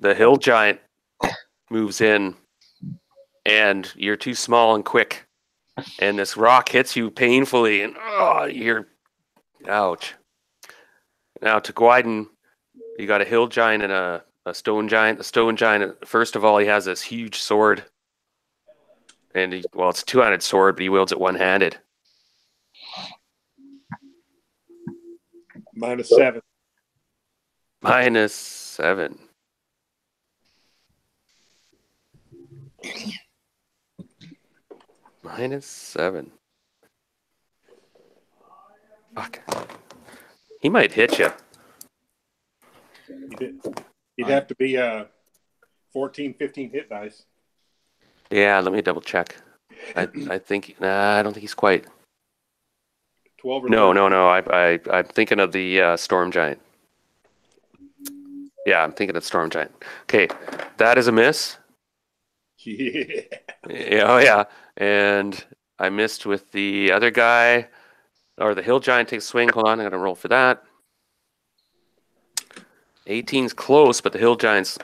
The hill giant moves in, and you're too small and quick. And this rock hits you painfully, and you're... Ouch. Now, to Guiden, you got a hill giant and a stone giant. The stone giant, first of all, he has this huge sword. And, it's a two-handed sword, but he wields it one-handed. -7. -7. -7. Fuck. He might hit you. He'd have to be 14, 15 hit dice. Yeah, let me double check. I think I don't think he's quite. 12 or No. 13. I'm thinking of the storm giant. Yeah, I'm thinking of storm giant. Okay, that is a miss. Yeah. Yeah, oh yeah, and I missed with the other guy, or the hill giant takes a swing. Hold on, I'm gonna roll for that. 18's close, but the hill giant's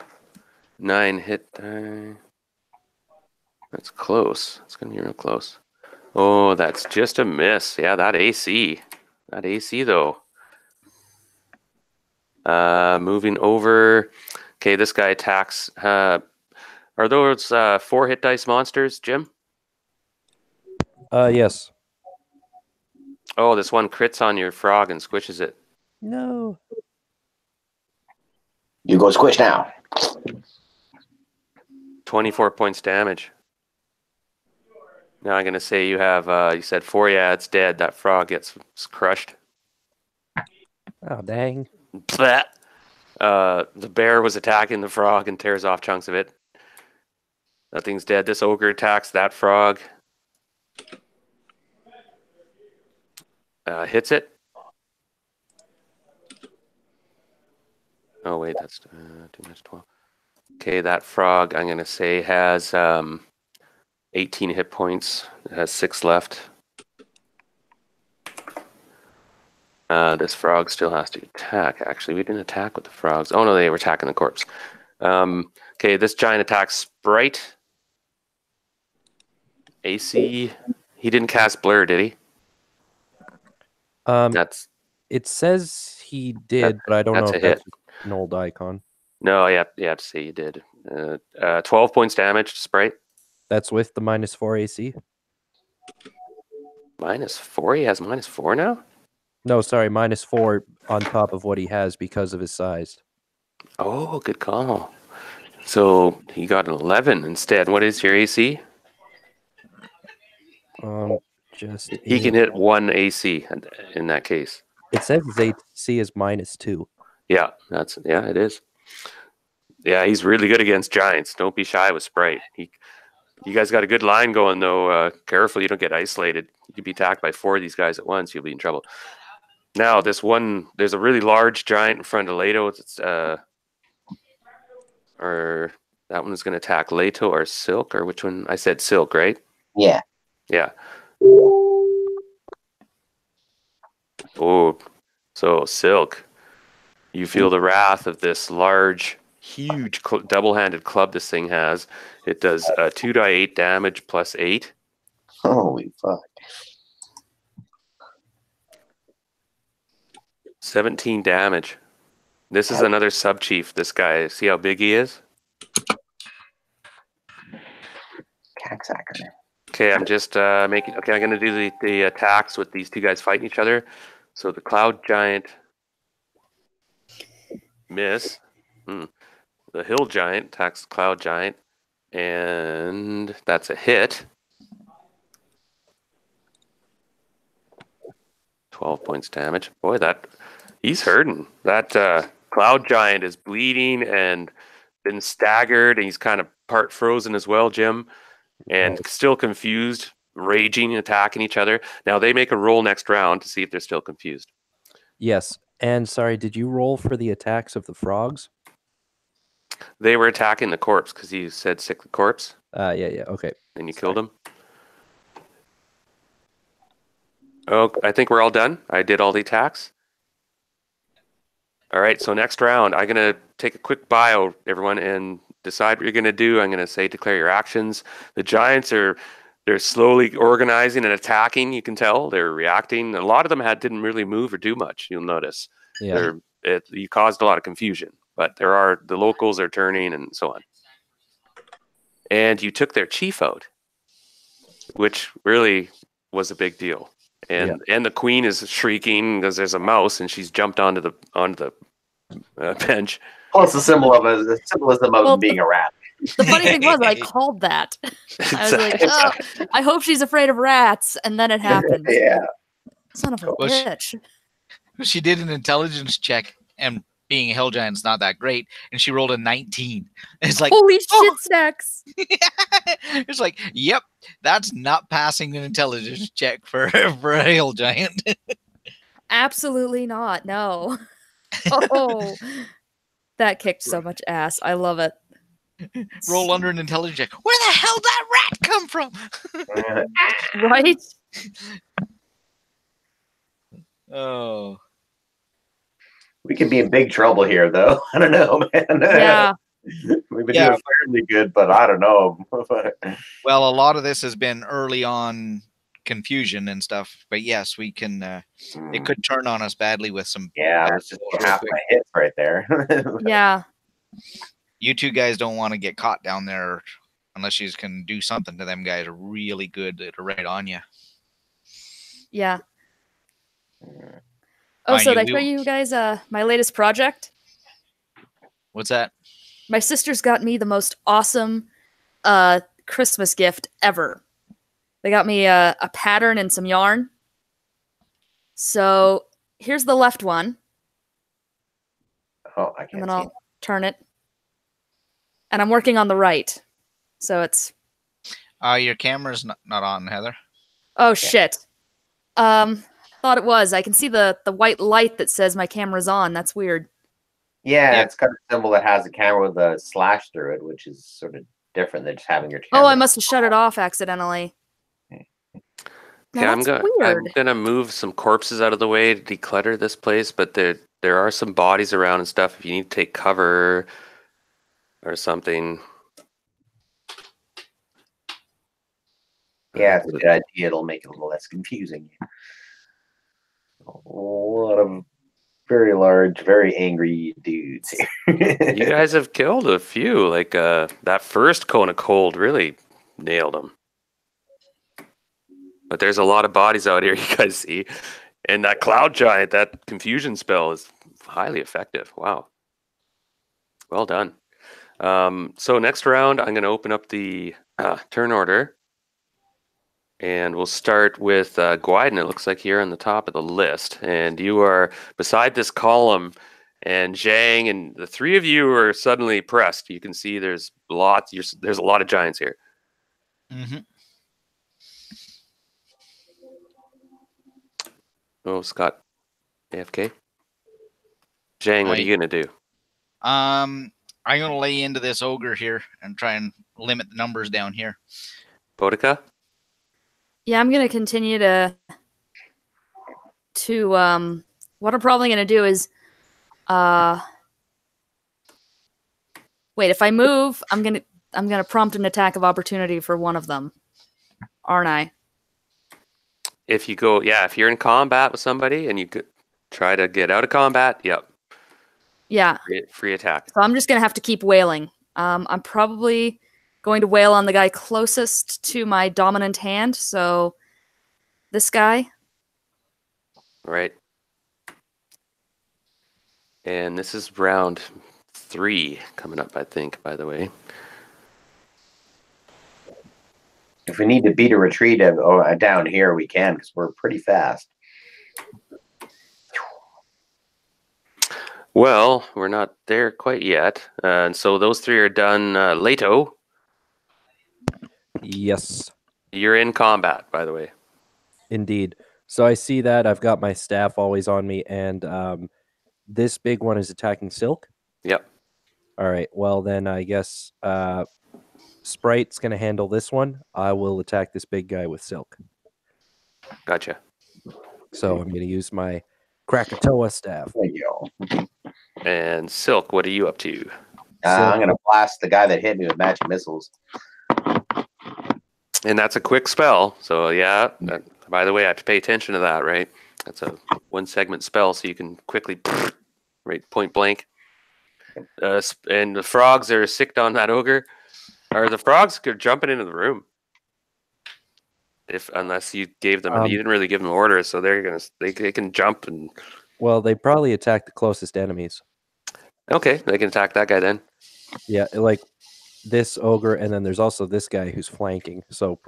9 hit die. That's close. It's gonna be real close. Oh, that's just a miss. Yeah, that AC. That AC though. Moving over. Okay, this guy attacks. Are those 4 hit dice monsters, Jim? Yes. Oh, this one crits on your frog and squishes it. No. You go squish now. 24 points damage. Now I'm going to say you have, you said 4, yeah, it's dead. That frog gets crushed. Oh, dang. Blech. The bear was attacking the frog and tears off chunks of it. That thing's dead. This ogre attacks that frog. Hits it. Oh, wait, that's 2 minus 12. Okay, that frog, I'm going to say, has 18 hit points. It has 6 left. This frog still has to attack. Actually, we didn't attack with the frogs. Oh, no, they were attacking the corpse. Okay, this giant attacks Sprite. AC. He didn't cast Blur, did he? That's... It says he did, but I don't know that's if a hit. that's an old icon. No, you have to say you did. 12 points damage to Sprite. That's with the -4 AC? -4? He has -4 now? No, sorry, -4 on top of what he has because of his size. Oh, good call. So he got an 11 instead. What is your AC? He can hit 1 AC in that case. It says his AC is -2. Yeah, it is. Yeah, he's really good against giants. Don't be shy with Sprite. You guys got a good line going, though. Careful you don't get isolated. You could be attacked by 4 of these guys at once. You'll be in trouble. Now, there's a really large giant in front of Leto. Or that one's going to attack Leto or Silk, or which one? I said Silk, right? Yeah. Yeah. Oh, so Silk, you feel the wrath of this large, huge, double-handed club this thing has. It does 2d8 damage plus 8. Holy fuck. 17 damage. This is another sub-chief, this guy. See how big he is? Cacksacker. Okay, I'm just making... Okay, I'm going to do the attacks with these 2 guys fighting each other. So the Cloud Giant... miss. The Hill Giant attacks the Cloud Giant. And that's a hit. 12 points damage. Boy, he's hurting. That Cloud Giant is bleeding and been staggered, and he's kind of part frozen as well, Jim, and still confused, raging and attacking each other. Now they make a roll next round to see if they're still confused. Yes. And sorry, did you roll for the attacks of the frogs? They were attacking the corpse because you said sick the corpse. Yeah, okay. And you killed him. Oh, I think we're all done. I did all the attacks. All right, so next round, I'm going to take a quick bio, everyone, and decide what you're going to do. I'm going to say declare your actions. The Giants they're slowly organizing and attacking, you can tell. They're reacting. A lot of them didn't really move or do much, you'll notice. Yeah. You caused a lot of confusion, but the locals are turning and so on. And you took their chief out, which really was a big deal. And the queen is shrieking because there's a mouse and she's jumped onto the bench. Plus the symbolism of being a rat. The funny thing was, I called that. I was like, oh, I hope she's afraid of rats, and then it happened. Yeah. Son of a bitch. She did an intelligence check, and being a hill giant's not that great, and she rolled a 19. It's like, holy shit snacks. It's like, yep, that's not passing an intelligence check for a hill giant. Absolutely not. No. Oh, that kicked so much ass. I love it. Roll under an intelligence check. Where the hell did that rat come from? Right? Oh. We could be in big trouble here, though. I don't know, man. Yeah. We've been doing fairly good, but I don't know. Well, a lot of this has been early on confusion and stuff, but yes, we can. It could turn on us badly with some. Yeah, that's just half my hits right there. Yeah. You 2 guys don't want to get caught down there unless you can do something to them guys really good to right on you. Yeah. Oh, so did I show you guys my latest project? What's that? My sister's got me the most awesome Christmas gift ever. They got me a pattern and some yarn. So here's the left one. Oh, I can't. And then I'll turn it. And I'm working on the right. So it's... Your camera's not on, Heather. Oh, shit. Thought it was. I can see the white light that says my camera's on. That's weird. Yeah, it's got a symbol that has a camera with a slash through it, which is sort of different than just having your camera. Oh, I must have shut it off accidentally. Okay, I'm gonna move some corpses out of the way to declutter this place, but there are some bodies around and stuff. If you need to take cover or something. Yeah, it's a good idea. It'll make it a little less confusing. A lot of very large, very angry dudes here. You guys have killed a few. Like that first cone of cold really nailed them. But there's a lot of bodies out here you guys see. And that cloud giant, that confusion spell is highly effective. Wow. Well done. So next round, I'm going to open up the turn order. And we'll start with Gwyden, it looks like here on the top of the list. And you are beside this column, and Zhang and the 3 of you are suddenly pressed. You can see there's a lot of giants here. Mm-hmm. Oh, Scott, AFK. Zhang, what are you gonna do? I'm gonna lay into this ogre here and try and limit the numbers down here. Boudica? Yeah, I'm gonna continue to what I'm probably gonna do is wait, if I move, I'm gonna prompt an attack of opportunity for one of them. Aren't I? If you go, yeah, if you're in combat with somebody and you could try to get out of combat, yep, Yeah. free attack. So I'm just gonna have to keep wailing. I'm probably going to wail on the guy closest to my dominant hand, so this guy. Right. And this is round 3 coming up, I think, by the way. If we need to beat a retreat down here, we can, because we're pretty fast. Well, we're not there quite yet. And so those 3 are done. Leto, Yes, you're in combat, by the way. indeed. So I see that. I've got my staff always on me, and this big one is attacking Silk. Yep. All right. Well, then I guess Sprite's going to handle this one. I will attack this big guy with Silk. Gotcha. So I'm going to use my Krakatoa staff. There you go. And Silk, what are you up to? I'm going to blast the guy that hit me with magic missiles. And that's a quick spell. So, yeah. By the way, I have to pay attention to that, right? That's a 1-segment spell, so you can quickly, right, point blank. And the frogs are sicked on that ogre. Or the frogs are jumping into the room. Unless you gave them, you didn't really give them orders, so they can jump and. Well, they probably attack the closest enemies. Okay, they can attack that guy then. Yeah, like this ogre, and then there's also this guy who's flanking. So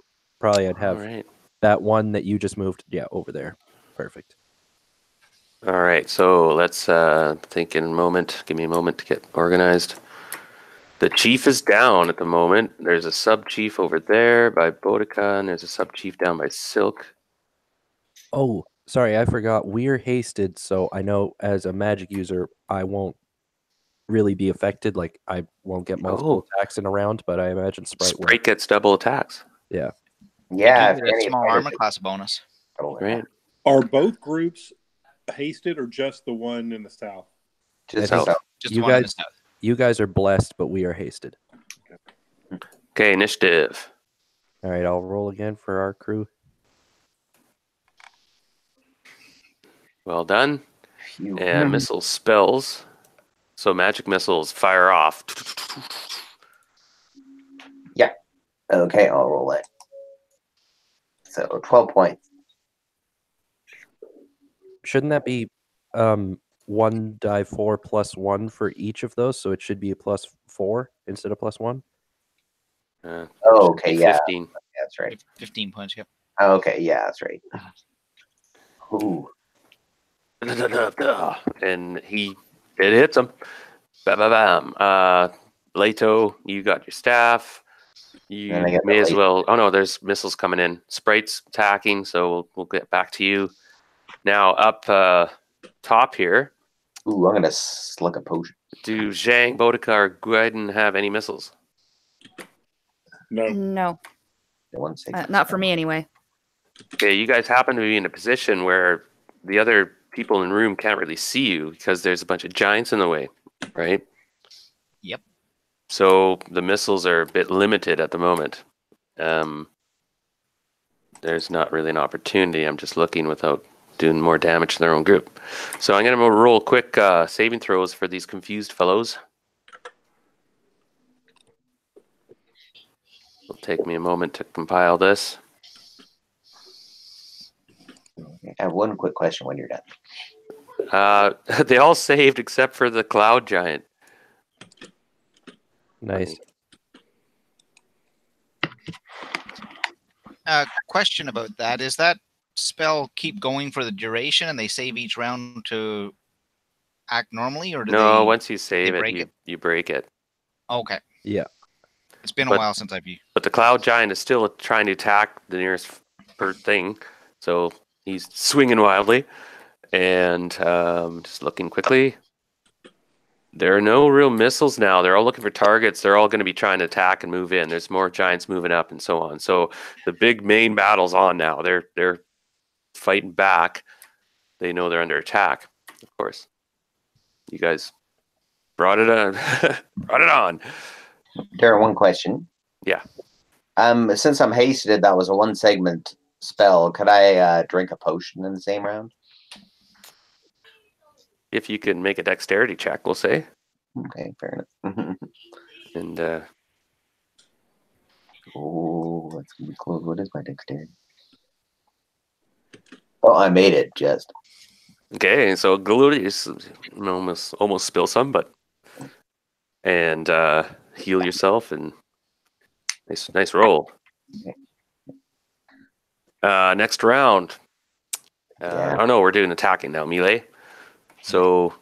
probably I'd have that one that you just moved. Yeah, over there. Perfect. All right, so let's think in a moment. Give me a moment to get organized. The chief is down at the moment. There's a sub-chief over there by Boudica, and there's a sub-chief down by Silk. Oh, sorry, I forgot. We're hasted, so I know as a magic user, I won't really be affected. Like, I won't get multiple attacks in a round, but I imagine Sprite gets double attacks. Yeah. Yeah. You get a small armor class bonus. Right. Are both groups hasted or just the one in the south? Just south. Just one in the south. You guys are blessed, but we are hasted. Okay, initiative. All right, I'll roll again for our crew. Well done. And missile spells. So magic missiles fire off. Yeah. Okay, I'll roll it. So 12 points. Shouldn't that be 1 die 4 plus 1 for each of those? So it should be a +4 instead of +1? Okay, yeah. 15. That's right. 15 points, yep. Okay, yeah, that's right. Ooh. And it hits him. Bam, bam, bam. Leto, you got your staff. You may as well. Oh no, there's missiles coming in. Sprite's attacking, so we'll get back to you. Now up top here. Ooh, I'm gonna slug a potion. Do Zhang, Boudica, or Guiden have any missiles? No. No. Not Not for me, anyway. Okay, you guys happen to be in a position where the other people in the room can't really see you because there's a bunch of giants in the way, right? Yep. So the missiles are a bit limited at the moment. There's not really an opportunity. I'm just looking without doing more damage to their own group. So I'm going to roll quick saving throws for these confused fellows. It'll take me a moment to compile this. I have one quick question when you're done. They all saved except for the cloud giant. Nice. Question about that. Is that spell keep going for the duration and they save each round to act normally? Or do No, they, once you save break you break it. Okay. Yeah. It's been a while since I've used. But the cloud giant is still trying to attack the nearest bird thing, so he's swinging wildly and just looking quickly. There are no real missiles now. They're all looking for targets. They're all going to be trying to attack and move in. There's more giants moving up and so on. So the big main battle's on now. They're fighting back. They know they're under attack, of course. You guys brought it on. Brought it on. Darren, one question. Yeah. Since I'm hasted, that was a 1 segment spell. Could I drink a potion in the same round? If you can make a dexterity check, we'll say. Okay, fair enough. And oh, that's gonna be close. What is my dexterity? Oh, I made it. Just okay. So Glorious almost spill some, but and heal yourself and nice roll. Next round. Yeah. Oh no, we're doing attacking now, melee. So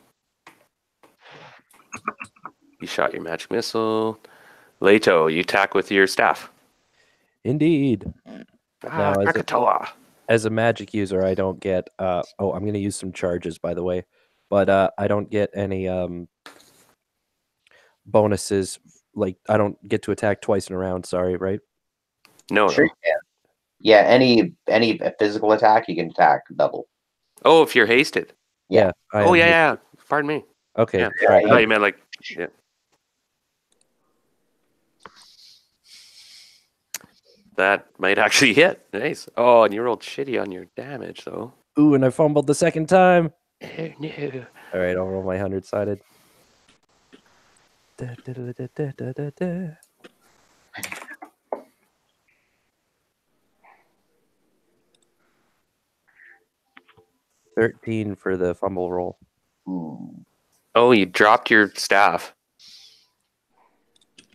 you shot your magic missile. Leto, you attack with your staff. Indeed. Now, Krakatoa. as a magic user, I don't get. I'm going to use some charges, by the way, but I don't get any bonuses. Like I don't get to attack twice in a round. Sorry, right? No, sure no. you can. Yeah, any physical attack you can attack double. Oh, if you're hasted. Yeah. Yeah. Pardon me. Okay. Yeah. All right. I thought you meant like, yeah. That might actually hit. Nice. Oh, and you rolled shitty on your damage, though. Ooh, and I fumbled the second time. Oh, no. All right, I'll roll my 100-sided. 13 for the fumble roll. Ooh. Oh, you dropped your staff.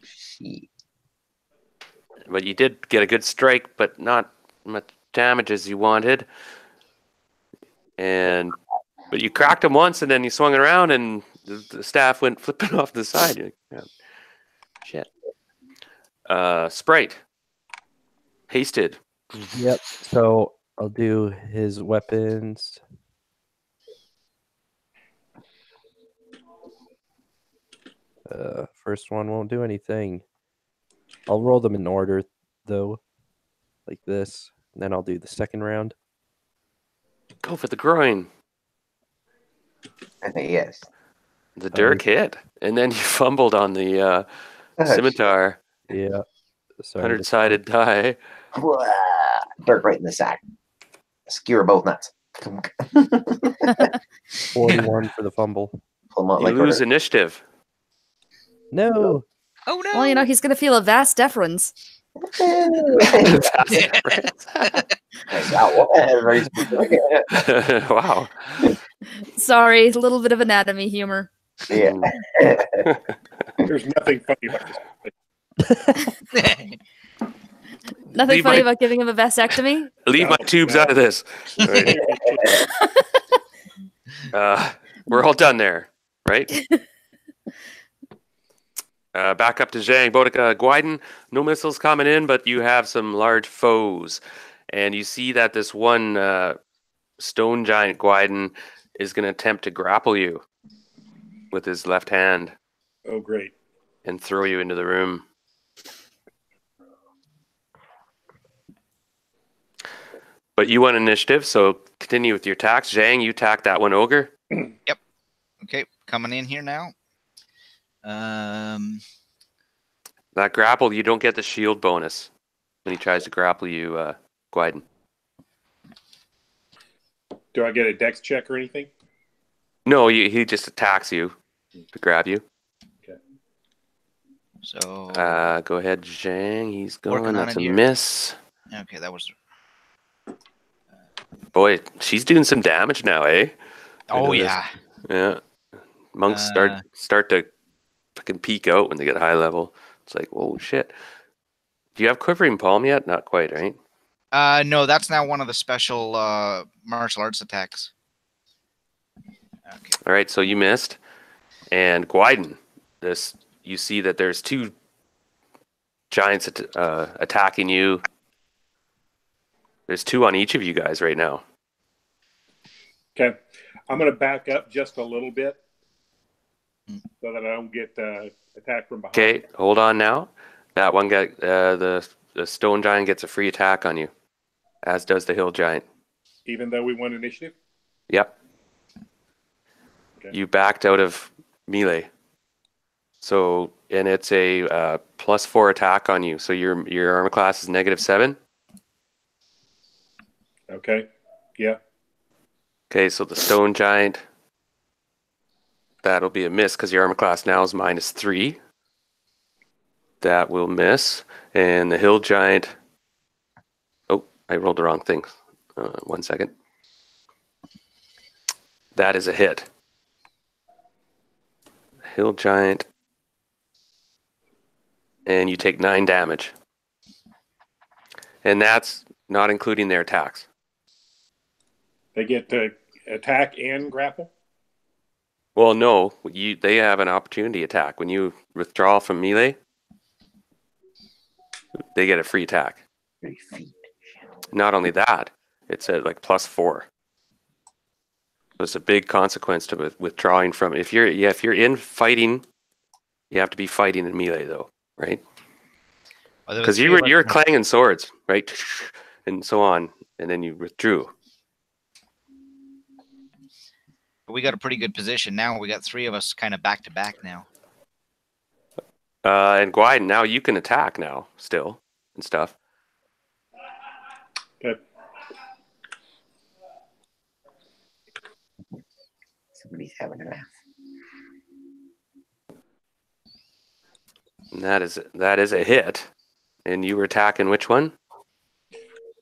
Shit. But you did get a good strike, but not much damage as you wanted. But you cracked him once, and then you swung it around, and the staff went flipping off the side. You're like, oh, shit. Sprite. Hasted. Yep. So I'll do his weapons. First one won't do anything. I'll roll them in order, though, like this. And then I'll do the second round. Go for the groin. Yes. The dirk hit. And then you fumbled on the scimitar. Yeah. Sorry. 100-sided die. Dirk right in the sack. Skewer both nuts. 41 for the fumble. Pull 'em out You like lose order. initiative. No. Oh no! Well, he's going to feel a vast deference. Wow. Sorry, a little bit of anatomy humor. Yeah. There's nothing funny about this. Nothing Leave funny my- about giving him a vasectomy. Leave my tubes out of this. We're all done there, right? Back up to Zhang, Boudica, Guiden. No missiles coming in, but you have some large foes. And you see that this one stone giant Guiden is going to attempt to grapple you with his left hand Oh, great. and throw you into the room. But you won initiative, so continue with your attacks. Zhang, you attack that one ogre. Yep. Okay, coming in here now. That grapple, you don't get the shield bonus when he tries to grapple you, Guiden. Do I get a dex check or anything? No, he just attacks you to grab you. So Go ahead, Zhang. He's Working going. on That's it a here. miss. okay, that was. Boy, she's doing some damage now, eh? Oh noticed. yeah. Yeah. Monks start to fucking peek out when they get high level. It's like, whoa, shit. Do you have Quivering Palm yet? Not quite, right? No, that's now one of the special martial arts attacks. Okay. All right, so you missed. And Guiden, you see that there's two giants attacking you. There's 2 on each of you guys right now. Okay. I'm going to back up just a little bit so that I don't get attacked from behind. Okay, hold on now. That one guy, the stone giant gets a free attack on you, as does the hill giant. Even though we won initiative? Yep. Okay. You backed out of melee. So, and it's a +4 attack on you. So your armor class is -7. Okay. Yeah. Okay, so the stone giant, that'll be a miss because your armor class now is -3. That will miss. And the hill giant, oh, I rolled the wrong thing. 1 second. That is a hit. Hill giant, and you take 9 damage. And that's not including their attacks. They get to attack and grapple? Well, no, they have an opportunity attack. When you withdraw from melee, they get a free attack. Not only that, it's at like +4. So it's a big consequence to withdrawing from. If you're in fighting, you have to be fighting in melee though, right? Because you're clanging swords, right, and so on, and then you withdrew. We got a pretty good position now. We got 3 of us kind of back to back now. And Gwyden, now you can attack now still and stuff. Good. Somebody's having a laugh. And that is a hit. And you were attacking which one?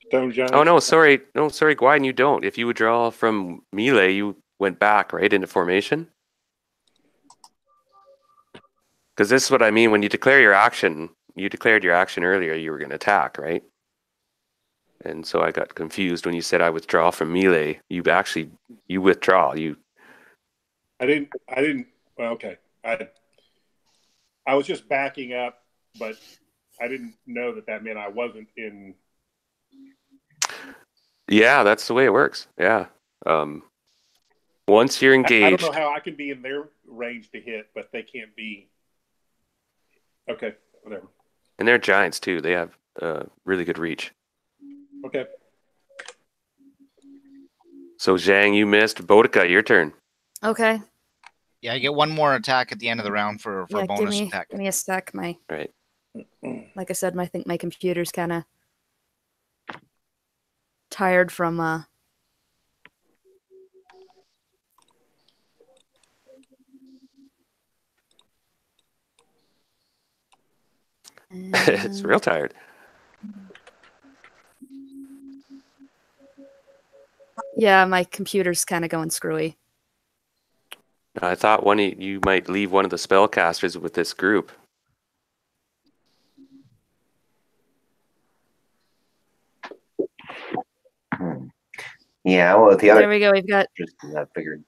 Stone giant. Oh no, sorry, Gwyden, you don't. If you withdraw from melee, you went back right into formation. Because this is what I mean when you declare your action. You declared your action earlier. You were going to attack, right? And so I got confused when you said I withdraw from melee. You withdraw. I didn't. Well, okay. I was just backing up, but I didn't know that meant I wasn't in. Yeah, that's the way it works. Yeah. Once you're engaged. I don't know how I can be in their range to hit, but they can't be. Okay, whatever. And they're giants too. They have really good reach. Okay. So Zhang, you missed. Boudica, your turn. Okay. Yeah, I get 1 more attack at the end of the round for a bonus attack. Give me a sec. Right. Like I said, I think my computer's kind of tired from It's real tired. Yeah, my computer's kind of going screwy. I thought you might leave one of the spellcasters with this group. Yeah, well, the other. There we go. We've got. Just figured.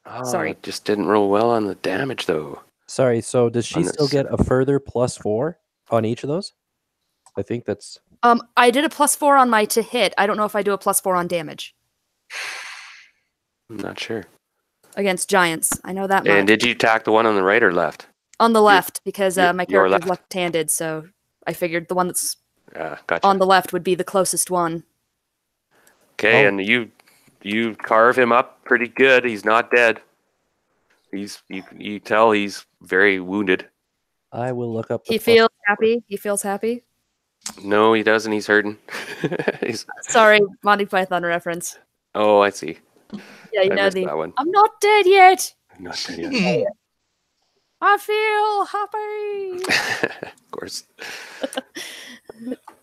Oh, Sorry. it just didn't roll well on the damage though. Sorry, so does she still get a further +4 on each of those? I think that's. I did a +4 on my to hit. I don't know if I do a +4 on damage I'm not sure. against giants. I know that much. And did you attack the one on the right or left? On the left, because my your character's left. left-handed, so I figured the one that's Gotcha. on the left would be the closest one. Okay, and you carve him up pretty good. He's not dead. You tell he's very wounded. I will look up. He feels happy. He feels happy. No, he doesn't. He's hurting. Sorry, Monty Python reference. Oh, I see. Yeah, you I know missed that one. I'm not dead yet. I'm not dead yet. I feel happy. Of course.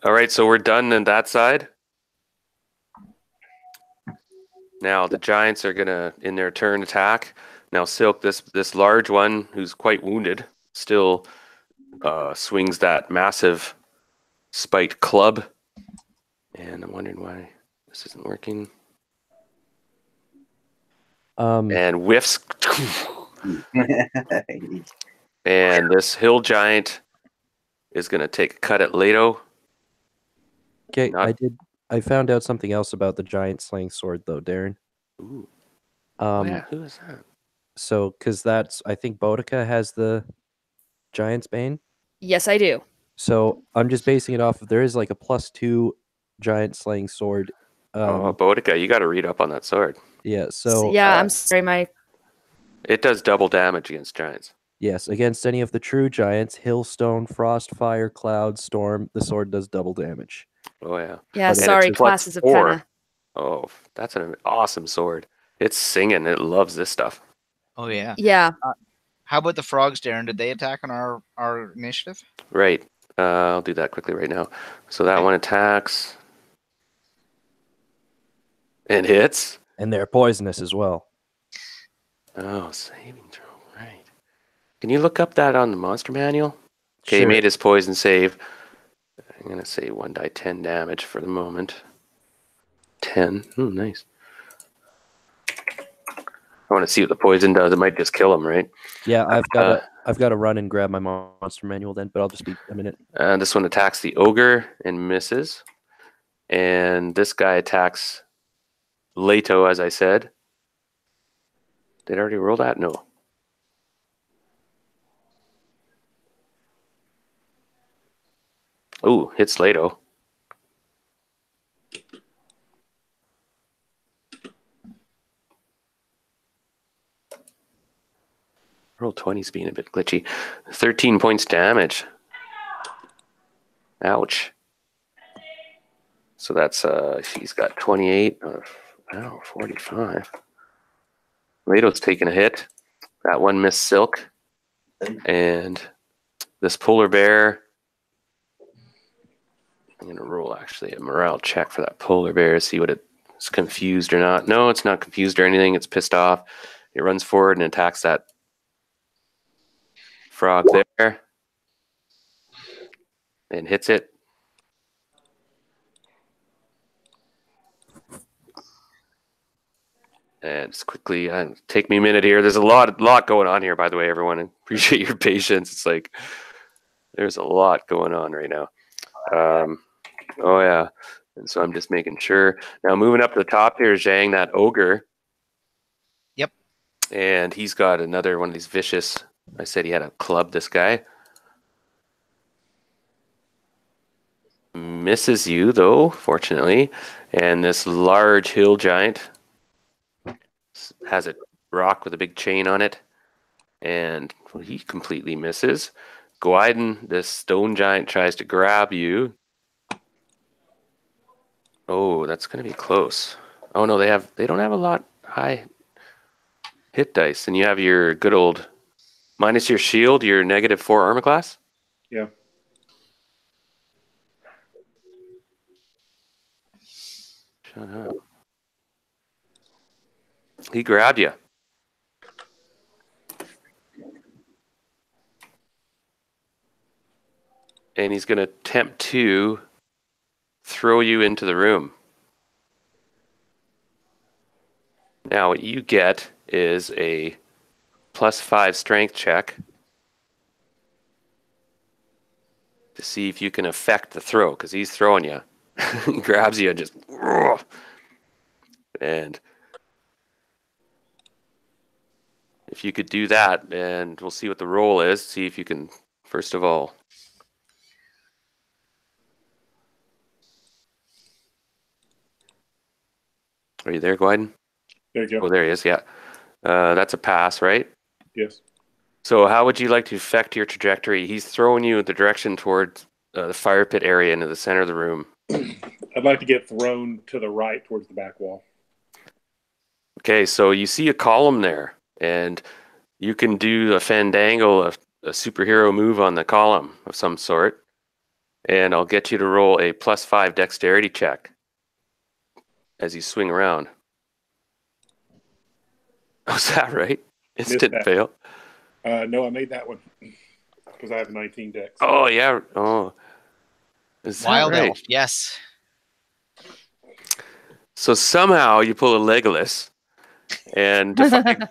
All right, so we're done on that side. Now the giants are gonna, in their turn, attack. Now Silk, this large one who's quite wounded, still swings that massive spiked club, and I'm wondering why this isn't working. And whiffs. And this hill giant is going to take a cut at Leto. Okay, Not- I found out something else about the giant slaying sword, though, Darren. Ooh. Yeah, who is that? So, because I think Boudica has the Giant's Bane. Yes, I do. So I'm just basing it off of there is like a +2 giant slaying sword. Boudica, you got to read up on that sword. Yeah. So yeah, I'm sorry, It does double damage against giants. yes, against any of the true giants, Hailstone, Frost, Fire, Cloud, Storm, the sword does double damage. Oh yeah. Yeah, But it's sorry, plus classes have 4. kind of. Oh, that's an awesome sword. It's singing. It loves this stuff. Oh yeah. Yeah. How about the frogs, Darren? Did they attack on our initiative? Right. I'll do that quickly right now. So that one attacks and hits. And they're poisonous as well. Oh, saving throw. Right. Can you look up that on the monster manual? Okay, Sure. he made his poison save. I'm going to say 1d10 damage for the moment. 10. Oh, nice. I want to see what the poison does. It might just kill him, right? Yeah, I've got to run and grab my monster manual then, but I'll just be a minute. This one attacks the ogre and misses. And this guy attacks Leto, as I said. Did I already roll that? No. Ooh, hits Leto. Roll 20's being a bit glitchy. 13 points damage. Ouch. So that's she's got 28. 45. Leto's taking a hit. That one missed Silk. And this polar bear. I'm gonna roll actually a morale check for that polar bear, see what it's confused or not. No, it's not confused or anything. It's pissed off. It runs forward and attacks that frog there and hits it. And just quickly, take me a minute here. There's a lot going on here, by the way, everyone. I appreciate your patience. It's like there's a lot going on right now. Oh yeah, and so I'm just making sure. Now moving up to the top here is Zhang, that ogre. Yep. And he's got another one of these vicious. I said he had a club. This guy misses you though, fortunately. And this large hill giant has a rock with a big chain on it, and well, he completely misses. Gwyden, this stone giant, tries to grab you. Oh, that's going to be close. Oh no, they don't have a lot high hit dice, and you have your good old minus your shield, your -4 armor class. Yeah. Shut up. He grabbed you. And he's going to attempt to throw you into the room. Now, what you get is a +5 strength check to see if you can affect the throw, because he's throwing you. He grabs you and just... And if you could do that, and we'll see what the roll is, see if you can, first of all... Are you there, Gwyden? There you go. Oh, there he is, yeah. That's a pass, right? Yes. So how would you like to affect your trajectory? He's throwing you in the direction towards the fire pit area into the center of the room. I'd like to get thrown to the right towards the back wall. Okay, so you see a column there, and you can do a fandangle, a superhero move on the column of some sort, and I'll get you to roll a +5 dexterity check as you swing around. Oh, is that right? Instant that. fail. No, I made that one because I have 19 dex. Oh yeah. Oh, is that Wild right? elf, yes. So somehow you pull a Legolas and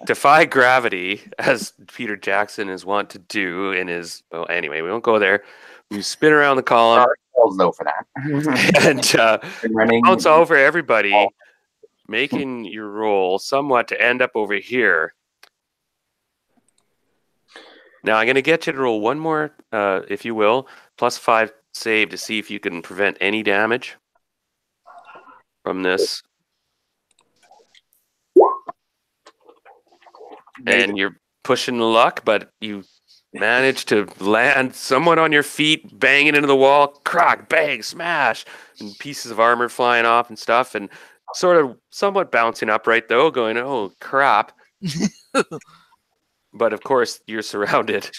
defy gravity, as Peter Jackson is wont to do in his. Well, anyway, we won't go there. You spin around the column No for that. and Running. bounce over everybody, making your roll somewhat to end up over here. Now I'm going to get you to roll one more, if you will, +5 save to see if you can prevent any damage from this. And you're pushing luck, but you manage to land somewhat on your feet, banging into the wall, crack, bang, smash, and pieces of armor flying off and stuff, and sort of somewhat bouncing upright though, going, oh crap. But of course, you're surrounded.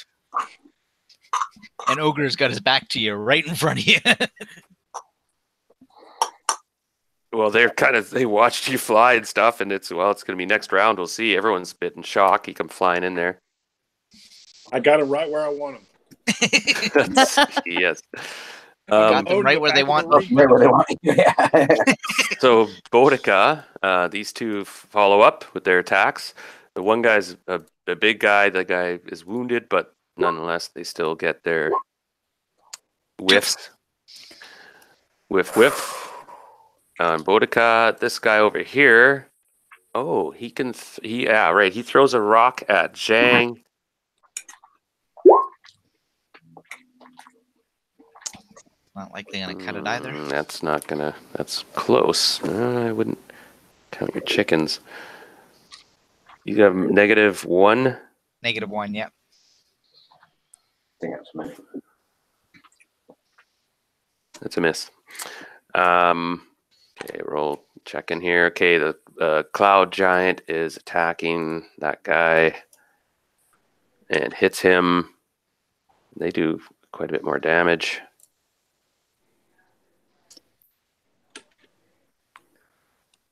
And Ogre's got his back to you right in front of you. Well, they watched you fly and stuff, and it's going to be next round. We'll see. Everyone's a bit in shock. He come flying in there. I got him right where I want him. Yes. Got them right where they want. Right where they want. Yeah. So Boudica, these two follow up with their attacks. The one guy's a big guy. The guy is wounded, but nonetheless, they still get their whiffs. Whiff. Boudica, this guy over here. Oh, he can. He throws a rock at Zhang. Not likely gonna cut it either. That's not gonna. That's close. I wouldn't count your chickens. You have -1. -1, yeah. That's a miss. Okay, roll check in here. Okay, the cloud giant is attacking that guy and hits him. They do quite a bit more damage.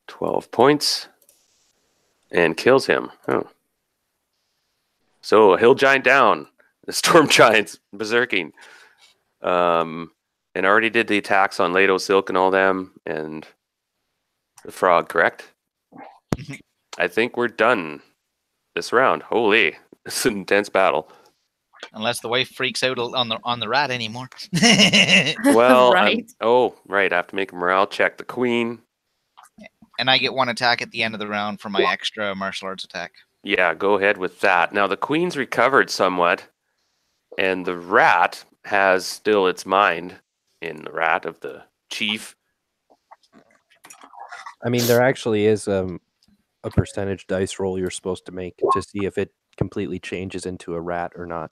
$12 points and kills him. Oh. So a hill giant down. The storm giant's berserking. And already did the attacks on Lado, Silk, and all them, and the frog, correct? I think we're done this round. Holy, it's an intense battle. Unless the wife freaks out on the rat anymore. Well, Right. Right. I have to make a morale check. The queen. And I get 1 attack at the end of the round for my extra martial arts attack. Yeah, go ahead with that. Now, the queen's recovered somewhat, and the rat has still its mind in the rat of the chief. I mean, there actually is a percentage dice roll you're supposed to make to see if it completely changes into a rat or not.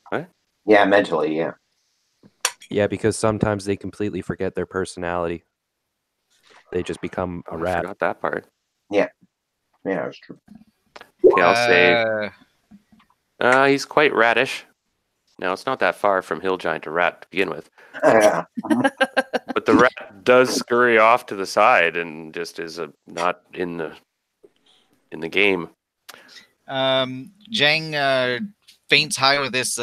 What? Yeah, mentally, yeah. Yeah, because sometimes they completely forget their personality. They just become a I rat. forgot that part. Yeah, that's true. Okay, I'll save. He's quite ratish. Now, it's not that far from hill giant to rat to begin with. Yeah. But the rat does scurry off to the side and just is not in the game. Zhang faints high with this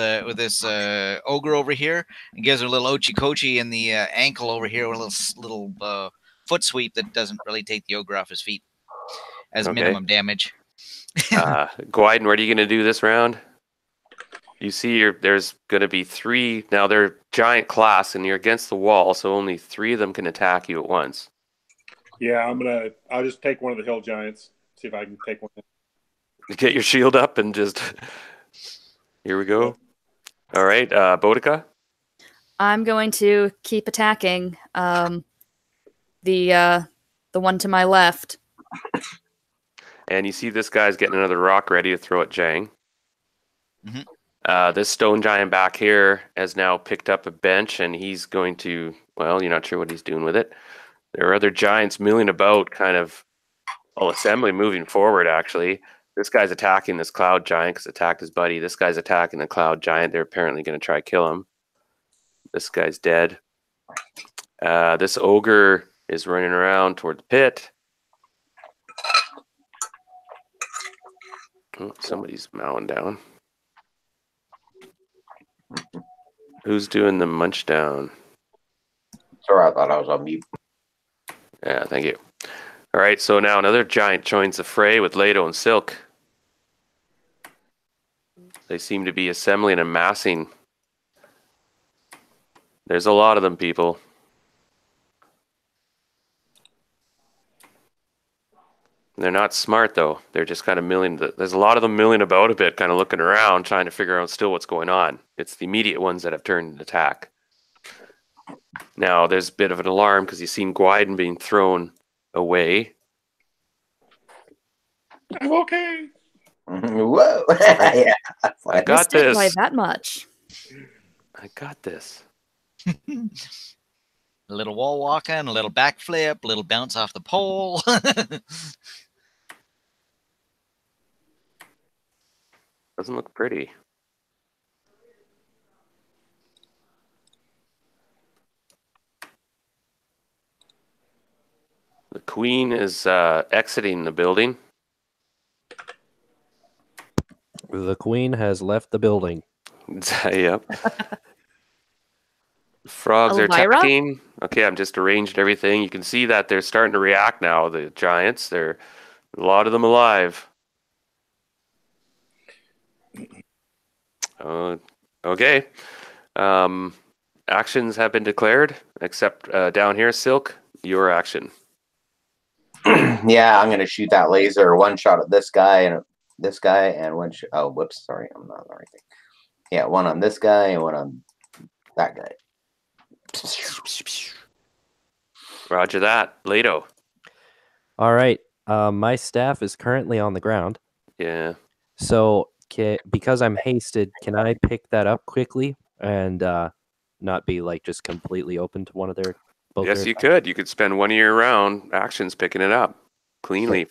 ogre over here and gives her a little ochi kochi in the ankle over here with a little foot sweep that doesn't really take the ogre off his feet as minimum damage. Gwyden, what are you going to do this round? You see there's going to be 3. Now, they're giant class, and you're against the wall, so only 3 of them can attack you at once. Yeah, I'll just take one of the hill giants, see if I can take one. Get your shield up and just... Here we go. All right, Boudica? I'm going to keep attacking the one to my left. And you see this guy's getting another rock ready to throw at Zhang. Mhm. This stone giant back here has now picked up a bench, and he's going to, well, you're not sure what he's doing with it. There are other giants milling about, kind of, assembly moving forward, actually. This guy's attacking this cloud giant because attacked his buddy. This guy's attacking the cloud giant. They're apparently going to try to kill him. This guy's dead. This ogre is running around toward the pit. Oh, somebody's mowing down. Who's doing the munch down? Sorry, I thought I was on mute. Yeah, thank you. All right, so now another giant joins the fray with Lado and Silk. They seem to be assembling and amassing There's a lot of them, people. They're not smart, though. They're just kind of milling. There's a lot of them milling about a bit, kind of looking around, trying to figure out still what's going on. It's the immediate ones that have turned an attack. Now, there's a bit of an alarm because you've seen Gwyden being thrown away. I'm okay. Whoa! Yeah. I got Missed it by this. that much. I got this. A little wall walking, a little backflip, a little bounce off the pole. Doesn't look pretty. The queen is exiting the building. The queen has left the building. Yep. Frogs are Elvira? attacking. Okay, I'm just arranged everything. You can see that they're starting to react now, the giants. They're a lot of them alive. Okay. Actions have been declared, except down here, Silk, your action. Yeah, I'm gonna shoot that laser. One shot at this guy and one shot. Oh, whoops! Sorry, I'm not on the right thing. Yeah, one on this guy and one on that guy. Roger that. Leto. All right. My staff is currently on the ground. Yeah. So because I'm hasted, can I pick that up quickly and not be like just completely open to one of their both? Yes, their you could. You could spend one of your round actions picking it up cleanly.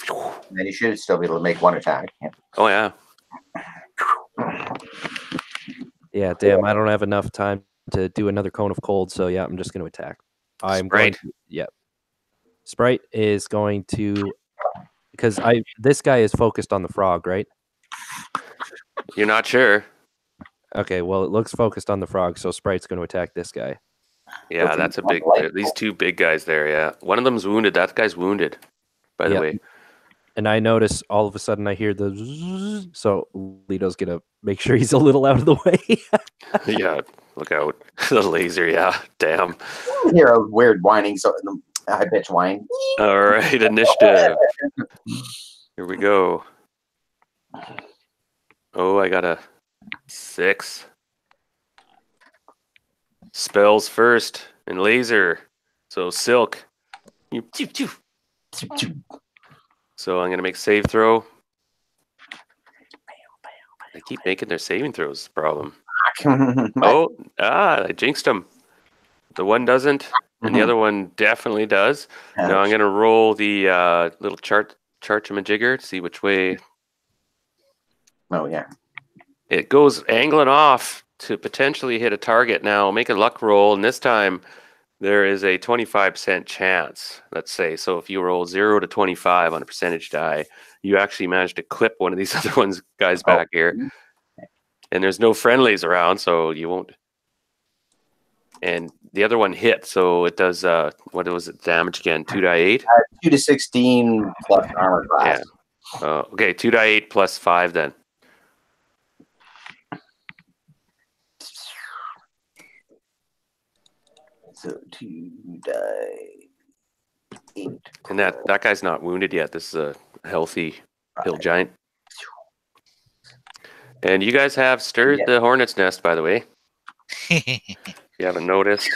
Then you should still be able to make one attack. Yeah. Oh, yeah. Yeah, damn, I don't have enough time to do another cone of cold, so yeah, I'm just going to attack. Sprite. Sprite is going to, because this guy is focused on the frog, right? You're not sure. Okay, well, it looks focused on the frog, so Sprite's going to attack this guy. Yeah, that's a big. These two big guys there. Yeah, one of them's wounded. That guy's wounded. By the way. And I notice all of a sudden I hear the zzz, so Leto's gonna make sure he's a little out of the way. Yeah, look out. The laser, yeah. Damn. You hear a weird whining, so high pitch whine. All right, initiative. Here we go. Oh, I got a 6. Spells first and laser. So Silk. So I'm gonna make save throw. They keep making their saving throws. The problem. I jinxed them. The one doesn't, and the other one definitely does. Now I'm gonna roll the little charge-a-majigger to see which way. Oh yeah. It goes angling off to potentially hit a target. Now make a luck roll, and this time there is a 25% chance, let's say. So if you roll 0 to 25 on a percentage die, you actually manage to clip one of these other guys back here. And there's no friendlies around, so you won't. And the other one hit, so it does, what was it, damage again? 2d8? 2 to 16 plus armor class. Yeah. Okay, 2d8 plus 5 then. So 2d8. And that guy's not wounded yet. This is a healthy hill giant. And you guys have stirred the hornet's nest, by the way. If you haven't noticed.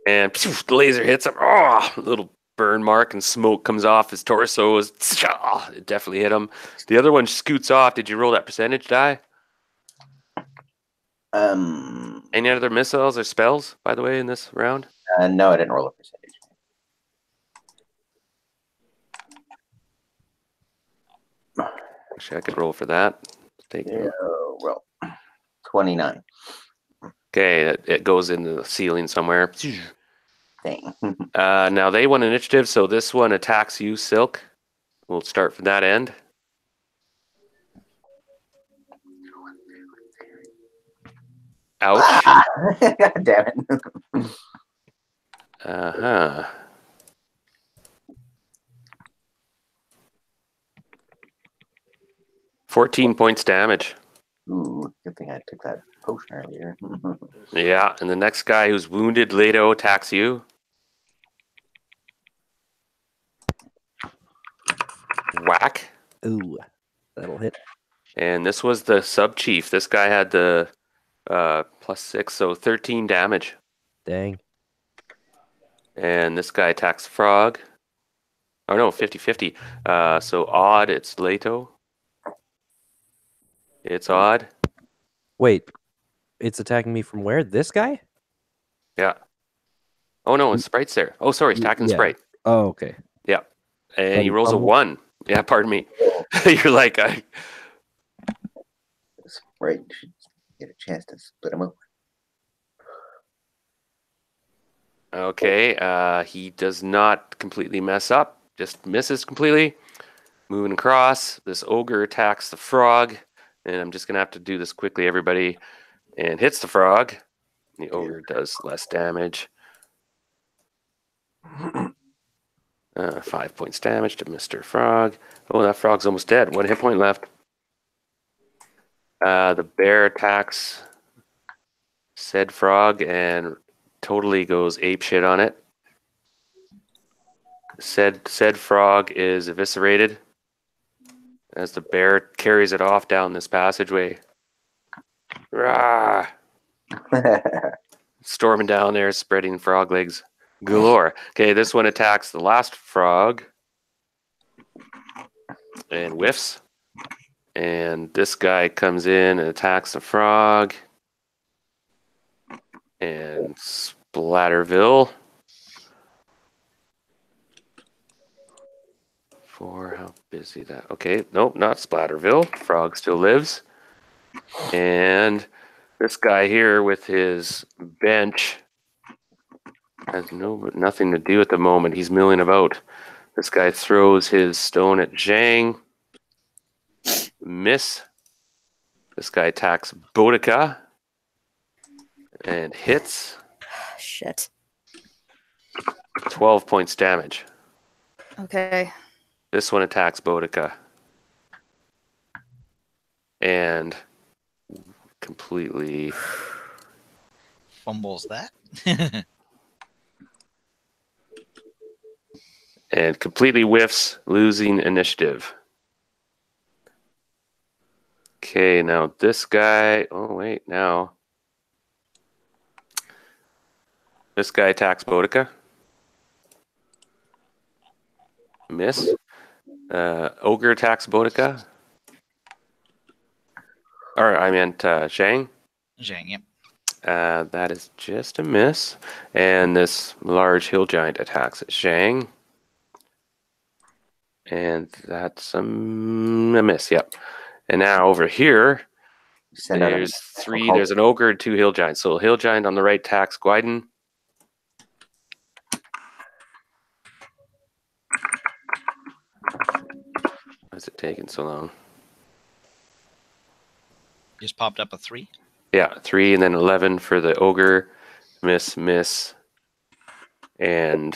And the laser hits him. Oh, a little burn mark and smoke comes off his torso. It definitely hit him. The other one scoots off. Did you roll that percentage die? Any other missiles or spells, by the way, in this round? No, I didn't roll a percentage. Actually, I could roll for that. Well, 29. Okay, it goes into the ceiling somewhere. Dang. Now they won initiative, so this one attacks you, Silk. We'll start from that end. Ouch. God damn it. 14 points damage. Ooh. Good thing I took that potion earlier. Yeah, and the next guy who's wounded, Leto, attacks you. Whack. Ooh, that'll hit. And this was the sub-chief. This guy had the +6, so 13 damage. Dang. And this guy attacks Frog. Oh no, 50-50. So odd, it's Leto. It's odd. Wait, it's attacking me from where? This guy? Yeah. Oh no, it's Sprite's there. Oh, sorry, attacking Yeah. Sprite. Oh, okay. Yeah. And But he rolls a fumble? 1. Yeah, pardon me. You're like, Right, you should get a chance to split them up. okay. He does not completely mess up. Just misses completely. Moving across. This ogre attacks the frog. And I'm just going to have to do this quickly, everybody. And hits the frog. The ogre does less damage. 5 points damage to Mr. Frog. Oh, that frog's almost dead. 1 hit point left. The bear attacks said frog and totally goes apeshit on it. Said frog is eviscerated as the bear carries it off down this passageway. Rah! Storming down there, spreading frog legs galore. Okay, this one attacks the last frog and whiffs. And this guy comes in and attacks the frog. And Splatterville. For how busy that? Okay, nope, not Splatterville. Frog still lives. And this guy here with his bench has nothing to do at the moment. He's milling about. This guy throws his stone at Zhang. Miss. This guy attacks Boudica and hits. Shit. 12 points damage. Okay. This one attacks Boudica and completely Fumbles that. and completely whiffs, losing initiative. Okay, now this guy. Oh wait, now this guy attacks Boudica. Miss. Ogre attacks Boudica. Or I meant Zhang. Zhang, yep. That is just a miss. And this large hill giant attacks Zhang. And that's a miss, yep. And now over here, there's 3. There's an ogre and 2 hill giants. So hill giant on the right attacks Guiden. Why is it taking so long? Just popped up a 3. Yeah, 3 and then 11 for the ogre. Miss. And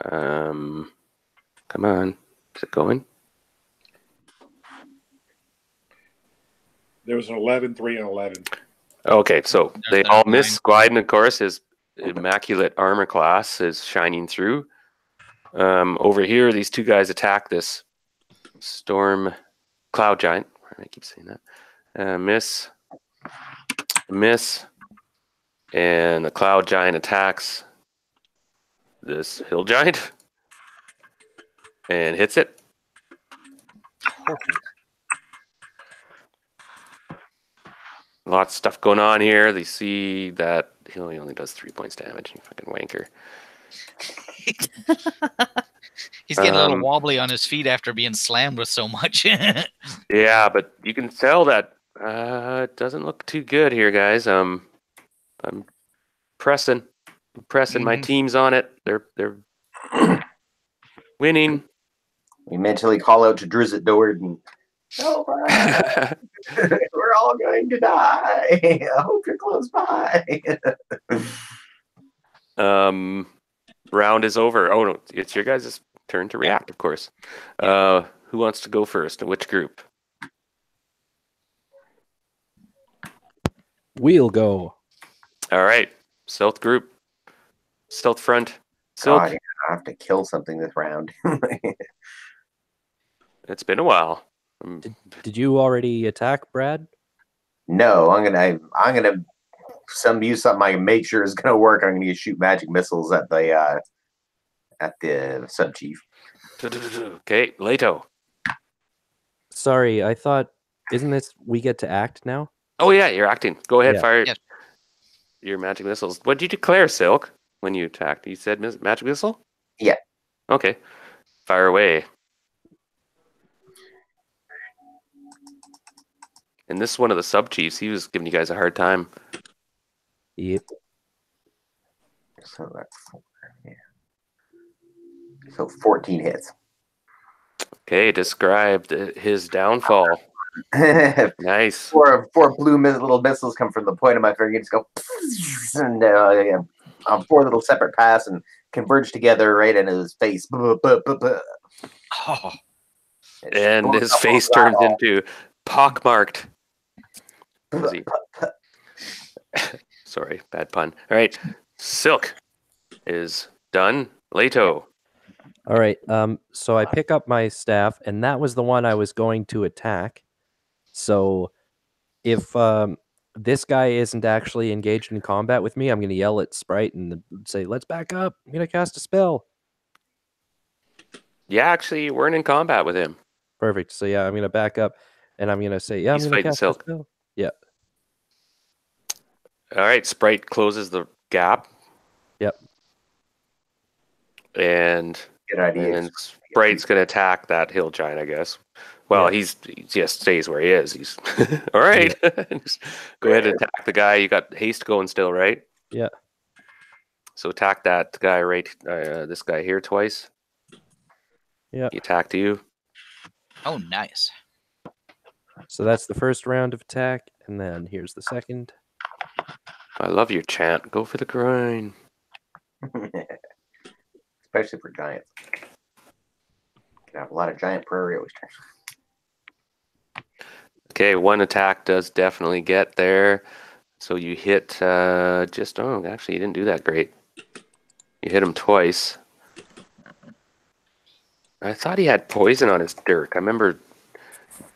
come on. Is it going? There was an 11, 3, and 11. Okay, so they that all nine? miss. Guiden, of course, his immaculate armor class is shining through. Over here, these 2 guys attack this storm cloud giant. Why do I keep saying that? Miss. And the cloud giant attacks this hill giant and hits it. Lots of stuff going on here. They see that he only does 3 points damage. You fucking wanker. He's getting a little wobbly on his feet after being slammed with so much. Yeah, but you can tell that it doesn't look too good here, guys. I'm pressing. My team's on it. They're winning. We mentally call out to Drizzt Dord and help us. We're all going to die. I hope you're close by. Round is over. Oh no, it's your guys' turn to react, of course. Who wants to go first? Which group? We'll go. All right. Stealth group. Stealth front. Silk. God, I have to kill something this round. It's been a while. Did you already attack, Brad? No, I'm gonna use something I can make sure is gonna work. I'm gonna shoot magic missiles at the sub chief. Okay, Leto. Sorry, I thought, isn't this we get to act now? Oh yeah, you're acting. Go ahead, Yeah. fire Yes. your magic missiles. What did you declare, Silk, when you attacked? You said magic missile? Yeah. Okay. Fire away. And this is one of the sub chiefs. He was giving you guys a hard time. Yep. So that's 4. Yeah. So 14 hits. Okay, describe his downfall. Nice. Four blue little missiles come from the point of my finger. Just go, and 4 little separate paths and converge together right in his face. Oh, And his face turns into pockmarked. Sorry, bad pun. All right, Silk is done. Leto. All right. So I pick up my staff, and that was the one I was going to attack. So if this guy isn't actually engaged in combat with me, I'm going to yell at Sprite and say, "Let's back up. I'm going to cast a spell." Yeah, actually, you weren't in combat with him. Perfect. So yeah, I'm going to back up, and I'm going to say, "Yeah, I'm He's going to fighting cast Silk. a spell." Yeah. All right, Sprite closes the gap. Yep. Good idea. And then Sprite's going to attack that hill giant, I guess. Well, Yeah. he just stays where he is. He's all right. Just go ahead and attack the guy. You got haste going still, right? Yeah. So attack that guy right. This guy here twice. Yeah. He attacked you. oh, nice. So that's the first round of attack, and then here's the second. I love your chant. Go for the grind. Especially for giants. Can have a lot of giant prairie oysters. Okay, one attack does definitely get there. So you hit actually you didn't do that great. You hit him twice. I thought he had poison on his dirk. I remember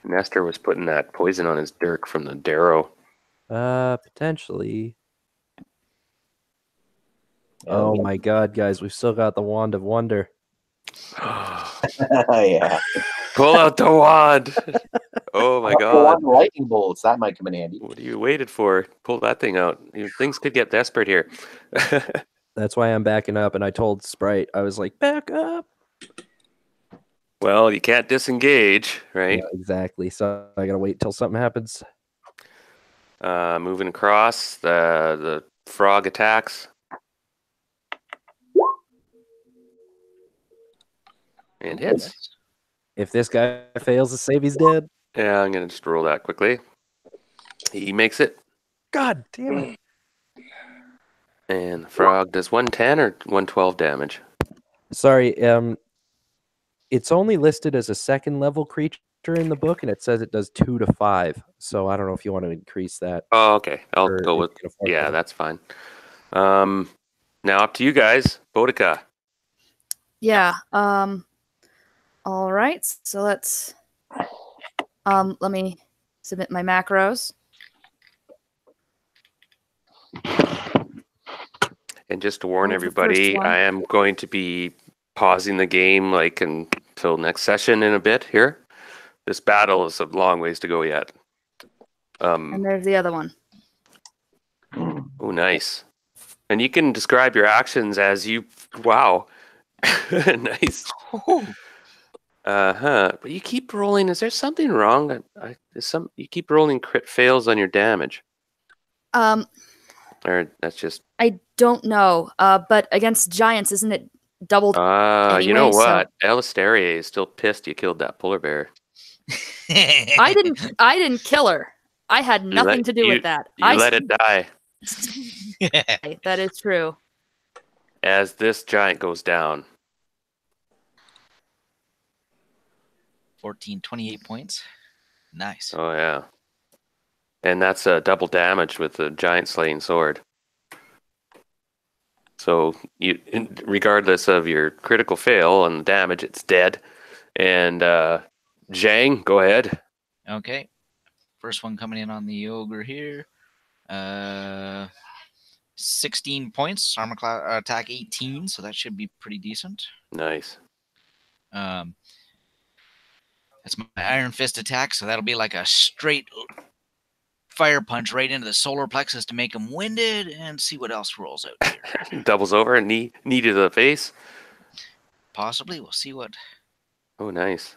Nestor was putting that poison on his dirk from the Darrow. Potentially. Oh my god, guys, we've still got the Wand of Wonder. Yeah. Pull out the wand. Oh my god. Lightning bolts. That might come in handy. What are you waited for? Pull that thing out. Things could get desperate here. That's why I'm backing up, and I told Sprite, I was like, back up. Well, you can't disengage, right? Yeah, exactly. So I gotta wait till something happens. Moving across, the frog attacks. And hits. If this guy fails to save, he's dead. Yeah, I'm going to just roll that quickly. He makes it. God damn it. And the frog does 110 or 112 damage. Sorry, it's only listed as a second level creature in the book, and it says it does 2 to 5. So I don't know if you want to increase that. Oh, okay. I'll or go if with... you can afford Yeah, that. that's fine. Now up to you guys. Boudica. Yeah. All right. So let's let me submit my macros. And just to warn What was the first everybody, one? I am going to be pausing the game like until next session in a bit here. This battle is a long ways to go yet. And there's the other one. Oh, nice. And you can describe your actions as you... Wow. Nice. But you keep rolling. Is there something wrong? You keep rolling crit fails on your damage. Or that's just... I don't know. But against giants, isn't it doubled? you Anyway, know so- what? Alistair is still pissed you killed that polar bear. I didn't kill her. I had nothing to do with that. You let it die. That is true. As this giant goes down. 28 points. Nice. Oh, yeah. and that's double damage with the giant slaying sword. So regardless of your critical fail and the damage, it's dead. And Zhang, go ahead. Okay. First one coming in on the ogre here. 16 points. Armor class attack 18, so that should be pretty decent. Nice. That's my Iron Fist attack, so that'll be like a straight fire punch right into the solar plexus to make him winded, and see what else rolls out here. Doubles over and knee to the face. Possibly. We'll see what Nice.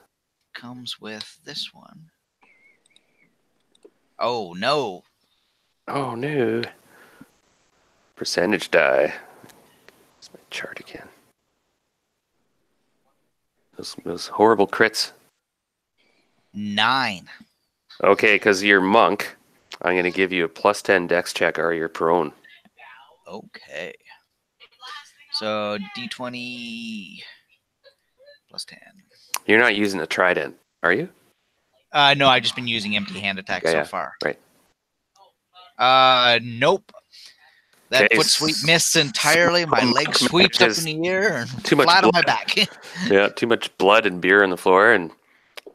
comes with this one. Oh, no. Oh, no. Percentage die. That's my chart again. Those horrible crits. 9. Okay, because you're monk, I'm going to give you a +10 dex check or you're prone. Okay. So D20 +10. You're not using a trident, are you? No, I've just been using empty hand attacks so far. Right. Nope. That foot sweep missed entirely. My leg sweeps up in the air and flat on my back. Yeah, too much blood and beer on the floor, and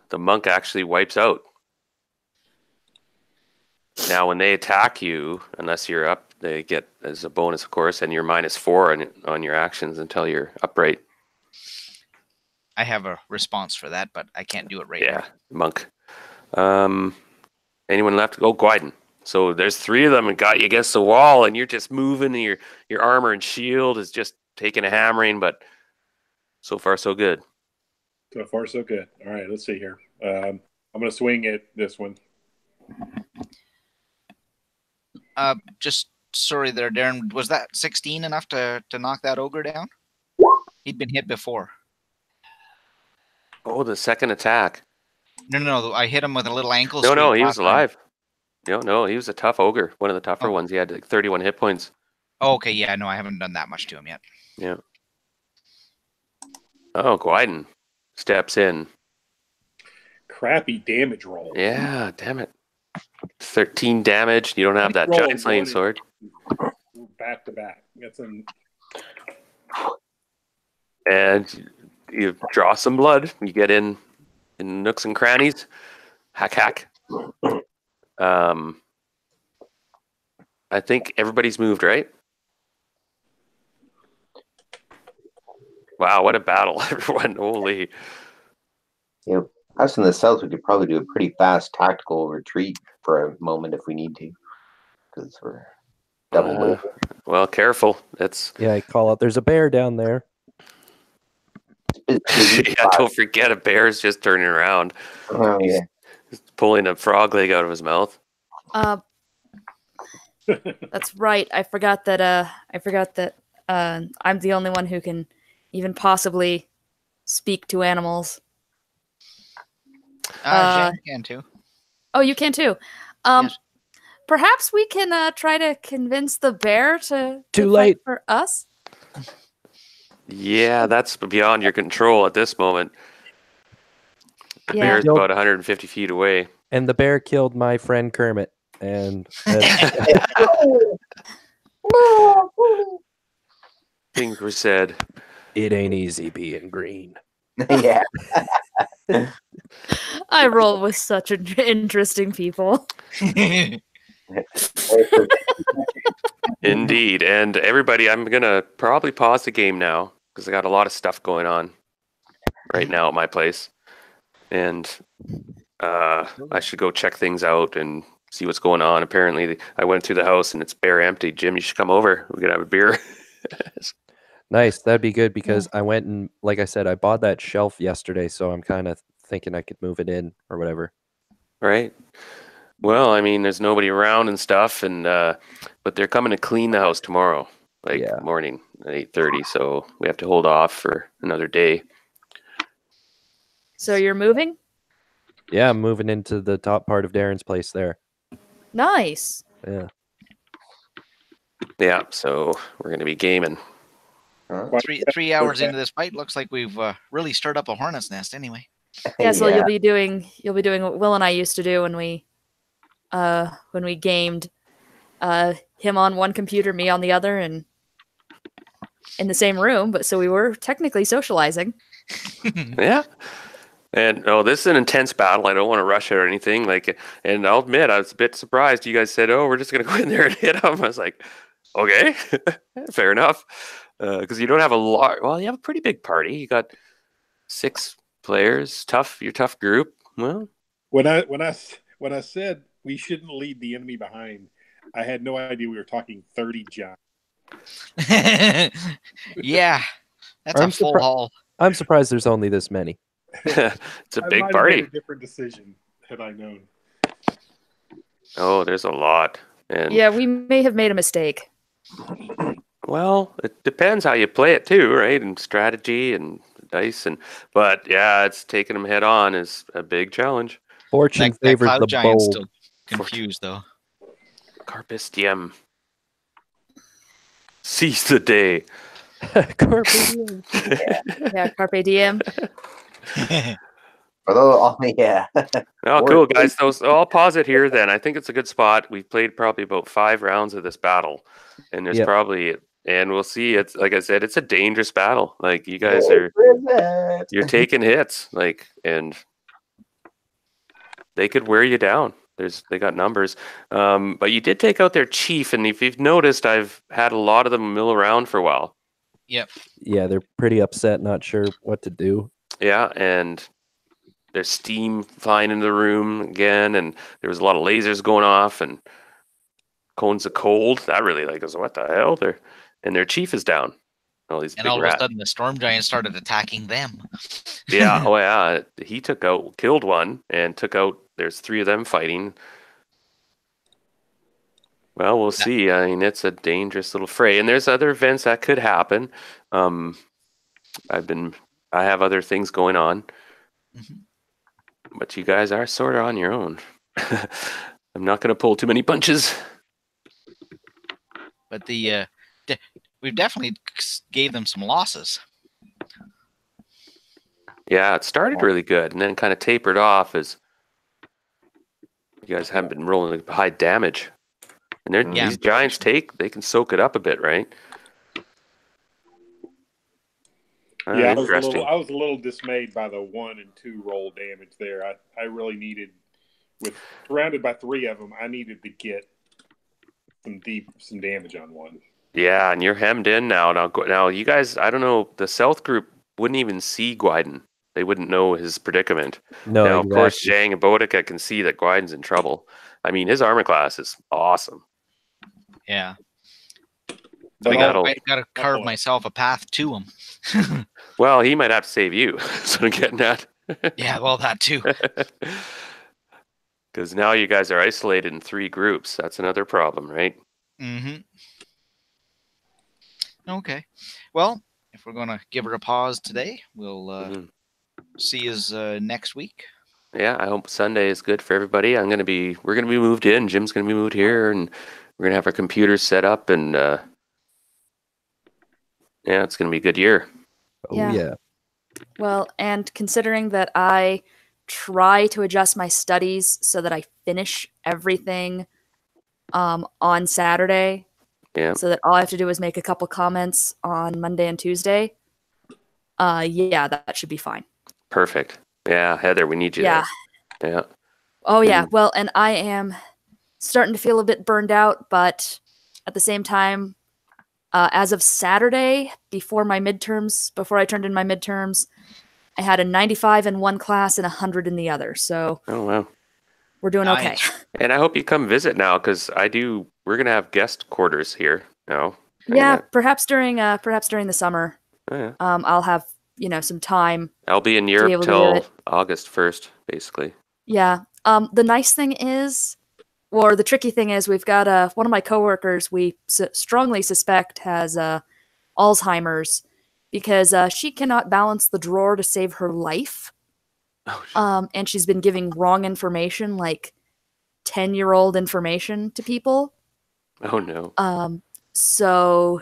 the monk actually wipes out. Now, when they attack you, unless you're up, they get as a bonus, of course, and you're -4 on your actions until you're upright. I have a response for that, but I can't do it right now. Yeah, monk. Anyone left? Oh, Gwyden. So there's 3 of them and got you against the wall, and you're just moving, and your armor and shield is just taking a hammering, but so far so good. So far so good. All right, let's see here. I'm going to swing at this one. Just sorry there, Darren. Was that 16 enough to knock that ogre down? He'd been hit before. Oh, the second attack. No. I hit him with a little ankle. No, he was alive. No, he was a tough ogre. One of the tougher ones. He had like 31 hit points. Oh, okay, yeah, no, I haven't done that much to him yet. Yeah. Oh, Gwyden steps in. Crappy damage roll. Yeah, damn it. 13 damage. You don't have that giant slaying sword. Back to back. And you draw some blood. You get in nooks and crannies. Hack. I think everybody's moved, right? Wow, what a battle, everyone. Holy. Yeah, us in the south, we could probably do a pretty fast tactical retreat for a moment if we need to. Because we're double well, careful. Yeah, I call out. There's a bear down there. Yeah, don't forget a bear's just turning around. Oh, yeah. He's pulling a frog leg out of his mouth. That's right. I forgot that I'm the only one who can even possibly speak to animals. Jen can too. Oh, you can too. Yes. Perhaps we can try to convince the bear to Too fight late for us. Yeah, that's beyond your control at this moment. The bear's about 150 feet away. And the bear killed my friend Kermit. And things were said. It ain't easy being green. Yeah. I roll with such interesting people. Indeed. And everybody, I'm going to probably pause the game now because I got a lot of stuff going on right now at my place. And I should go check things out and see what's going on. Apparently, I went through the house and it's bare empty. Jim, you should come over. We could have a beer. Nice. That'd be good because I went and, like I said, I bought that shelf yesterday, so I'm kind of thinking I could move it in or whatever. Right. Well, I mean, there's nobody around and stuff, and but they're coming to clean the house tomorrow, morning at 8:30. So we have to hold off for another day. So you're moving? Yeah, I'm moving into the top part of Darren's place there. Nice. Yeah. Yeah. So we're gonna be gaming. 3 hours into this fight, looks like we've really stirred up a hornet's nest. Anyway. Yeah. So you'll be doing what Will and I used to do when we when we gamed. Him on one computer, me on the other, and in the same room. But so we were technically socializing. Yeah. And this is an intense battle. I don't want to rush it or anything. And I'll admit, I was a bit surprised. You guys said, "Oh, we're just gonna go in there and hit them." I was like, "Okay, fair enough," because you don't have a lot. Well, you have a pretty big party. You got 6 players. Your tough group. Well, when I said we shouldn't leave the enemy behind, I had no idea we were talking 30 giants. Yeah, that's a full haul. I'm surprised there's only this many. It's a big I might party. have made a different decision had I known. Oh, there's a lot. And Yeah, we may have made a mistake. well, it depends how you play it too, right? And strategy and dice but yeah, it's taking them head on is a big challenge. Fortune That favors cloud the giant's bold. still confused though. Carpus diem. Seize the day. Carpe diem. Yeah, carpe diem. Yeah. Oh, cool, guys. So I'll pause it here then. I think it's a good spot. We've played probably about 5 rounds of this battle. And there's and we'll see. It's like I said, it's a dangerous battle. Like you guys you're taking hits. And they could wear you down. They got numbers. But you did take out their chief, and if you've noticed, I've had a lot of them mill around for a while. Yep. Yeah, they're pretty upset, not sure what to do. Yeah, and there's steam flying in the room again, and there was a lot of lasers going off, and cones of cold. That really was what the hell? And their chief is down. All these And big all rats. of a sudden, the storm giant started attacking them. Yeah, oh yeah. He killed one, and took out. There's 3 of them fighting. Well, we'll see. I mean, it's a dangerous little fray, and there's other events that could happen. I have other things going on. Mm-hmm. But you guys are sort of on your own. I'm not going to pull too many punches. But we've definitely gave them some losses. Yeah, it started really good and then kind of tapered off as you guys haven't been rolling high damage. And these giants they can soak it up a bit, right? Yeah, I was a little dismayed by the 1 and 2 roll damage there. I really needed, surrounded by 3 of them, I needed to get some damage on one. Yeah, and you're hemmed in now. Now you guys, I don't know, the South group wouldn't even see Gwyden. They wouldn't know his predicament. No, now, exactly. Of course, Zhang and Boudica can see that Gwyden's in trouble. I mean, his armor class is awesome. Yeah. But I got to carve myself a path to him. Well, he might have to save you. So I'm getting at. Yeah, well, that too. Because now you guys are isolated in 3 groups. That's another problem, right? Mm-hmm. Okay. Well, if we're going to give her a pause today, we'll see you next week. Yeah, I hope Sunday is good for everybody. We're gonna be moved in. Jim's gonna be moved here, and we're gonna have our computers set up, and it's gonna be a good year. Oh yeah. Well, and considering that I try to adjust my studies so that I finish everything on Saturday, so that all I have to do is make a couple comments on Monday and Tuesday. That should be fine. Perfect. Yeah, Heather, we need you. Yeah. There. Yeah. Oh yeah. Well, and I am starting to feel a bit burned out, but at the same time, as of Saturday, before I turned in my midterms, I had a 95 in one class and 100 in the other. So oh wow, we're doing okay. And I hope you come visit now, because we're gonna have guest quarters here now. Yeah, perhaps during the summer. Oh, yeah. I'll have some time. I'll be in Europe till August 1st, basically. Yeah. The nice thing is, or the tricky thing is, we've got one of my coworkers we strongly suspect has Alzheimer's, because she cannot balance the drawer to save her life. Oh, and she's been giving wrong information, like 10-year-old information to people. Oh no. So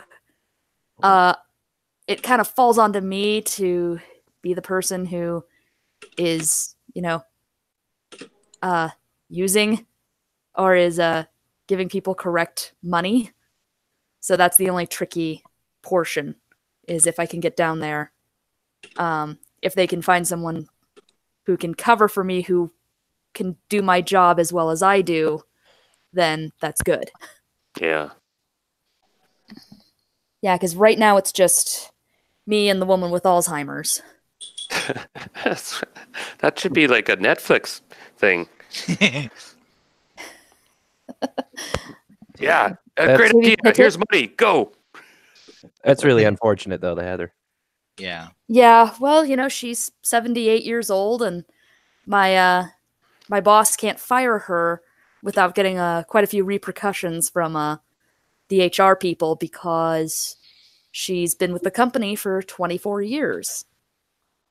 it kind of falls onto me to be the person who is, using or is giving people correct money. So that's the only tricky portion, is if I can get down there. If they can find someone who can cover for me, who can do my job as well as I do, then that's good. Yeah. Yeah, because right now it's just me and the woman with Alzheimer's. That should be like a Netflix thing. Yeah, great idea. Here's money. Go. That's really unfortunate, though, the Heather. Yeah. Yeah, well, you know, she's 78 years old, and my boss can't fire her without getting quite a few repercussions from the HR people, because she's been with the company for 24 years.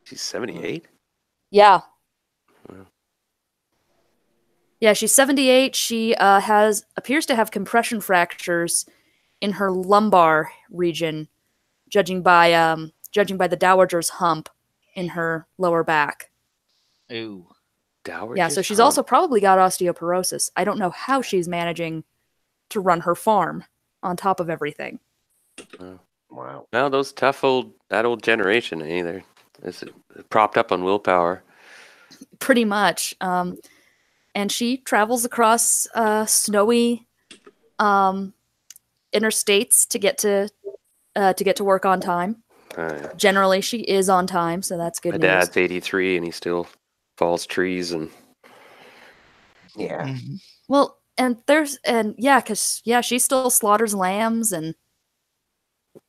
She's 78? Yeah. Wow. Yeah, she's 78. She appears to have compression fractures in her lumbar region, judging by the dowager's hump in her lower back. Ooh. Dowager's Yeah, so she's hump. also probably got osteoporosis. I don't know how she's managing to run her farm on top of everything. Wow. Well, that old generation, either. It's propped up on willpower. Pretty much. And she travels across snowy interstates to get to work on time. Generally, she is on time, so that's good My news. dad's 83 and he still falls trees and Yeah. Well, because she still slaughters lambs, and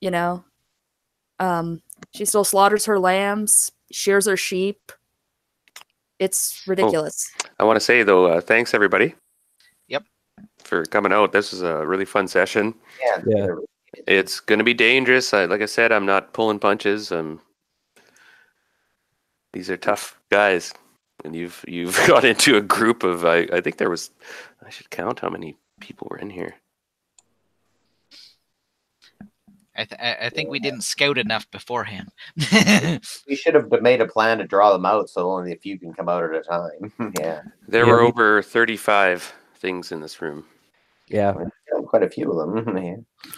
you know, she still slaughters her lambs, shears her sheep. It's ridiculous. I want to say, though, thanks, everybody. Yep. For coming out. This was a really fun session. Yeah. It's going to be dangerous. Like I said, I'm not pulling punches. These are tough guys. And you've got into a group of, I think there was, I should count how many people were in here. I think we didn't scout enough beforehand. We should have made a plan to draw them out so only a few can come out at a time. Yeah. There were over 35 things in this room. Yeah. Quite a few of them. Yeah.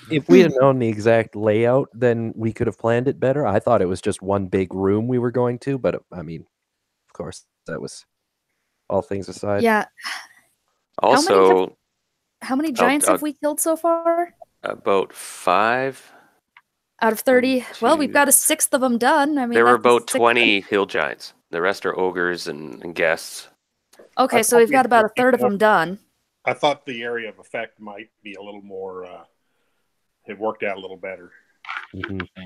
If we had known the exact layout, then we could have planned it better. I thought it was just one big room we were going to, but I mean, of course, that was all things aside. Yeah. Also, how many giants have we killed so far? About 5. Out of 30. Well, we've got a sixth of them done. I mean, there were about 20 hill giants. The rest are ogres and guests. Okay, so we've got about a third of them done. I thought the area of effect might be a little more, it worked out a little better. Mm-hmm.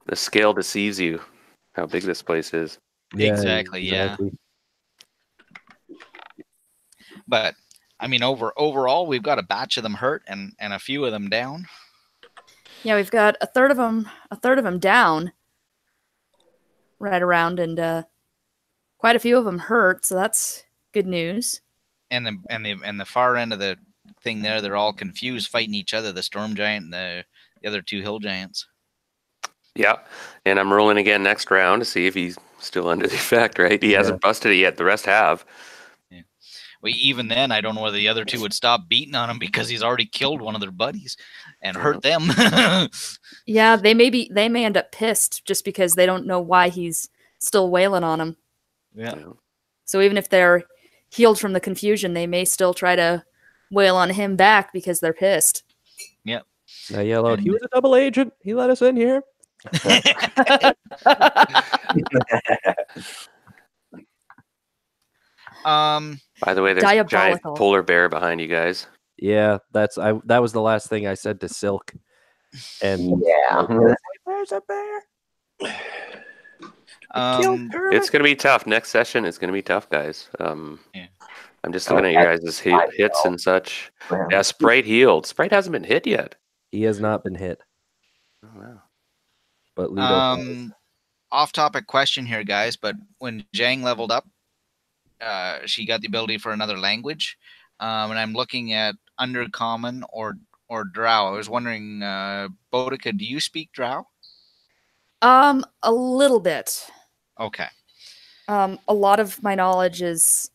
The scale deceives you, how big this place is. Yeah, exactly. Yeah. But, I mean, overall, we've got a batch of them hurt and a few of them down. Yeah, we've got a third of them down, right around, and quite a few of them hurt. So that's good news. And the far end of the thing there, they're all confused, fighting each other. The storm giant and the other 2 hill giants. Yeah, and I'm rolling again next round to see if he's still under the effect. Right? He hasn't busted it yet. The rest have. Yeah. Well, even then, I don't know whether the other 2 would stop beating on him because he's already killed one of their buddies and hurt them. Yeah, they may end up pissed just because they don't know why he's still wailing on them. Yeah. So even if they're healed from the confusion, they may still try to wail on him back because they're pissed. Yep. I yell out, he was a double agent. He let us in here. By the way, there's a giant polar bear behind you guys. Yeah, that was the last thing I said to Silk. And yeah, there's a bear. It's gonna be tough. Next session is gonna be tough, guys. Yeah. I'm just looking at your guys' hits and such. Yeah, Sprite healed. Sprite hasn't been hit yet. He has not been hit. Oh, wow. But Ludo off-topic question here, guys. But when Zhang leveled up, she got the ability for another language, and I'm looking at Undercommon or Drow. I was wondering, Boudica, do you speak Drow? A little bit. Okay. A lot of my knowledge is,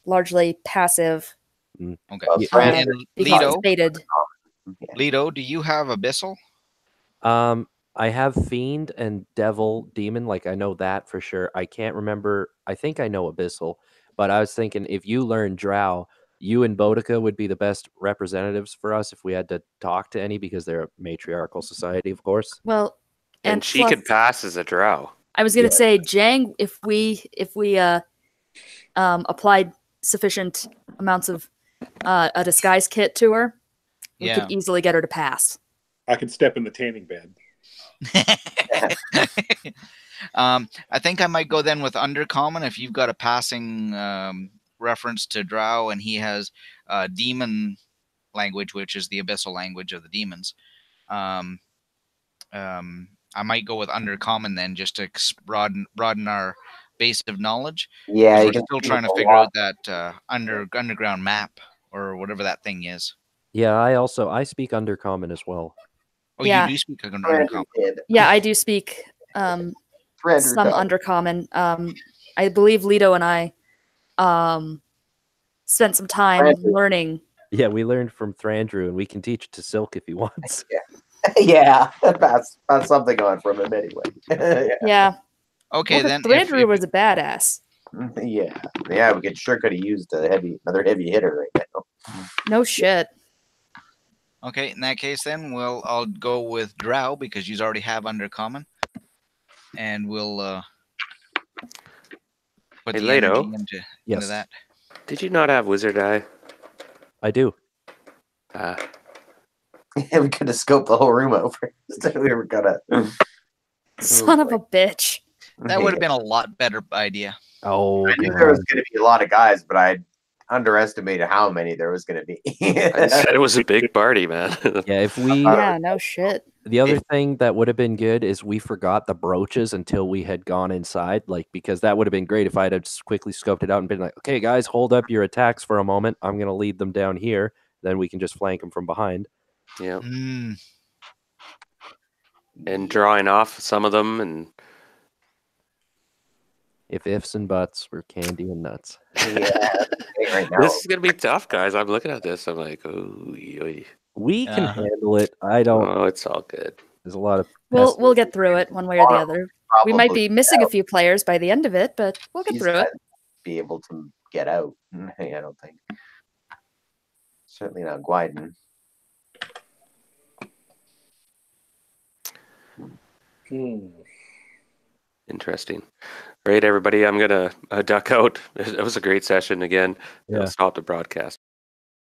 largely passive Okay. Well, Yeah. Thrandur And because Lido, it's stated. Yeah. Lido, do you have Abyssal? I have Fiend and Devil Demon. Like, I know that for sure. I can't remember. I think I know Abyssal, but I was thinking if you learn Drow, you and Boudica would be the best representatives for us if we had to talk to any, because they're a matriarchal society, of course. Well, And she plus, could pass as a drow. I was gonna say, Jang, if we applied sufficient amounts of a disguise kit to her, we Yeah. could easily get her to pass. I could step in the tanning bed. I think I might go then with Undercommon if you've got a passing reference to Drow and he has demon language, which is the abyssal language of the demons. I might go with Undercommon then, just to broaden our base of knowledge. Yeah, We're you can still see trying to a figure lot. out that underground map or whatever that thing is. Yeah, I speak Undercommon as well. Oh, Yeah. you do speak Thrandur Undercommon. did. Yeah, I do speak Thrandur some does. Undercommon. I believe Lido and I spent some time Thrandur. learning. Yeah, we learned from Thrandur, and we can teach it to Silk if he wants. Yeah, that's something on from him anyway. Yeah. Okay, Well, then Thrandur was a badass. yeah. We could have used another heavy hitter right now. No shit. Okay, in that case, then I'll go with Drow because you already have Undercommon, and we'll put Hey, the Leto. energy into Yes, that. Did you not have Wizard Eye? I do. We could have scoped the whole room over. We were gonna. Son of a bitch. That would have been a lot better idea. Oh, I knew there was God. going to be a lot of guys, but I underestimated how many there was going to be. I said it was a big party, man. Yeah, if we Yeah, no shit. the other thing that would have been good is we forgot the brooches until we had gone inside, like, because that would have been great if I'd have just quickly scoped it out and been like, okay, guys, hold up your attacks for a moment. I'm going to lead them down here. Then we can just flank them from behind. Yeah. Mm. And drawing off some of them, and If ifs and buts were candy and nuts. Yeah, right now. this is gonna be tough, guys. I'm looking at this. I'm like, oh, We can Uh-huh. handle it. I don't. oh, it's all good. There's a lot of. We'll get through it one way or the other. We might be missing a few players by the end of it, but we'll get These through it. guys be able to get out. I don't think. Certainly not Gwyden. Interesting. Right, everybody. I'm gonna duck out. It was a great session again. Yeah. Stop the broadcast.